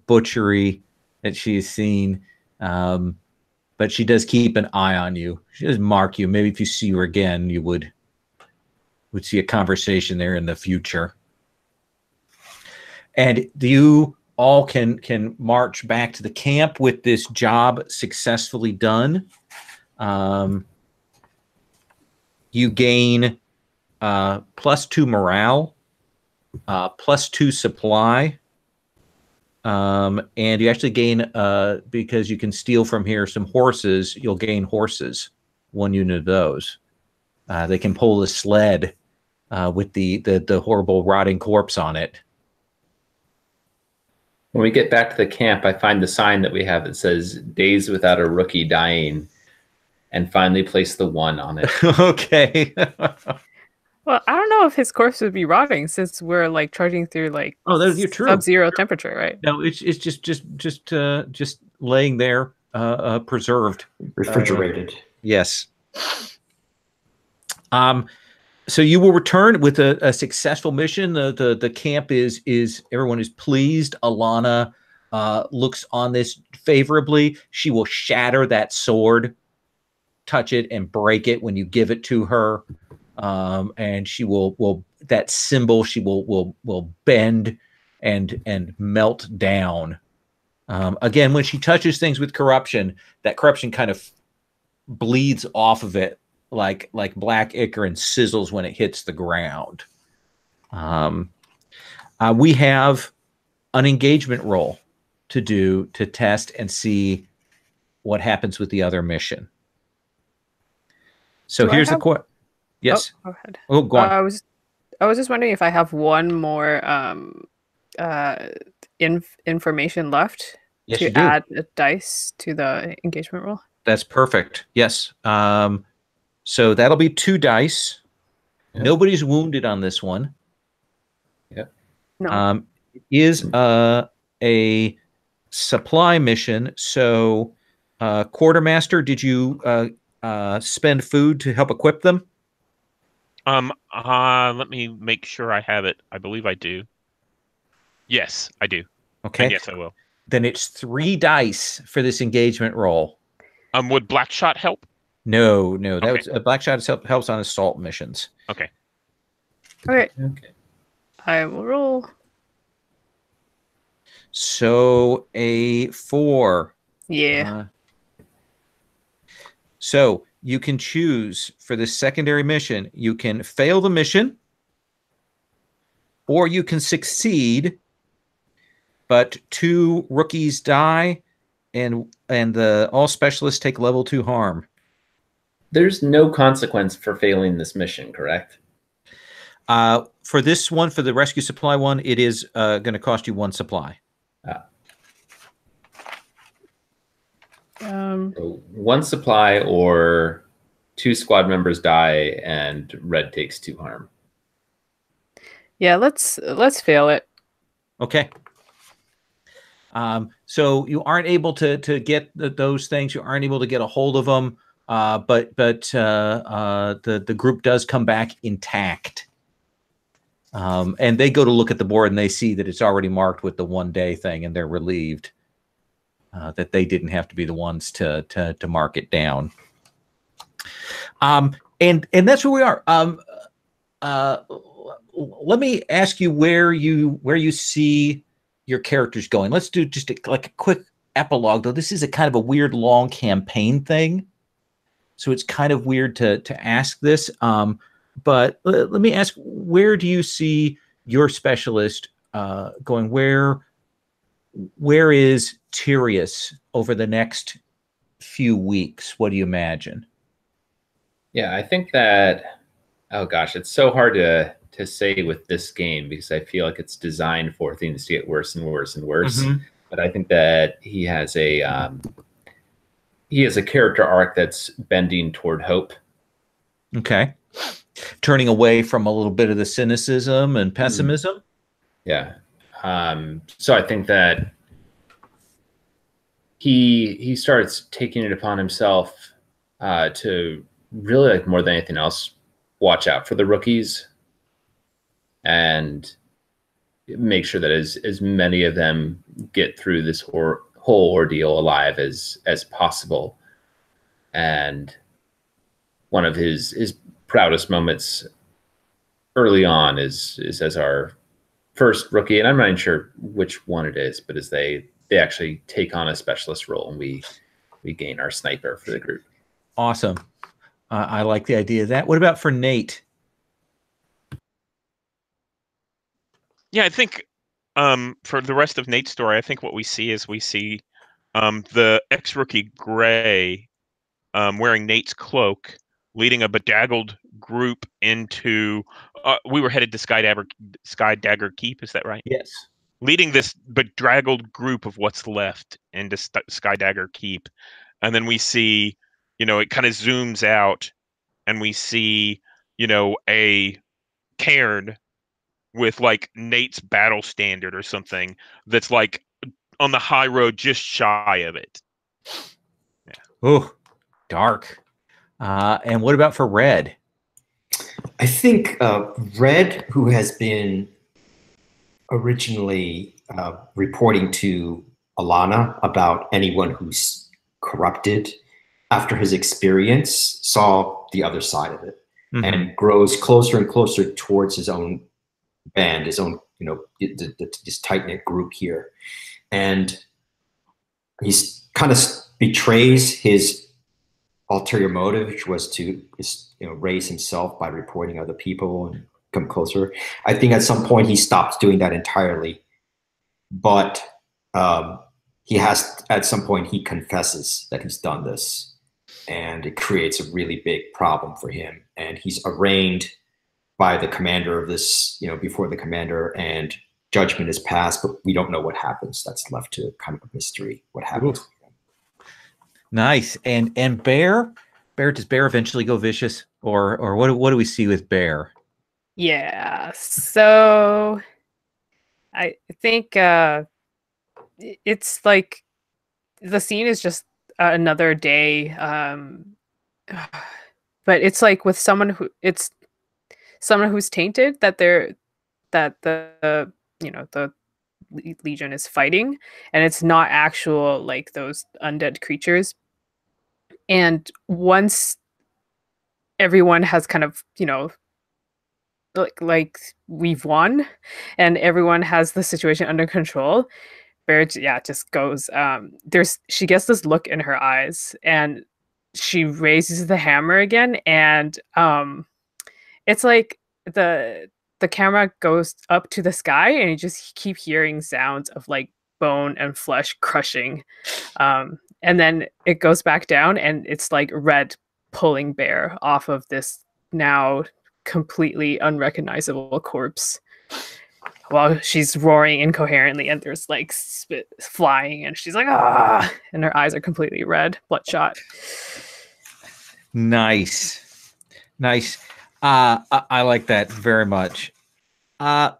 butchery that she's seen. But she does keep an eye on you. She does mark you. Maybe if you see her again, you would see a conversation there in the future. And you all can march back to the camp with this job successfully done. You gain +2 morale, +2 supply. And you actually gain, because you can steal from here some horses, you'll gain horses, 1 unit of those. They can pull the sled with the horrible rotting corpse on it. When we get back to the camp, I find the sign that we have that says "Days without a rookie dying," and finally place the 1 on it. Okay. Well, I don't know if his corpse would be rotting, since we're like charging through like you're true. Sub-zero temperature, right? No, it's just laying there, preserved, refrigerated. Yes. So you will return with a successful mission. The camp is everyone is pleased. Alana looks on this favorably. She will shatter that sword, touch it, and break it when you give it to her. And she will that symbol she will bend and melt down. Again, when she touches things with corruption, that corruption kind of bleeds off of it like black ichor and sizzles when it hits the ground. We have an engagement roll to do to test and see what happens with the other mission. So Do I here's the have- question. Yes. Oh, go ahead. Oh, go on. I was just wondering if I have one more information left Yes, to you do. add a dice to the engagement roll. That's perfect. Yes. So that'll be 2 dice. Yep. Nobody's wounded on this one. Yep. No. It is a supply mission. So, Quartermaster, did you spend food to help equip them? Let me make sure I have it. I believe I do. Yes, I do. Okay. And yes, I will. Then it's 3 dice for this engagement roll. Would Blackshot help? No. That Okay. was Blackshot helps on assault missions. Okay. Okay. Okay. I will roll. So a 4. Yeah. So you can choose for this secondary mission. You can fail the mission, or you can succeed, but 2 rookies die, and all specialists take level 2 harm. There's no consequence for failing this mission, correct? For this one, for the rescue supply one, it is going to cost you 1 supply. So 1 supply or 2 squad members die and red takes 2 harm. Yeah, let's fail it. Okay. So you aren't able to get those things. You aren't able to get a hold of them. But the group does come back intact. And they go to look at the board and they see that it's already marked with the 1-day thing, and they're relieved that they didn't have to be the ones to mark it down. And that's where we are. Let me ask you where you see your characters going. Let's do just a quick epilogue, though. This is a kind of a weird long campaign thing, so it's kind of weird to ask this. But let me ask, where do you see your specialist going? Where is Tyrius over the next few weeks? What do you imagine? Yeah, I think that, oh gosh, it's so hard to say with this game because I feel like it's designed for things to get worse and worse and worse. Mhm. But I think that he has a character arc that's bending toward hope. Okay. Turning away from a little bit of the cynicism and pessimism. Yeah. So I think that he starts taking it upon himself to really, like, more than anything else, watch out for the rookies and make sure that as many of them get through this whole ordeal alive as possible. And one of his proudest moments early on is as our first rookie, and I'm not even sure which one it is, but as they actually take on a specialist role and we gain our sniper for the group. Awesome. I like the idea of that. What about for Nate? Yeah, I think for the rest of Nate's story, I think what we see is the ex-rookie Gray wearing Nate's cloak, leading a bedazzled group into. We were headed to Skydagger Keep. Is that right? Yes. Leading this bedraggled group of what's left into Skydagger Keep, and then we see, it kind of zooms out, and we see, a cairn with like Nate's battle standard or something that's like on the high road just shy of it. Yeah. Oh, dark. And what about for Red? I think Red, who has been originally reporting to Alana about anyone who's corrupted, after his experience, saw the other side of it and grows closer and closer towards his own band, his own, this tight-knit group here. And he's kind of betrays his ulterior motive, which was to raise himself by reporting other people and come closer. I think at some point he stopped doing that entirely. But he has, at some point, he confesses that he's done this, and it creates a really big problem for him. And he's arraigned by the commander of this, before the commander, and judgment is passed, but we don't know what happens. That's left to kind of a mystery. What happens? Ooh. Nice. And Bear, does Bear eventually go vicious, or what do we see with Bear? Yeah. So I think it's like the scene is just another day, but it's like with someone who's tainted, that the the Legion is fighting, and it's not actual like those undead creatures. And once everyone has kind of like we've won and everyone has the situation under control, Bear just goes, she gets this look in her eyes, and she raises the hammer again, and it's like the camera goes up to the sky, and you just keep hearing sounds of like bone and flesh crushing, and then it goes back down, and it's like Red pulling Bear off of this now completely unrecognizable corpse while she's roaring incoherently, and there's like spit flying, and she's like, ah, and her eyes are completely red, bloodshot. Nice. I like that very much. I'd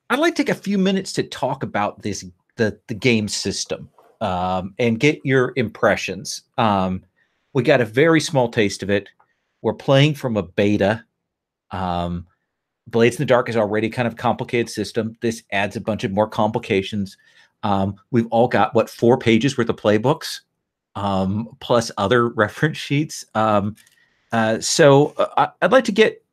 like to take a few minutes to talk about the game system, and get your impressions. We got a very small taste of it. We're playing from a beta. Blades in the Dark is already kind of a complicated system. This adds a bunch of more complications. We've all got 4 pages worth of playbooks, plus other reference sheets. So I'd like to get,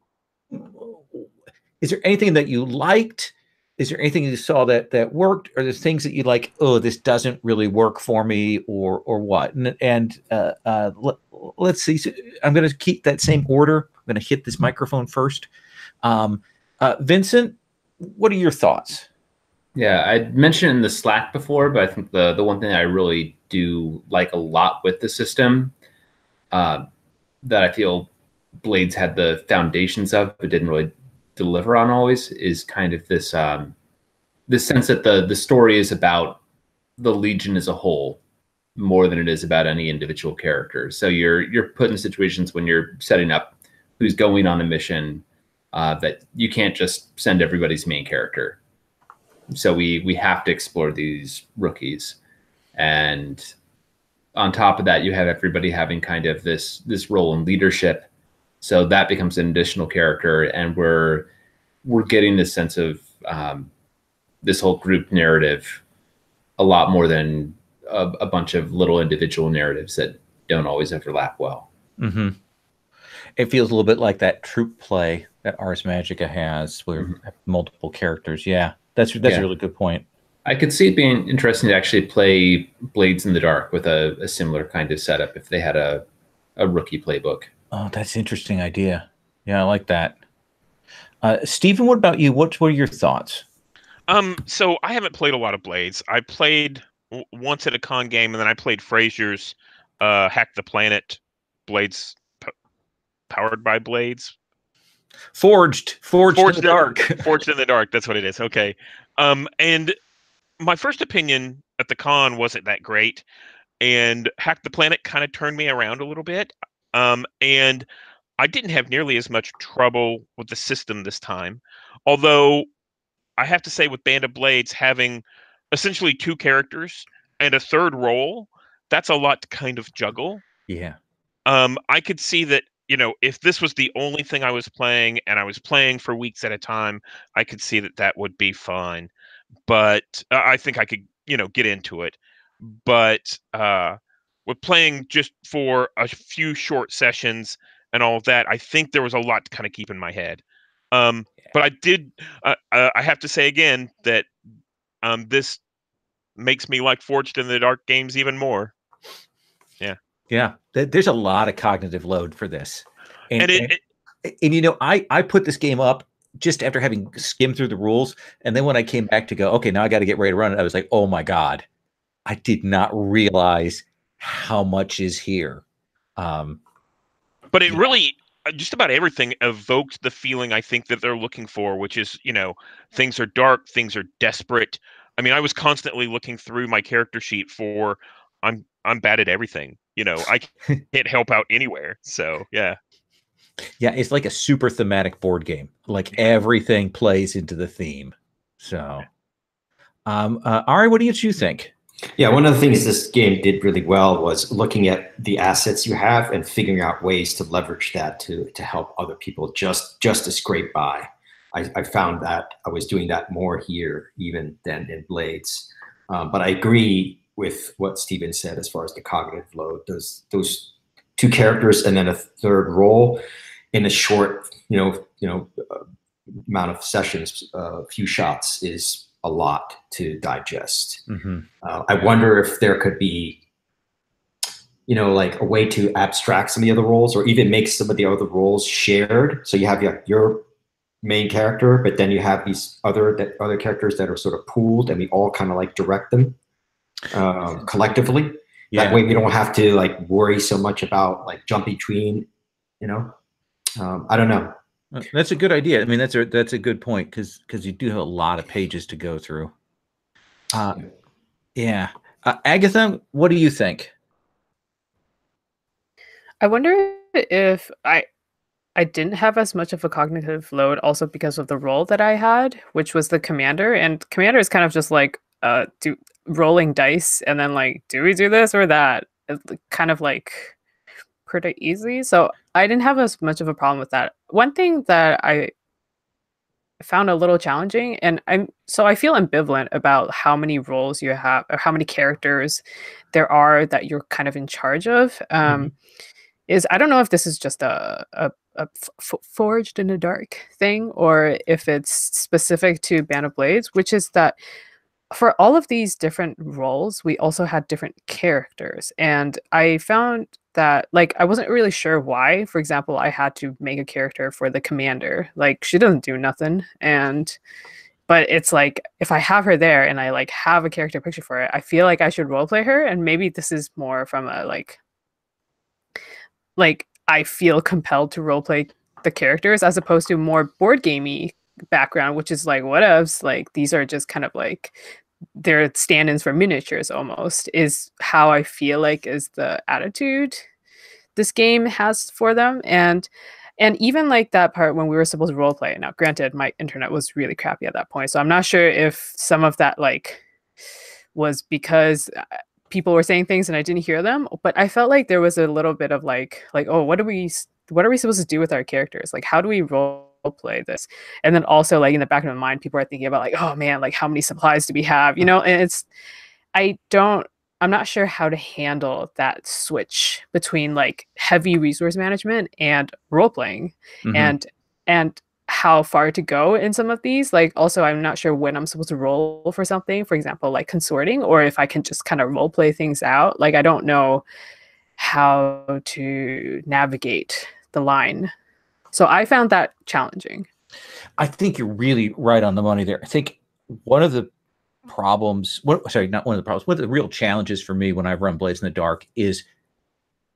is there anything that you liked? Is there anything you saw that worked? Or there's things that you like, oh, this doesn't really work for me, or what? And let's see. So I'm going to keep that same order. I'm going to hit this microphone first. Vincent, what are your thoughts? Yeah, I mentioned in the Slack before, but I think the one thing I really do like a lot with the system, that I feel Blades had the foundations of, but didn't really deliver on always, is kind of this this sense that the story is about the Legion as a whole more than it is about any individual character. So you're put in situations when you're setting up who's going on a mission, that you can't just send everybody's main character. So we have to explore these rookies, and on top of that, you have everybody having kind of this role in leadership. So that becomes an additional character, and we're getting this sense of this whole group narrative a lot more than a bunch of little individual narratives that don't always overlap well. Mm-hmm. It feels a little bit like that troop play that Ars Magica has, where multiple characters. Yeah, that's a really good point. I could see it being interesting to actually play Blades in the Dark with a similar kind of setup if they had a rookie playbook. Oh, that's an interesting idea. Yeah, I like that. Stephen, what about you? What were your thoughts? So I haven't played a lot of Blades. I played once at a con game, and then I played Frazier's Hack the Planet Blades, powered by Blades. Forged in the Dark. Forged in the Dark. That's what it is. Okay. And my first opinion at the con wasn't that great, and Hack the Planet kind of turned me around a little bit. And I didn't have nearly as much trouble with the system this time. Although I have to say, with Band of Blades having essentially 2 characters and a third role, that's a lot to kind of juggle. Yeah. I could see that, if this was the only thing I was playing and I was playing for weeks at a time, I could see that would be fine. But I think I could, get into it. But with playing just for a few short sessions and all of that, I think there was a lot to kind of keep in my head. But I did. I have to say again that this makes me like Forged in the Dark games even more. Yeah. Yeah. There's a lot of cognitive load for this, and I put this game up just after having skimmed through the rules, and then when I came back to go, okay, now I got to get ready to run it, I was like, oh my god, I did not realize how much is here. But it really, just about everything evoked the feeling I think that they're looking for, which is, things are dark, things are desperate. I mean, I was constantly looking through my character sheet for I'm bad at everything. I can't help out anywhere. So yeah. Yeah, it's like a super thematic board game. Like everything plays into the theme. So, Ari, what do you think? Yeah, one of the things this game did really well was looking at the assets you have and figuring out ways to leverage that to help other people just to scrape by. I found that I was doing that more here even than in Blades. But I agree with what Steven said as far as the cognitive load. Those two characters and then a third role in a short, amount of sessions, a few shots is a lot to digest. Mm-hmm. I wonder if there could be, like a way to abstract some of the other roles or even make some of the other roles shared. So you have your main character, but then you have these other characters that are sort of pooled and we all kind of like direct them collectively. Yeah. That way we don't have to like worry so much about like jumping between, I don't know. That's a good idea. I mean, that's a good point because you do have a lot of pages to go through. Yeah. Agatha, what do you think? I wonder if I didn't have as much of a cognitive load also because of the role that I had, which was the commander. And commander is kind of just like rolling dice and then like, do we do this or that? It's kind of like pretty easy. So I didn't have as much of a problem with that. One thing that I found a little challenging, and I feel ambivalent about how many roles you have or how many characters there are that you're kind of in charge of. Is I don't know if this is just a forged in the dark thing or if it's specific to Band of Blades, which is that for all of these different roles, we also had different characters. And I found that, like, I wasn't really sure why. For example, I had to make a character for the commander. Like, she doesn't do nothing. But it's like, if I have her there and I, like, have a character picture for it, I feel like I should roleplay her. And maybe this is more from a, like I feel compelled to roleplay the characters as opposed to more board gamey background, which is like whatevs, like these are just kind of like they're stand-ins for miniatures almost, is how I feel like is the attitude this game has for them. And even like that part when we were supposed to roleplay. Now granted, my internet was really crappy at that point, so I'm not sure if some of that like was because people were saying things and I didn't hear them, but I felt like there was a little bit of like oh, what are we supposed to do with our characters? Like, how do we role play this? And then also like in the back of my mind, people are thinking about like, oh man, like how many supplies do we have? And I'm not sure how to handle that switch between like heavy resource management and role playing, and how far to go in some of these. Like also, I'm not sure when I'm supposed to roll for something, for example, like consorting, or if I can just kind of role play things out. Like I don't know how to navigate the line. So I found that challenging. I think you're really right on the money there. I think one of the problems, one of the real challenges for me when I run Blades in the Dark is,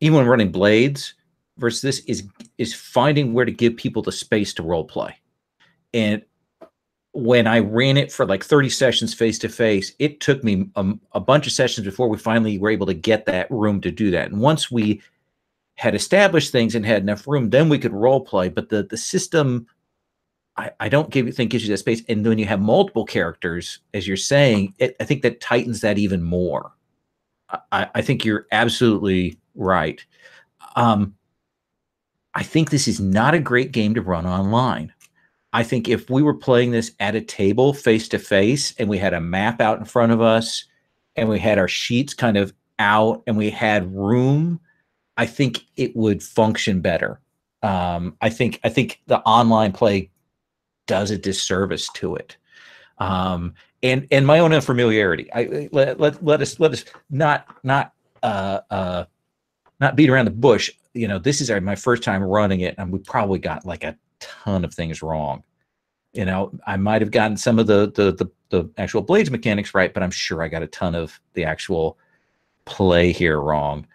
even when running Blades versus this, is finding where to give people the space to role play. And when I ran it for like 30 sessions face to face, it took me a bunch of sessions before we finally were able to get that room to do that. And once we had established things and had enough room, then we could role play. But the system, I don't think gives you that space. And when you have multiple characters, as you're saying, I think that tightens that even more. I think you're absolutely right. I think this is not a great game to run online. I think if we were playing this at a table face to face and we had a map out in front of us and we had our sheets kind of out and we had room, I think it would function better. I think the online play does a disservice to it. And my own unfamiliarity. Let us not beat around the bush. This is my first time running it, and we probably got like a ton of things wrong. You know, I might have gotten some of the actual blades mechanics right, but I'm sure I got a ton of the actual play here wrong.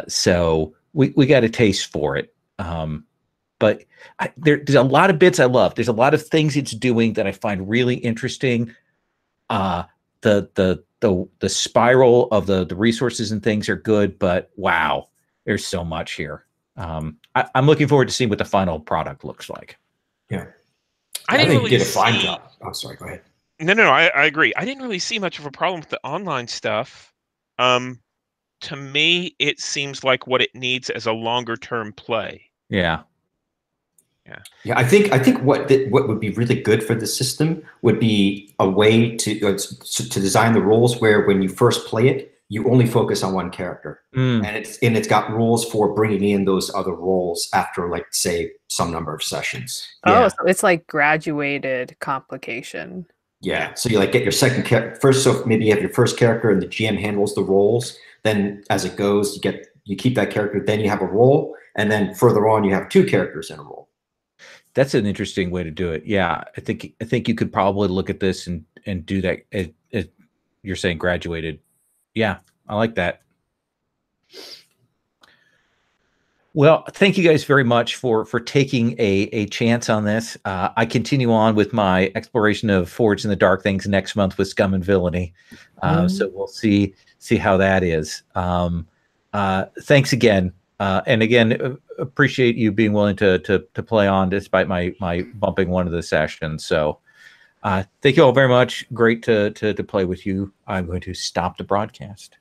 So we got a taste for it. But there's a lot of bits I love. There's a lot of things it's doing that I find really interesting. The spiral of the resources and things are good, but wow, there's so much here. I'm looking forward to seeing what the final product looks like. Yeah, I think didn't you did really a fine see. job. Oh, sorry. Go ahead. No, I agree. I didn't really see much of a problem with the online stuff. To me, it seems like what it needs as a longer term play. Yeah. Yeah, I think what would be really good for the system would be a way to design the rules where when you first play it, you only focus on one character, and it's got rules for bringing in those other roles after, like, say, some number of sessions. Oh, so it's like graduated complication. Yeah, so you like get your second first. So maybe you have your first character, and the GM handles the roles. Then as it goes, you keep that character. Then you have a role, and then further on, you have two characters in a role. That's an interesting way to do it. Yeah, I think you could probably look at this and do that. You're saying graduated. Yeah, I like that. Well, thank you guys very much for taking a chance on this. I continue on with my exploration of Forged in the Dark things next month with Scum and Villainy. So we'll see how that is. Thanks again. And again, appreciate you being willing to play on despite my bumping one of the sessions. So thank you all very much. Great to play with you. I'm going to stop the broadcast.